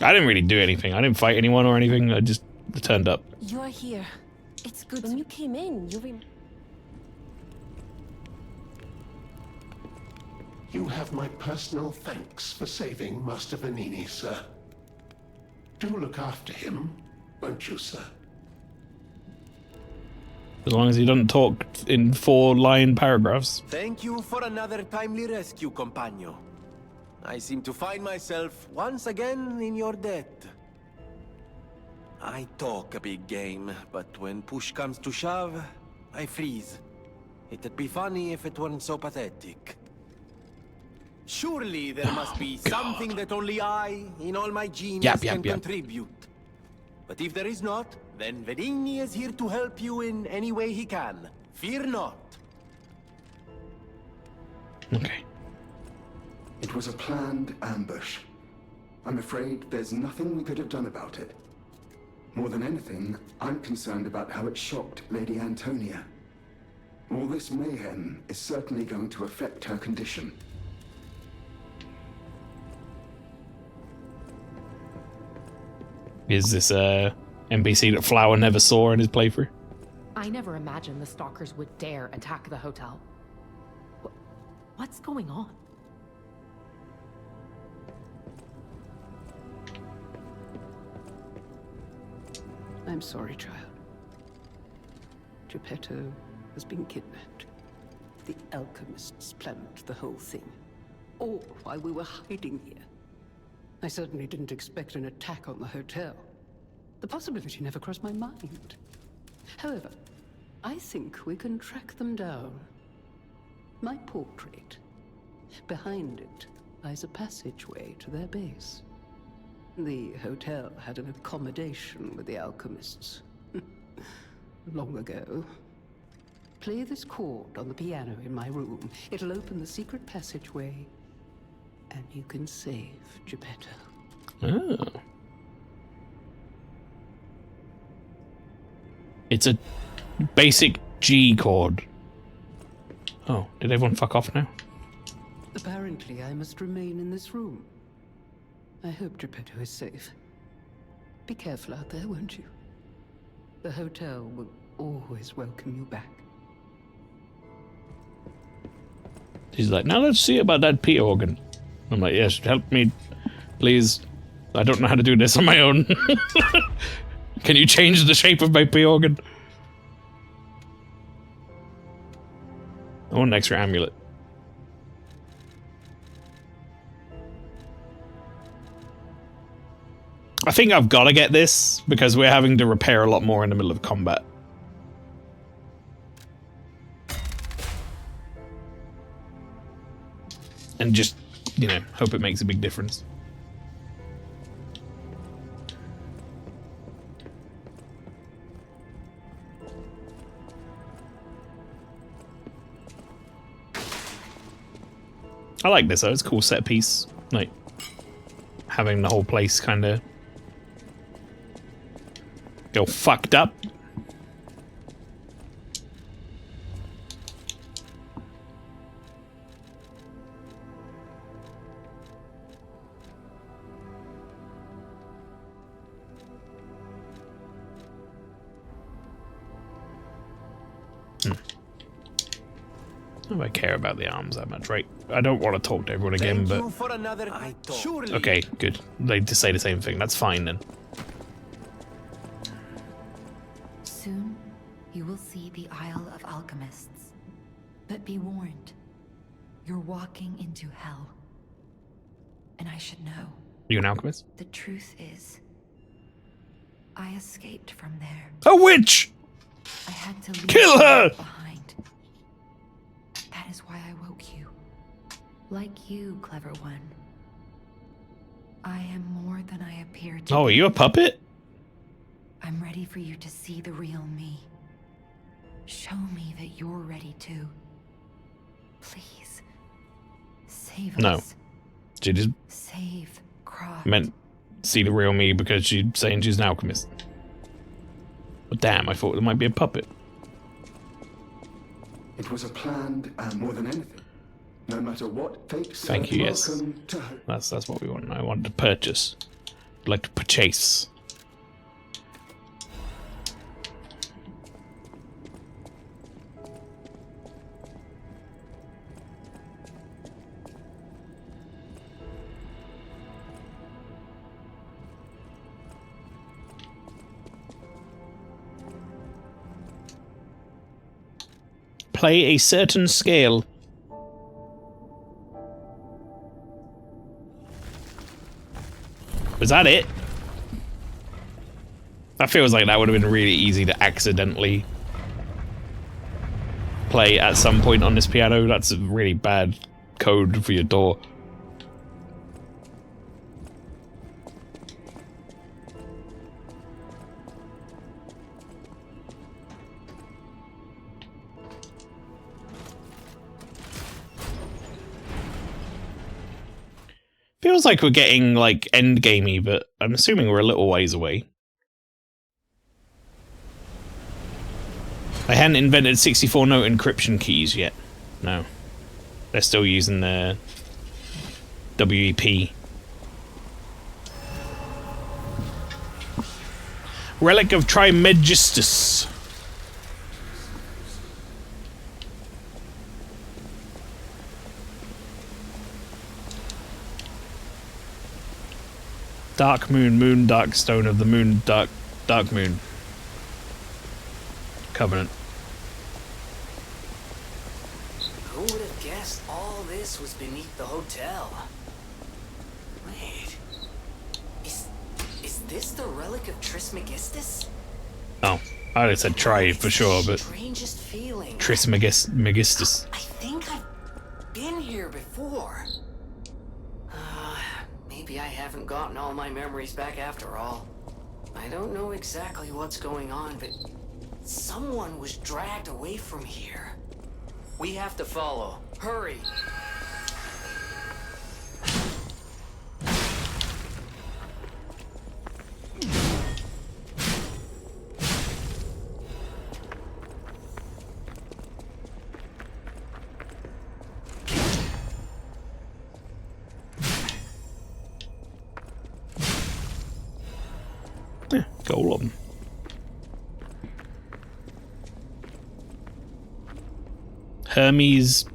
I didn't really do anything. I didn't fight anyone or anything. I just turned up. You're here. It's good. When you came in, You have my personal thanks for saving Master Vanini, sir. Do look after him, won't you, sir? As long as he doesn't talk in 4-line paragraphs. Thank you for another timely rescue, compagno. I seem to find myself once again in your debt. I talk a big game, but when push comes to shove, I freeze. It'd be funny if it weren't so pathetic. Surely there must be something that only I, in all my genius, can contribute. But if there is not, then Vanini is here to help you in any way he can. Fear not. Okay. It was a planned ambush. I'm afraid there's nothing we could have done about it. More than anything, I'm concerned about how it shocked Lady Antonia. All this mayhem is certainly going to affect her condition. Is this a NPC that Flower never saw in his playthrough? I never imagined the stalkers would dare attack the hotel. What's going on? I'm sorry, child. Geppetto has been kidnapped. The alchemists planned the whole thing. All while we were hiding here. I certainly didn't expect an attack on the hotel. The possibility never crossed my mind. However, I think we can track them down. My portrait. Behind it lies a passageway to their base. The hotel had an accommodation with the alchemists. Long ago. Play this chord on the piano in my room. It'll open the secret passageway, and you can save Geppetto. Oh. It's a basic G chord. Oh, did everyone fuck off now? Apparently, I must remain in this room. I hope Geppetto is safe. Be careful out there, won't you? The hotel will always welcome you back. She's like, now let's see about that P organ. I'm like, yes, help me, please. I don't know how to do this on my own. Can you change the shape of my P organ? I want an extra amulet. I think I've got to get this because we're having to repair a lot more in the middle of combat. And just, you know, hope it makes a big difference. I like this though, it's a cool set piece. Like, having the whole place kind of go fucked up. I don't care about the arms that much, right? I don't want to talk to everyone again, but... Okay, good. They just say the same thing. That's fine, then. Soon, you will see the Isle of Alchemists. But be warned, you're walking into hell. And I should know. You an alchemist? The truth is, I escaped from there. A witch! I had to leave Kill her! behind. That is why I woke you. Like you, clever one. I am more than I appear to Oh, are you a puppet? I'm ready for you to see the real me. Show me that you're ready too. Please. Save us. No. She just Save Croft. meant see the real me because she's saying she's an alchemist. But damn, I thought it might be a puppet. It was a planned and more than anything. No matter what fate said, Thank you, yes. welcome to That's what we want. I want to purchase. I'd like to purchase. Play a certain scale. Was that it? That feels like that would have been really easy to accidentally play at some point on this piano. That's a really bad code for your door. Feels like we're getting, like, endgamey, but I'm assuming we're a little ways away. They hadn't invented 64-note encryption keys yet. No. They're still using the WEP. Relic of Trismegistus. Dark moon, dark stone of the moon, dark moon. Covenant. Who would have guessed all this was beneath the hotel? Wait. Is this the relic of Trismegistus? Oh, I would have said try for sure, but Strangest feeling. Trismegistus. I think I've been here before. Maybe I haven't gotten all my memories back after all. I don't know exactly what's going on, but someone was dragged away from here. We have to follow. Hurry! Yeah, got all of them. Hermes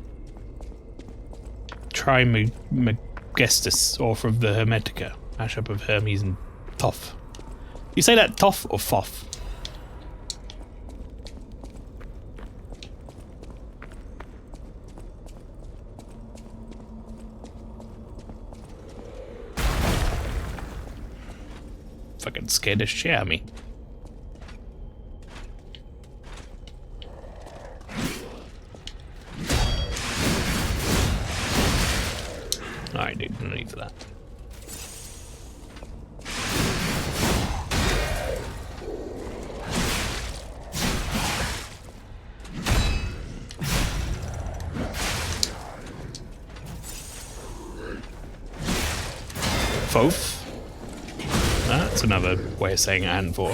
Trismegistus, author of the Hermetica, mashup of Hermes and Thoth. You say that Thoth or Thoth? Fucking scared the shit out of me. Alright, dude, no need for that. Foth? That's another way of saying and for.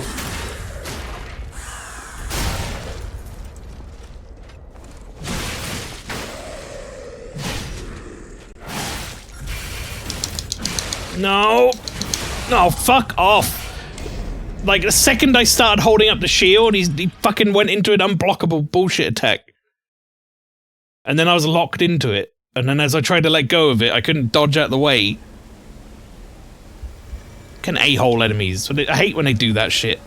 No! No, fuck off! Like, the second I started holding up the shield, he fucking went into an unblockable bullshit attack. And then I was locked into it. And then as I tried to let go of it, I couldn't dodge out the way. Fucking a-hole enemies. I hate when they do that shit.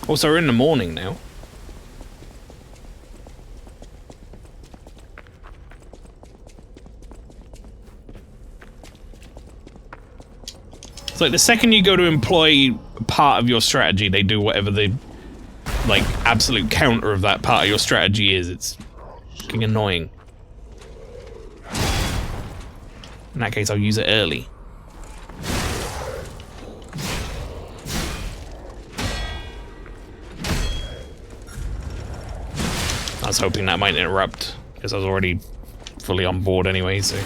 Also, we're in the morning now. It's like the second you go to employ part of your strategy, they do whatever the, like, absolute counter of that part of your strategy is. It's fucking annoying. In that case, I'll use it early. I was hoping that might interrupt, because I was already fully on board anyway, so...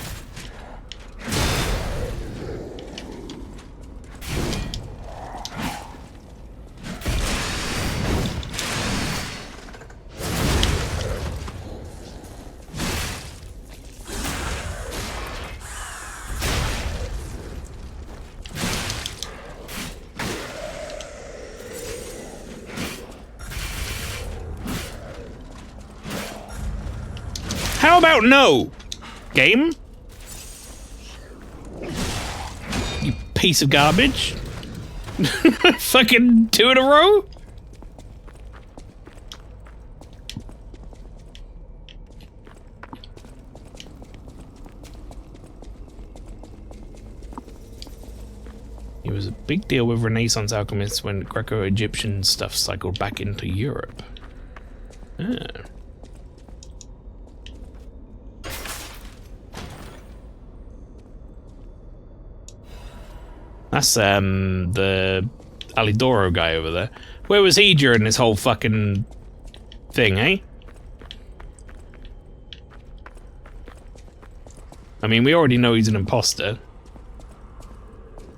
How about no? Game? You piece of garbage. Fucking 2 in a row? It was a big deal with Renaissance alchemists when Greco-Egyptian stuff cycled back into Europe. Ah. That's the Alidoro guy over there. Where was he during this whole fucking thing, eh? I mean, we already know he's an imposter.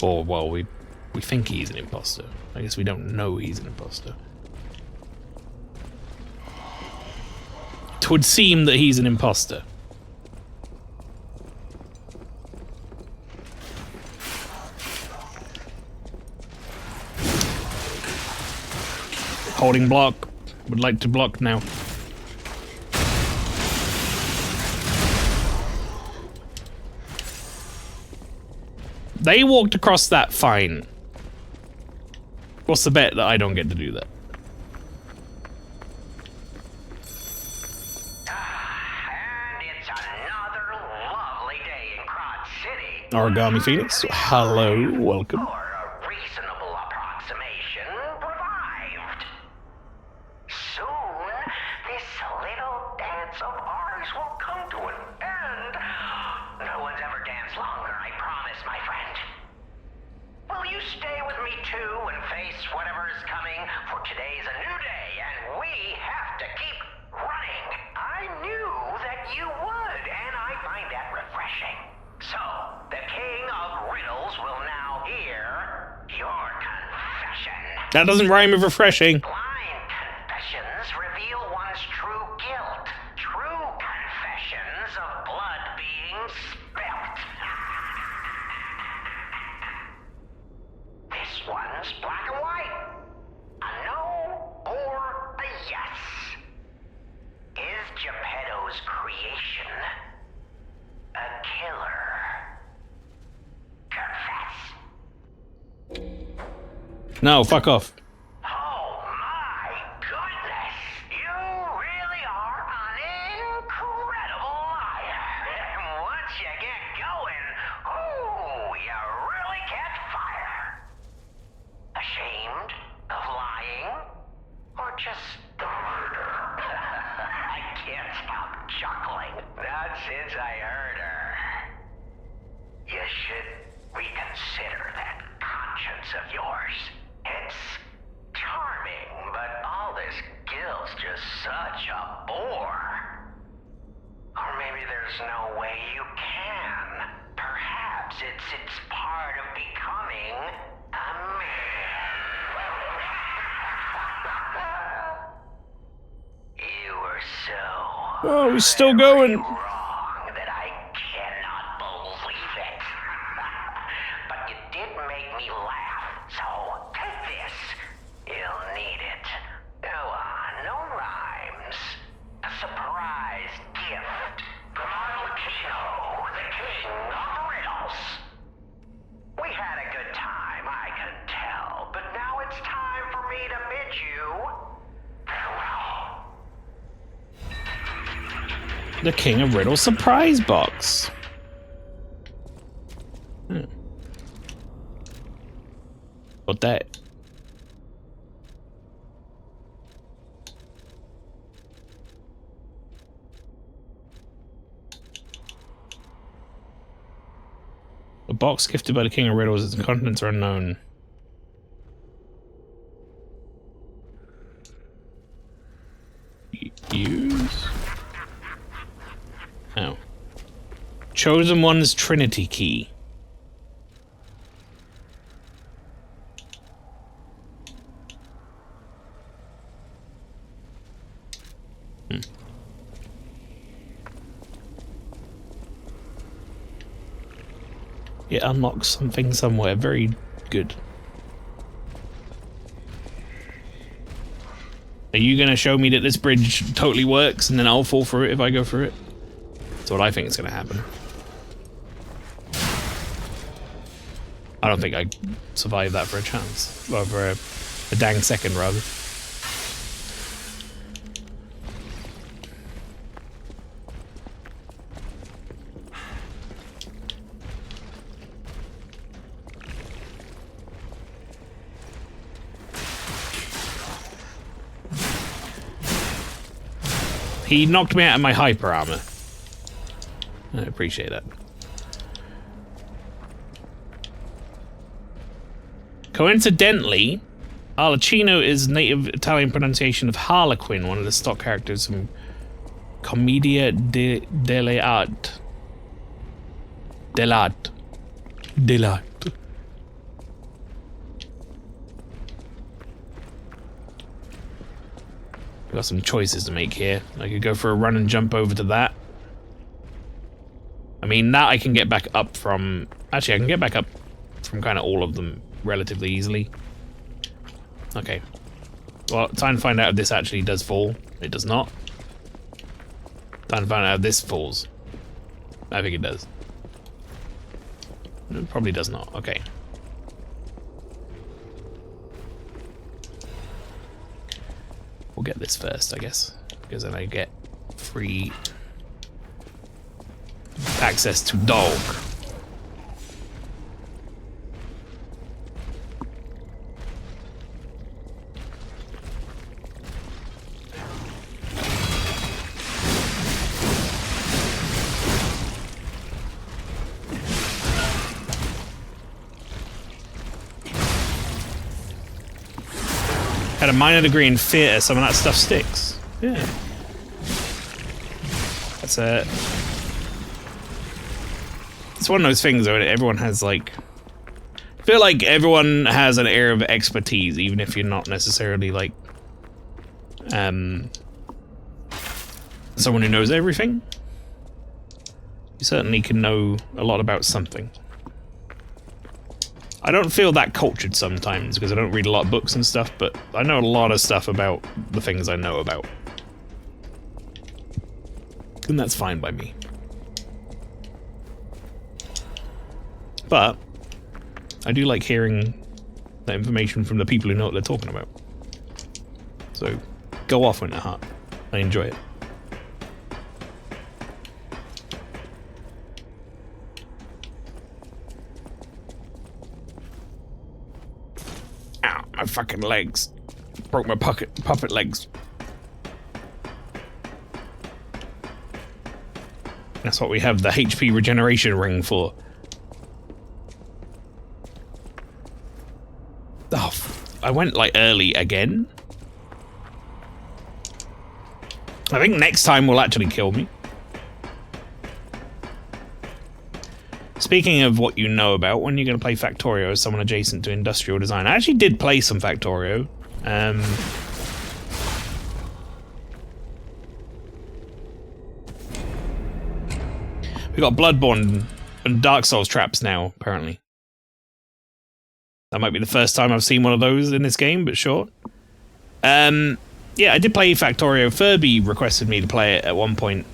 Or, well, we We think he's an imposter. I guess we don't know he's an imposter. It would seem that he's an imposter. Holding block. Would like to block now. They walked across that fine. What's the bet that I don't get to do that? And it's another lovely day in Crod City. Origami Phoenix, hello, welcome. Or a reasonable approximation revived. Soon, this little dance of ours will come to an end. No one's ever danced longer, I promise, my friend. Will you stay with me too and face whatever is coming? For today's a new day, and we have to keep running. I knew that you would, and I find that refreshing. So, the King of Riddles will now hear your confession. That doesn't rhyme with refreshing. Blind confessions reveal one's true guilt. True confessions of blood being spilt. This one's black and white. A no or a yes. Is Geppetto's creation a killer? Confess. No, fuck off. Oh my goodness! You really are an incredible liar. And once you get going, ooh, you really catch fire. Ashamed of lying? Or just the murder? I can't stop chuckling. Not since I heard her. You should reconsider that conscience of yours. It's charming, but all this guilt's just such a bore. Or maybe there's no way you can. Perhaps it's part of becoming a man. You were so Oh, we're still going. wrong that I cannot believe it. But you did make me laugh, so take this. You'll need it. No rhymes. A surprise gift from Arlecchino, the King of Riddles. We had a good time, I can tell, but now it's time for me to bid you farewell. The King of Riddles surprise box. What that? A box gifted by the King of Riddles, its contents are unknown. Use? Oh. Chosen One's Trinity Key. It unlocks something somewhere. Very good. Are you going to show me that this bridge totally works and then I'll fall through it if I go through it? That's what I think is going to happen. I don't think I survive that for a chance. Or for a dang second, rather. He knocked me out of my hyper armor. I appreciate that. Coincidentally, Arlecchino is native Italian pronunciation of Harlequin, one of the stock characters from Commedia dell'arte. Dell'arte. Got some choices to make here. I could go for a run and jump over to that. I mean, that I can get back up from... Actually, I can get back up from kind of all of them relatively easily. Okay. Well, time to find out if this actually does fall. It does not. Time to find out if this falls. I think it does. It probably does not. Okay. We'll get this first, I guess, because then I get free access to dog. Had a minor degree in theatre, some of that stuff sticks. Yeah. That's it. It's one of those things though, everyone has like... I feel like everyone has an air of expertise, even if you're not necessarily like... someone who knows everything. You certainly can know a lot about something. I don't feel that cultured sometimes because I don't read a lot of books and stuff, but I know a lot of stuff about the things I know about. And that's fine by me. But I do like hearing the information from the people who know what they're talking about. So go off, Winterheart. I enjoy it. Ow, my fucking legs. Broke my puppet legs. That's what we have the HP regeneration ring for. Oh, I went like early again. I think next time will actually kill me. Speaking of what you know about, when are you going to play Factorio as someone adjacent to industrial design? I actually did play some Factorio. We got Bloodborne and Dark Souls traps now, apparently. That might be the first time I've seen one of those in this game, but sure. Yeah, I did play Factorio. Furby requested me to play it at one point.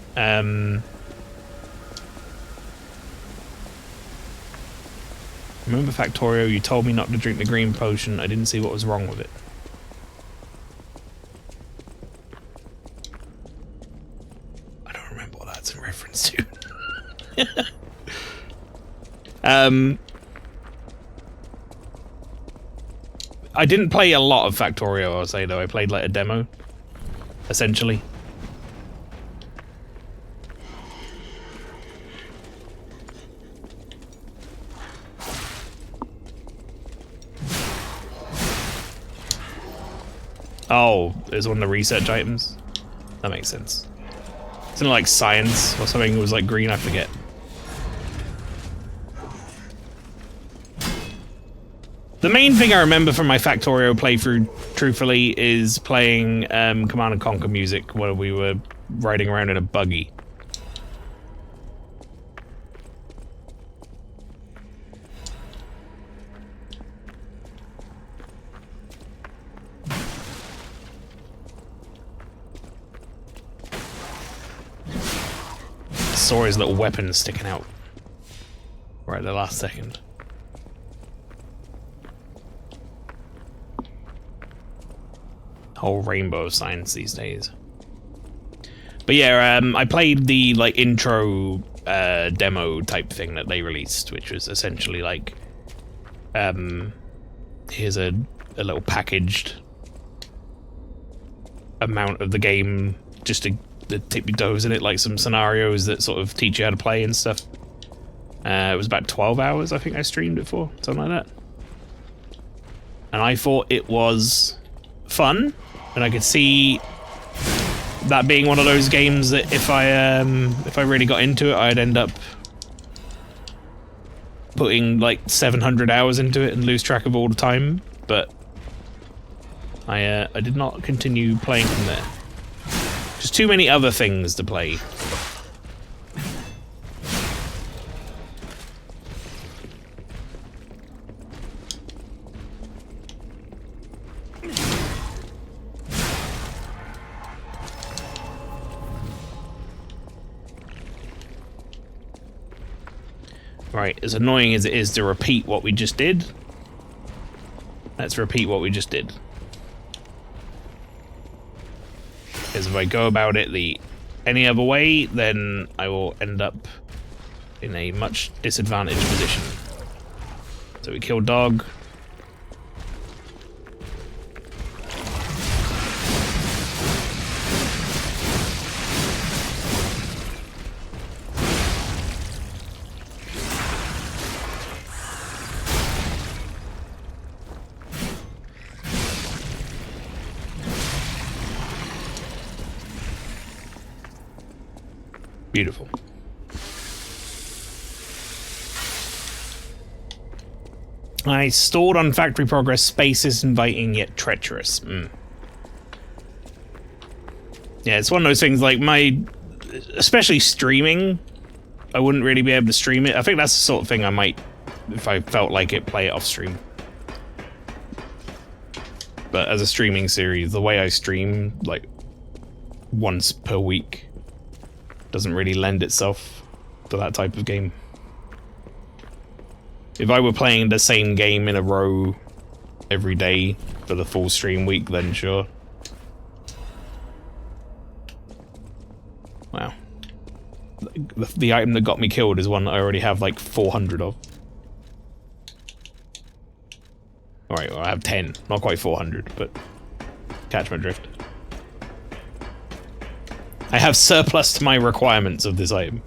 Remember Factorio, you told me not to drink the green potion. I didn't see what was wrong with it. I don't remember what that's in reference to. I didn't play a lot of Factorio, I'll say, though. I played like a demo, essentially. Oh, it's one of the research items? That makes sense. Isn't it like science or something that was like green? I forget. The main thing I remember from my Factorio playthrough, truthfully, is playing Command & Conquer music while we were riding around in a buggy. Saw his little weapon sticking out right at the last second. Whole rainbow of science these days. But yeah, I played the like intro demo type thing that they released, which was essentially like here's a little packaged amount of the game just to tip your toes in it, like some scenarios that sort of teach you how to play and stuff. It was about 12 hours I think I streamed it for, something like that. And I thought it was fun, and I could see that being one of those games that if I really got into it, I'd end up putting like 700 hours into it and lose track of all the time. But I did not continue playing from there. Just too many other things to play. Right, as annoying as it is to repeat what we just did, let's repeat what we just did. Because if I go about it any other way, then I will end up in a much disadvantaged position. So we kill dog. Beautiful. I stored on factory progress. Space is inviting yet treacherous. Yeah, it's one of those things like especially streaming, I wouldn't really be able to stream it. I think that's the sort of thing I might, if I felt like it, play it off stream. But as a streaming series, the way I stream, like once per week, doesn't really lend itself to that type of game. If I were playing the same game in a row every day for the full stream week, then sure. Wow. The item that got me killed is one that I already have like 400 of. Alright, well I have 10. Not quite 400, but catch my drift. I have surplus to my requirements of this item.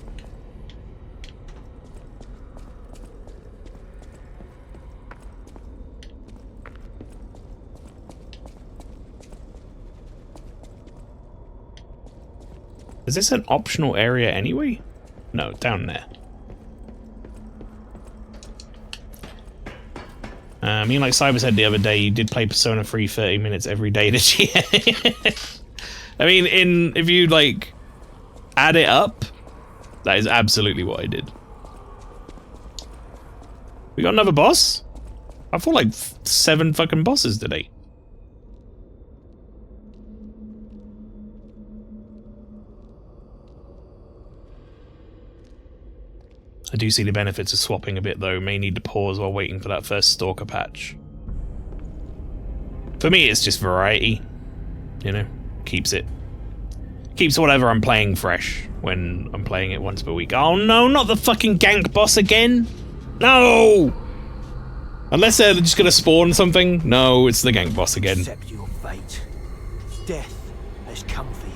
Is this an optional area anyway? No, down there. I mean, like Cyber said the other day, you did play Persona 3 30 minutes every day this year. I mean, if you, like, add it up, that is absolutely what I did. We got another boss? I fought like 7 fucking bosses today. I do see the benefits of swapping a bit though. May need to pause while waiting for that first Stalker patch. For me, it's just variety. You know? Keeps whatever I'm playing fresh when I'm playing it once per week. Oh no, not the fucking gank boss again! No! Unless they're just gonna spawn something. No, it's the gank boss again. Accept your fate. Death has come for you.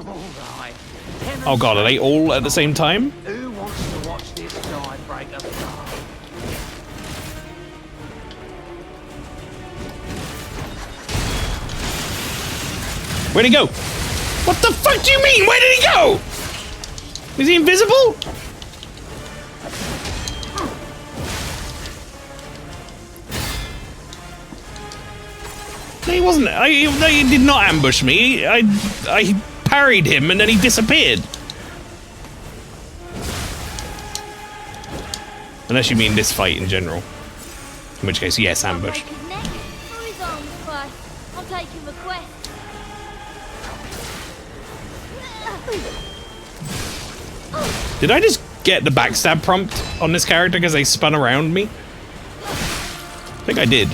Alright. Oh god, are they all at the same time? Who wants to watch this die break apart? Where'd he go? What the fuck do you mean? Where did he go? Is he invisible? No, he wasn't. He did not ambush me. I parried him and then he disappeared. Unless you mean this fight in general. In which case, yes, ambush. I'm taking the quest. Did I just get the backstab prompt on this character because they spun around me? I think I did.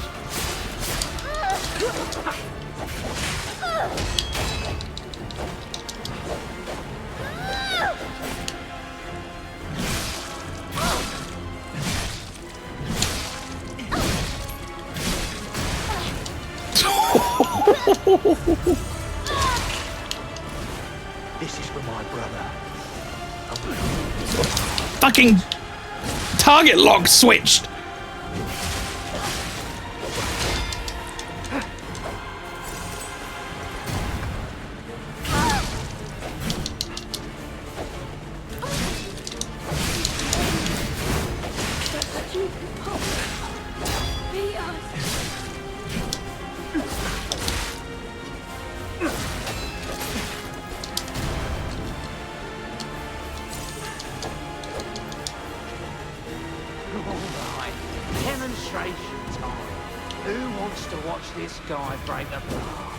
This is for my brother. Fucking target lock switched. Right, demonstration time. Who wants to watch this guy break apart?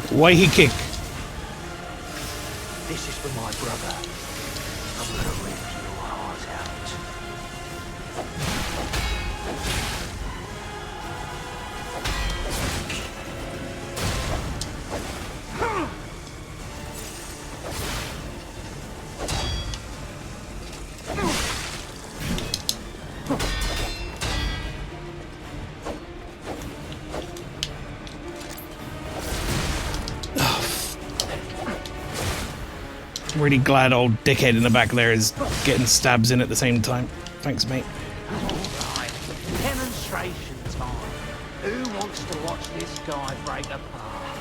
Why he kick? This is for my brother. I'm gonna rip your heart out. I'm really glad old dickhead in the back there is getting stabs in at the same time. Thanks, mate. Alright, demonstration time. Who wants to watch this guy break apart?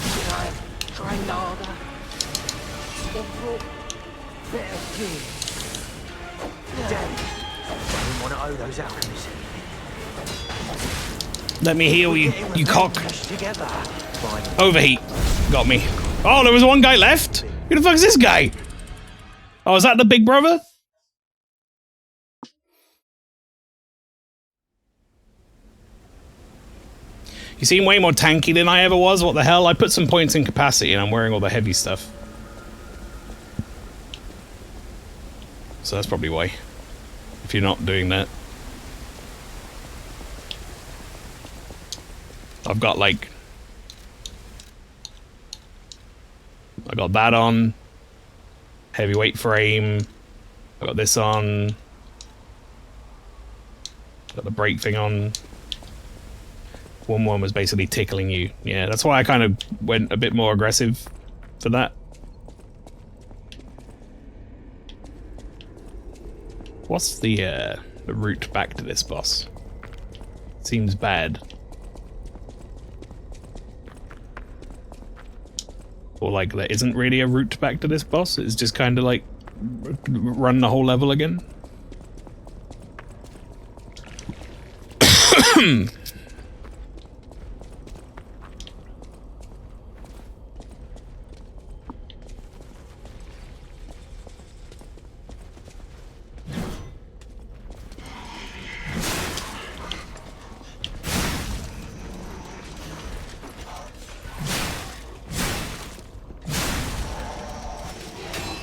Should I have trained harder? Or brought better gear? Damn it. I didn't want to owe those alchemists anything. Let me heal you, you cock. Together. Overheat. Got me. Oh, there was one guy left? Who the fuck is this guy? Oh, is that the big brother? You seem way more tanky than I ever was. What the hell? I put some points in capacity and I'm wearing all the heavy stuff. So that's probably why. If you're not doing that. I've got like... I got that on. Heavyweight frame. I got this on. Got the brake thing on. One was basically tickling you. Yeah, that's why I kind of went a bit more aggressive for that. What's the route back to this boss? Seems bad. Or like there isn't really a route back to this boss, it's just kind of like run the whole level again.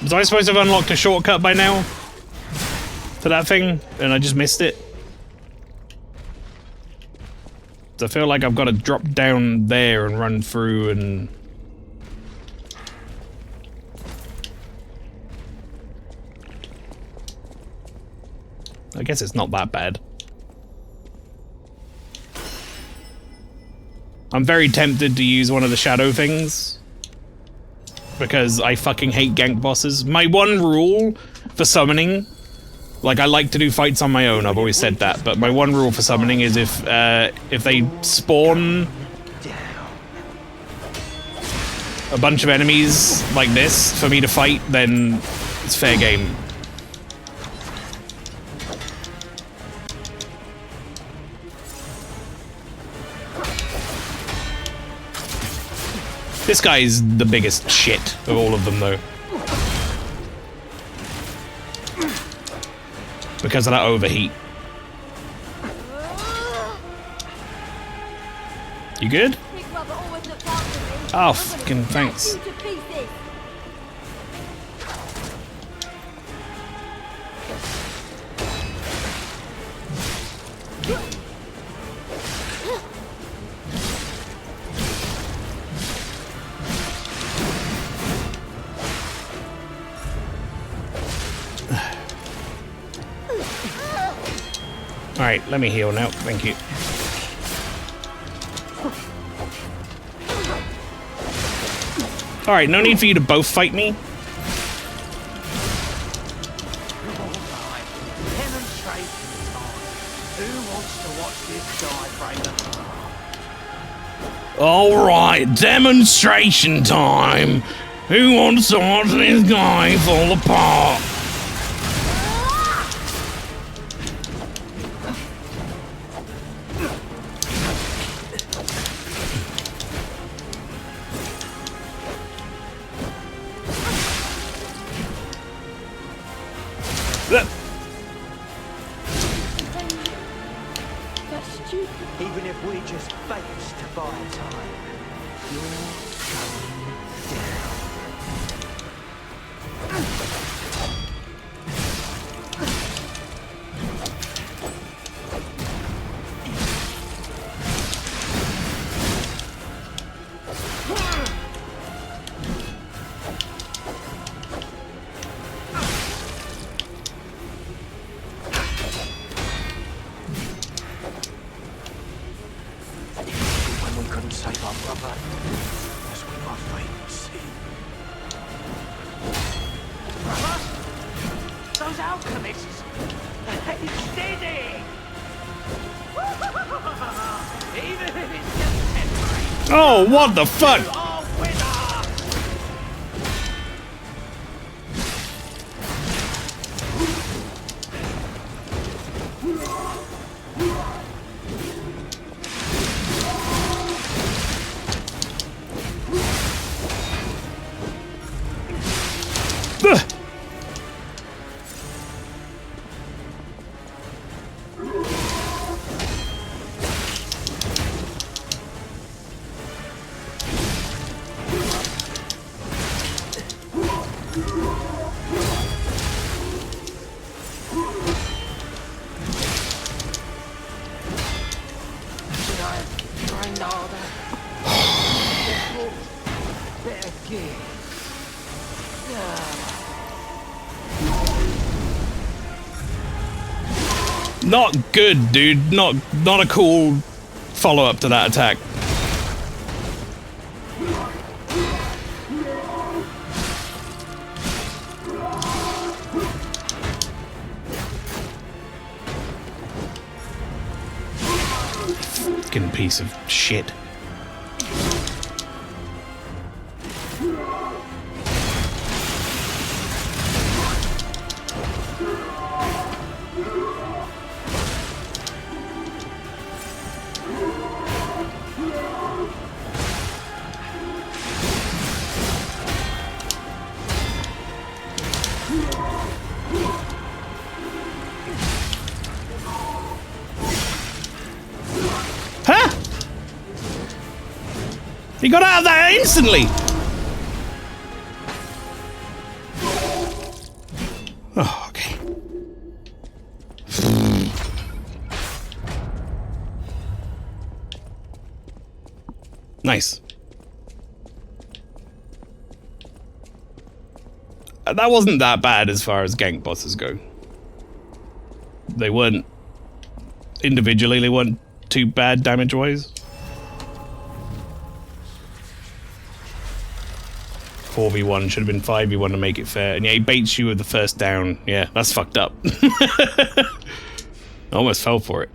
Was I supposed to have unlocked a shortcut by now? To that thing? And I just missed it? I feel like I've got to drop down there and run through and... I guess it's not that bad. I'm very tempted to use one of the shadow things. Because I fucking hate gank bosses. My one rule for summoning, like I like to do fights on my own, I've always said that, but my one rule for summoning is if they spawn a bunch of enemies like this for me to fight, then it's fair game. This guy is the biggest shit of all of them, though. Because of that overheat. You good? Oh, fucking thanks. Alright, let me heal now. Thank you. Alright, no need for you to both fight me. Alright, demonstration time. Who wants to watch this guy fall apart? Even if we just faked to buy time, you're going down. Those alchemists! Hey, steady! Even if it's just temporary. Oh, what the fuck? You are with us! Not good, dude. Not a cool follow-up to that attack. Fucking piece of shit. He got out of that instantly! Oh, okay. Nice. That wasn't that bad as far as gank bosses go. They weren't... Individually, they weren't too bad damage-wise. 4v1 should have been 5v1 to make it fair. And yeah, he baits you with the first down. Yeah, that's fucked up. I almost fell for it.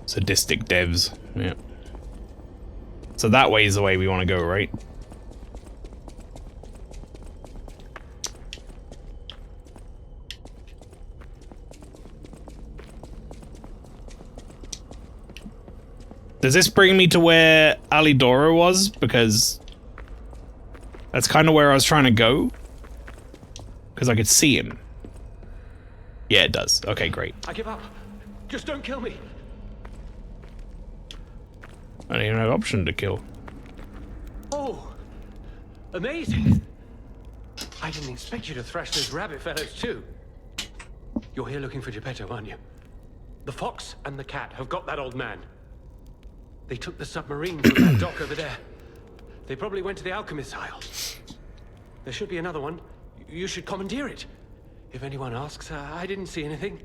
Sadistic devs. Yeah. So that way is the way we want to go, right? Does this bring me to where Alidoro was? Because that's kind of where I was trying to go. Because I could see him. Yeah, it does. Okay, great. I give up. Just don't kill me. I don't even have an option to kill. Oh, amazing. I didn't expect you to thrash those rabbit fellows too. You're here looking for Geppetto, aren't you? The fox and the cat have got that old man. They took the submarine from that dock over there. They probably went to the alchemist's aisle. There should be another one. You should commandeer it. If anyone asks, I didn't see anything.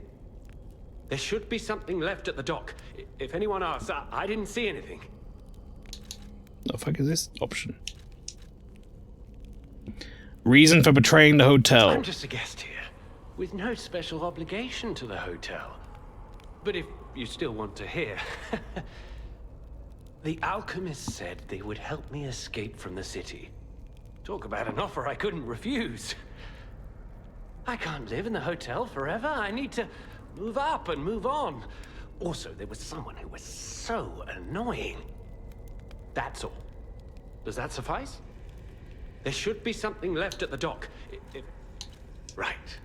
There should be something left at the dock. If anyone asks, I didn't see anything. The fuck is this option? Reason for betraying the hotel. I'm just a guest here, with no special obligation to the hotel. But if you still want to hear... The alchemist said they would help me escape from the city. Talk about an offer I couldn't refuse. I can't live in the hotel forever. I need to move up and move on. Also, there was someone who was so annoying. That's all. Does that suffice? There should be something left at the dock. Right.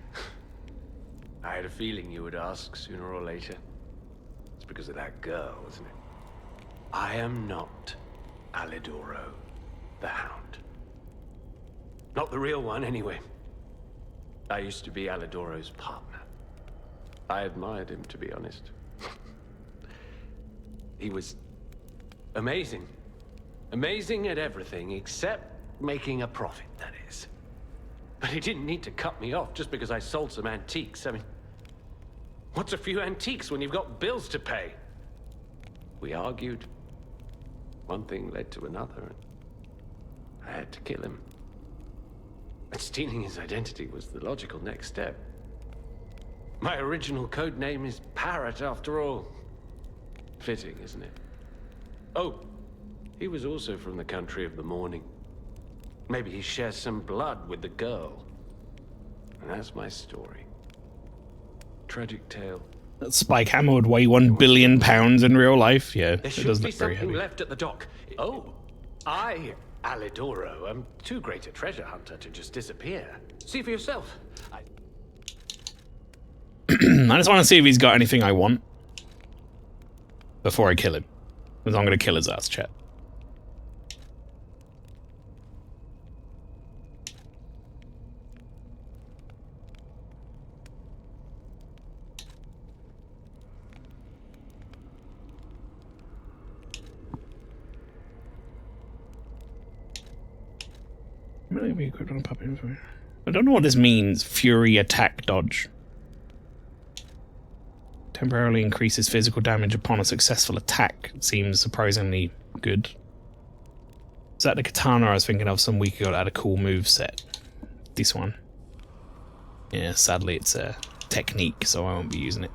I had a feeling you would ask sooner or later. It's because of that girl, isn't it? I am not Alidoro, the Hound. Not the real one, anyway. I used to be Alidoro's partner. I admired him, to be honest. He was amazing. Amazing at everything, except making a profit, that is. But he didn't need to cut me off just because I sold some antiques. I mean, what's a few antiques when you've got bills to pay? We argued. One thing led to another, and I had to kill him. But stealing his identity was the logical next step. My original code name is Parrot, after all. Fitting, isn't it? Oh, he was also from the country of the morning. Maybe he shares some blood with the girl. And that's my story. Tragic tale. That spike hammer would weigh £1 billion in real life. Yeah, there it should does be look very something heavy. left at the dock. Oh, I, Alidoro, am too great a treasure hunter to just disappear. See for yourself. I just want to see if he's got anything I want before I kill him. Because I'm going to kill his ass, chat. Maybe equipped on a puppet. I don't know what this means. Fury attack dodge. Temporarily increases physical damage upon a successful attack. Seems surprisingly good. Is that the katana I was thinking of some week ago that had a cool move set? This one. Yeah, sadly it's a technique, so I won't be using it.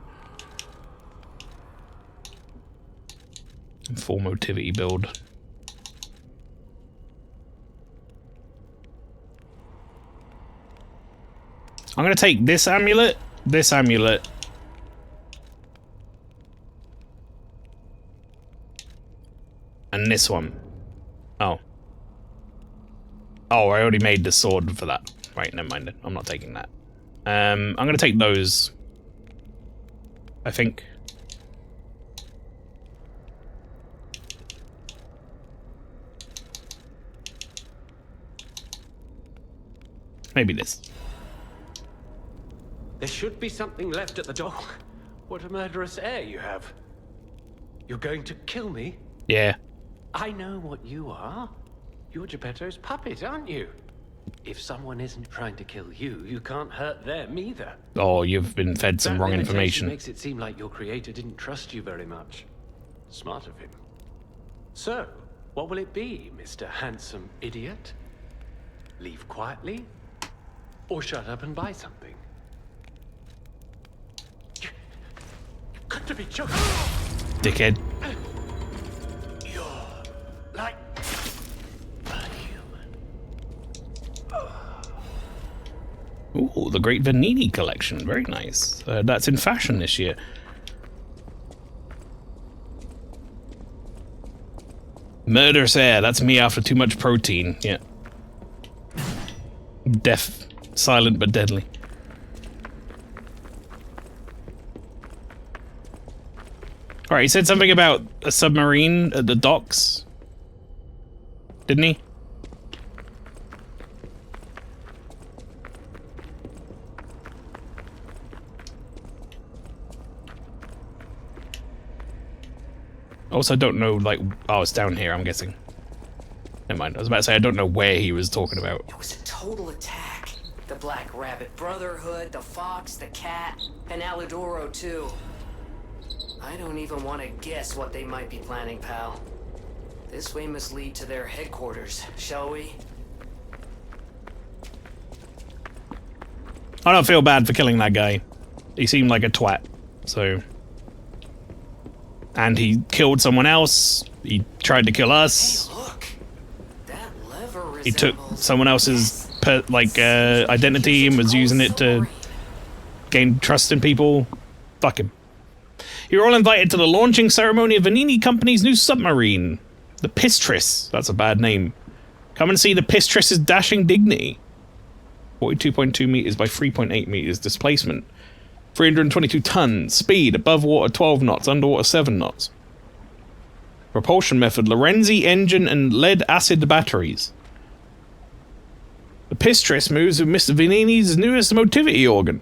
Full motivity build. I'm gonna take this amulet, and this one. Oh. Oh, I already made the sword for that. Right, never mind. I'm not taking that. I'm gonna take those. I think. Maybe this. There should be something left at the dock. What a murderous air you have. You're going to kill me? Yeah. I know what you are. You're Geppetto's puppet, aren't you? If someone isn't trying to kill you, you can't hurt them either. Oh, you've been fed some wrong information. Makes it seem like your creator didn't trust you very much. Smart of him. So, what will it be, Mr. Handsome Idiot? Leave quietly? Or shut up and buy something? You've got to be joking. Dickhead. You're like a human. Ooh, the Great Vanini collection. Very nice. That's in fashion this year. Murderous air. That's me after too much protein. Yeah. Deaf. Silent but deadly. Alright, he said something about a submarine at the docks. Didn't he? Also, don't know, like... Oh, it's down here, I'm guessing. Never mind. I was about to say I don't know where he was talking about. It was a total attack. The Black Rabbit Brotherhood, the Fox, the Cat, and Aludoro too. I don't even want to guess what they might be planning, pal. This way must lead to their headquarters, shall we? I don't feel bad for killing that guy. He seemed like a twat, so... And he killed someone else. He tried to kill us. Hey, look. That lever He took someone else's identity and was using it to gain trust in people. Fuck him. You're all invited to the launching ceremony of Venini Company's new submarine. The Pistris. That's a bad name. Come and see the Pistris's dashing dignity. 42.2 meters by 3.8 meters displacement. 322 tons. Speed, above water 12 knots, underwater 7 knots. Propulsion method, Lorenzi engine and lead-acid batteries. The Pistris moves with Mr. Venini's newest motivity organ.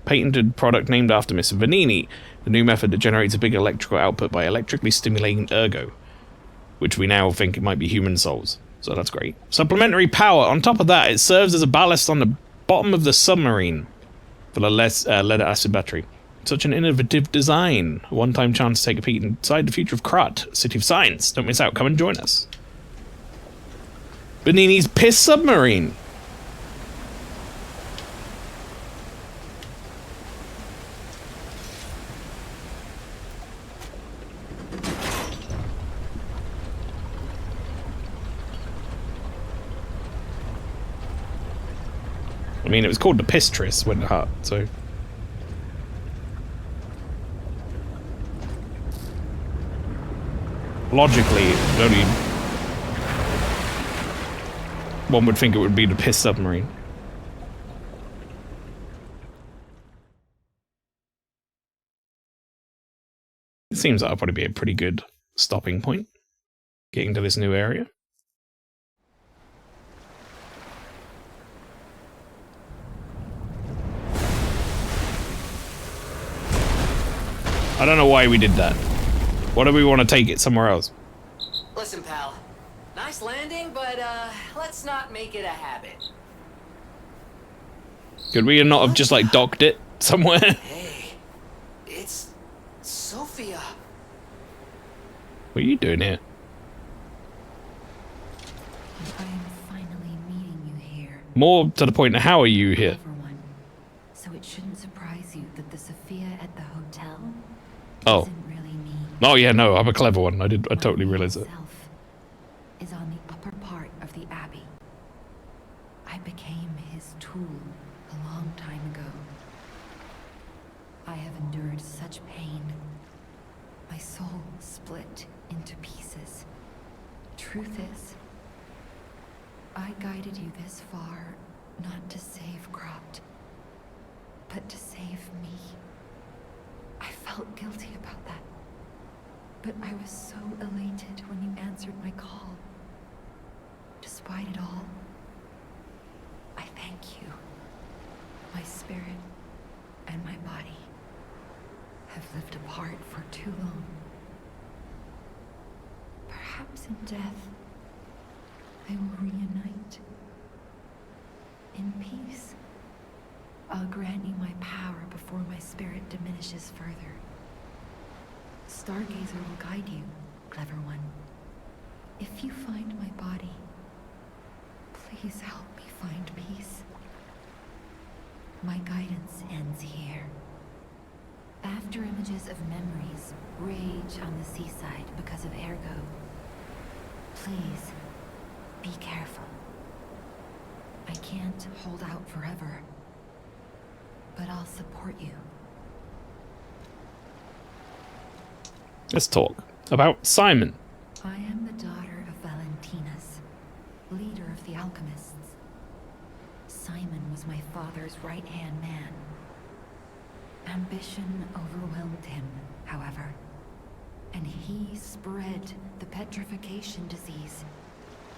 Patented product named after Mr. Venini. The new method that generates a big electrical output by electrically stimulating ergo. Which we now think it might be human souls. So that's great. Supplementary power. On top of that, it serves as a ballast on the bottom of the submarine. For the lead-acid battery. Such an innovative design. A one-time chance to take a peek inside the future of Krat, City of Science. Don't miss out. Come and join us. Benini's Piss Submarine. I mean, it was called the Pistris when it hurt, so... Logically, only... one would think it would be the Piss Submarine. It seems that'll probably be a pretty good stopping point. Getting to this new area. I don't know why we did that. Why do we want to take it somewhere else? Listen, pal. Nice landing, but let's not make it a habit. Could we not have just like docked it somewhere? Hey, it's Sophia. What are you doing here? I am finally meeting you here. More to the point, how are you here? Everyone. So it shouldn't surprise you that the Sophia at the hotel Oh. isn't really me. Oh yeah, no, I'm a clever one. I totally realized it. Is on the upper part of the Abbey. I became his tool a long time ago. I have endured such pain. My soul split into pieces. Truth is, I guided you this far not to save Krat, but to save me. I felt guilty about that. But I was so elated when you answered my call. Despite it all, I thank you. My spirit and my body have lived apart for too long. Perhaps in death, they will reunite. In peace, I'll grant you my power before my spirit diminishes further. Stargazer will guide you, clever one. If you find my body, please help me find peace. My guidance ends here. After images of memories rage on the seaside because of Ergo, please be careful. I can't hold out forever, but I'll support you. Let's talk about Simon. I am the daughter of Valentinus, leader of the alchemists. Simon was my father's right-hand man. Ambition overwhelmed him, however, and he spread the petrification disease,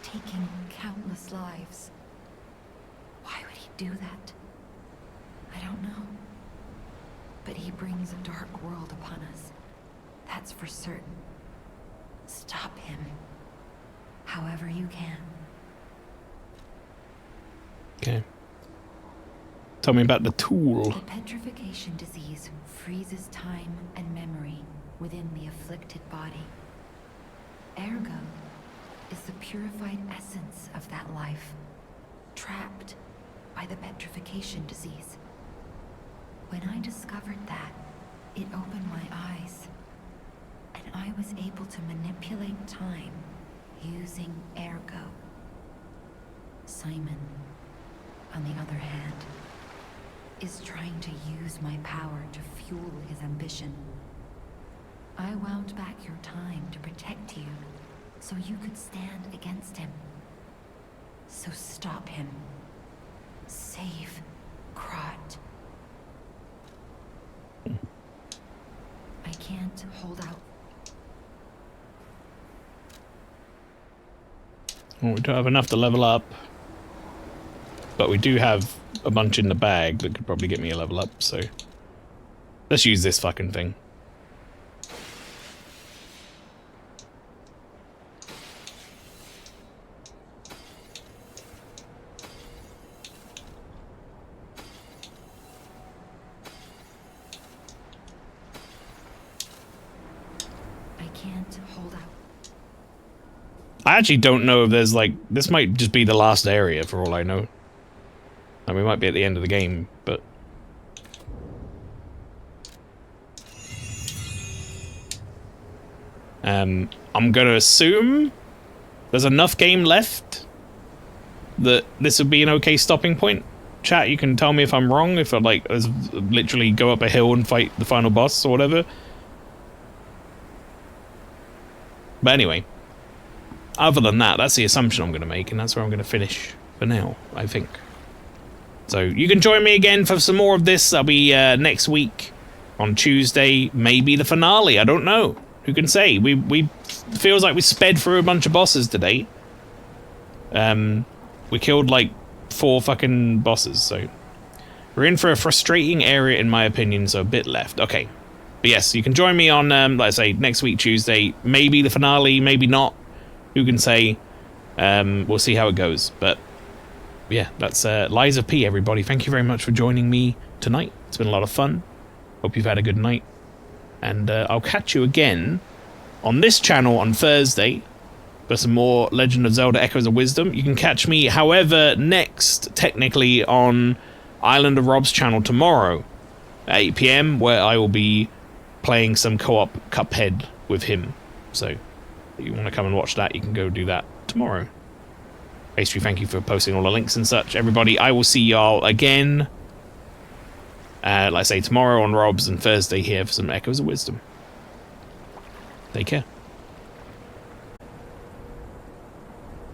taking countless lives. Why would he do that? I don't know. But he brings a dark world upon us. That's for certain. Stop him. however you can. Okay. Tell me about the tool. The petrification disease freezes time and memory within the afflicted body. Ergo is the purified essence of that life, trapped by the petrification disease. When I discovered that, it opened my eyes, and I was able to manipulate time using Ergo. Simon, on the other hand, is trying to use my power to fuel his ambition. I wound back your time to protect you, so you could stand against him. So stop him. Save Krat. I can't hold out. Well, we don't have enough to level up. But we do have a bunch in the bag that could probably get me a level up, so... Let's use this fucking thing. I actually don't know if there's like... This might just be the last area for all I know. And we might be at the end of the game, but... I'm gonna assume there's enough game left that this would be an okay stopping point. Chat, you can tell me if I'm wrong, if I like literally go up a hill and fight the final boss or whatever. But anyway, other than that, that's the assumption I'm going to make, and that's where I'm going to finish for now, I think. So you can join me again for some more of this. I'll be next week on Tuesday, maybe the finale. I don't know. Who can say? We feels like we sped through a bunch of bosses today. We killed like 4 fucking bosses, so we're in for a frustrating area in my opinion. So a bit left. Okay. But yes, you can join me on, like I say, next week, Tuesday. Maybe the finale, maybe not. Who can say? We'll see how it goes. But yeah, that's Liza P, everybody. Thank you very much for joining me tonight. It's been a lot of fun. Hope you've had a good night. And I'll catch you again on this channel on Thursday for some more Legend of Zelda Echoes of Wisdom. You can catch me, however, next, technically, on Island of Rob's channel tomorrow at 8 PM, where I will be playing some co-op Cuphead with him. So, if you want to come and watch that, you can go do that tomorrow. Pastry, thank you for posting all the links and such. Everybody, I will see y'all again, like I say, tomorrow on Rob's and Thursday here for some Echoes of Wisdom. Take care.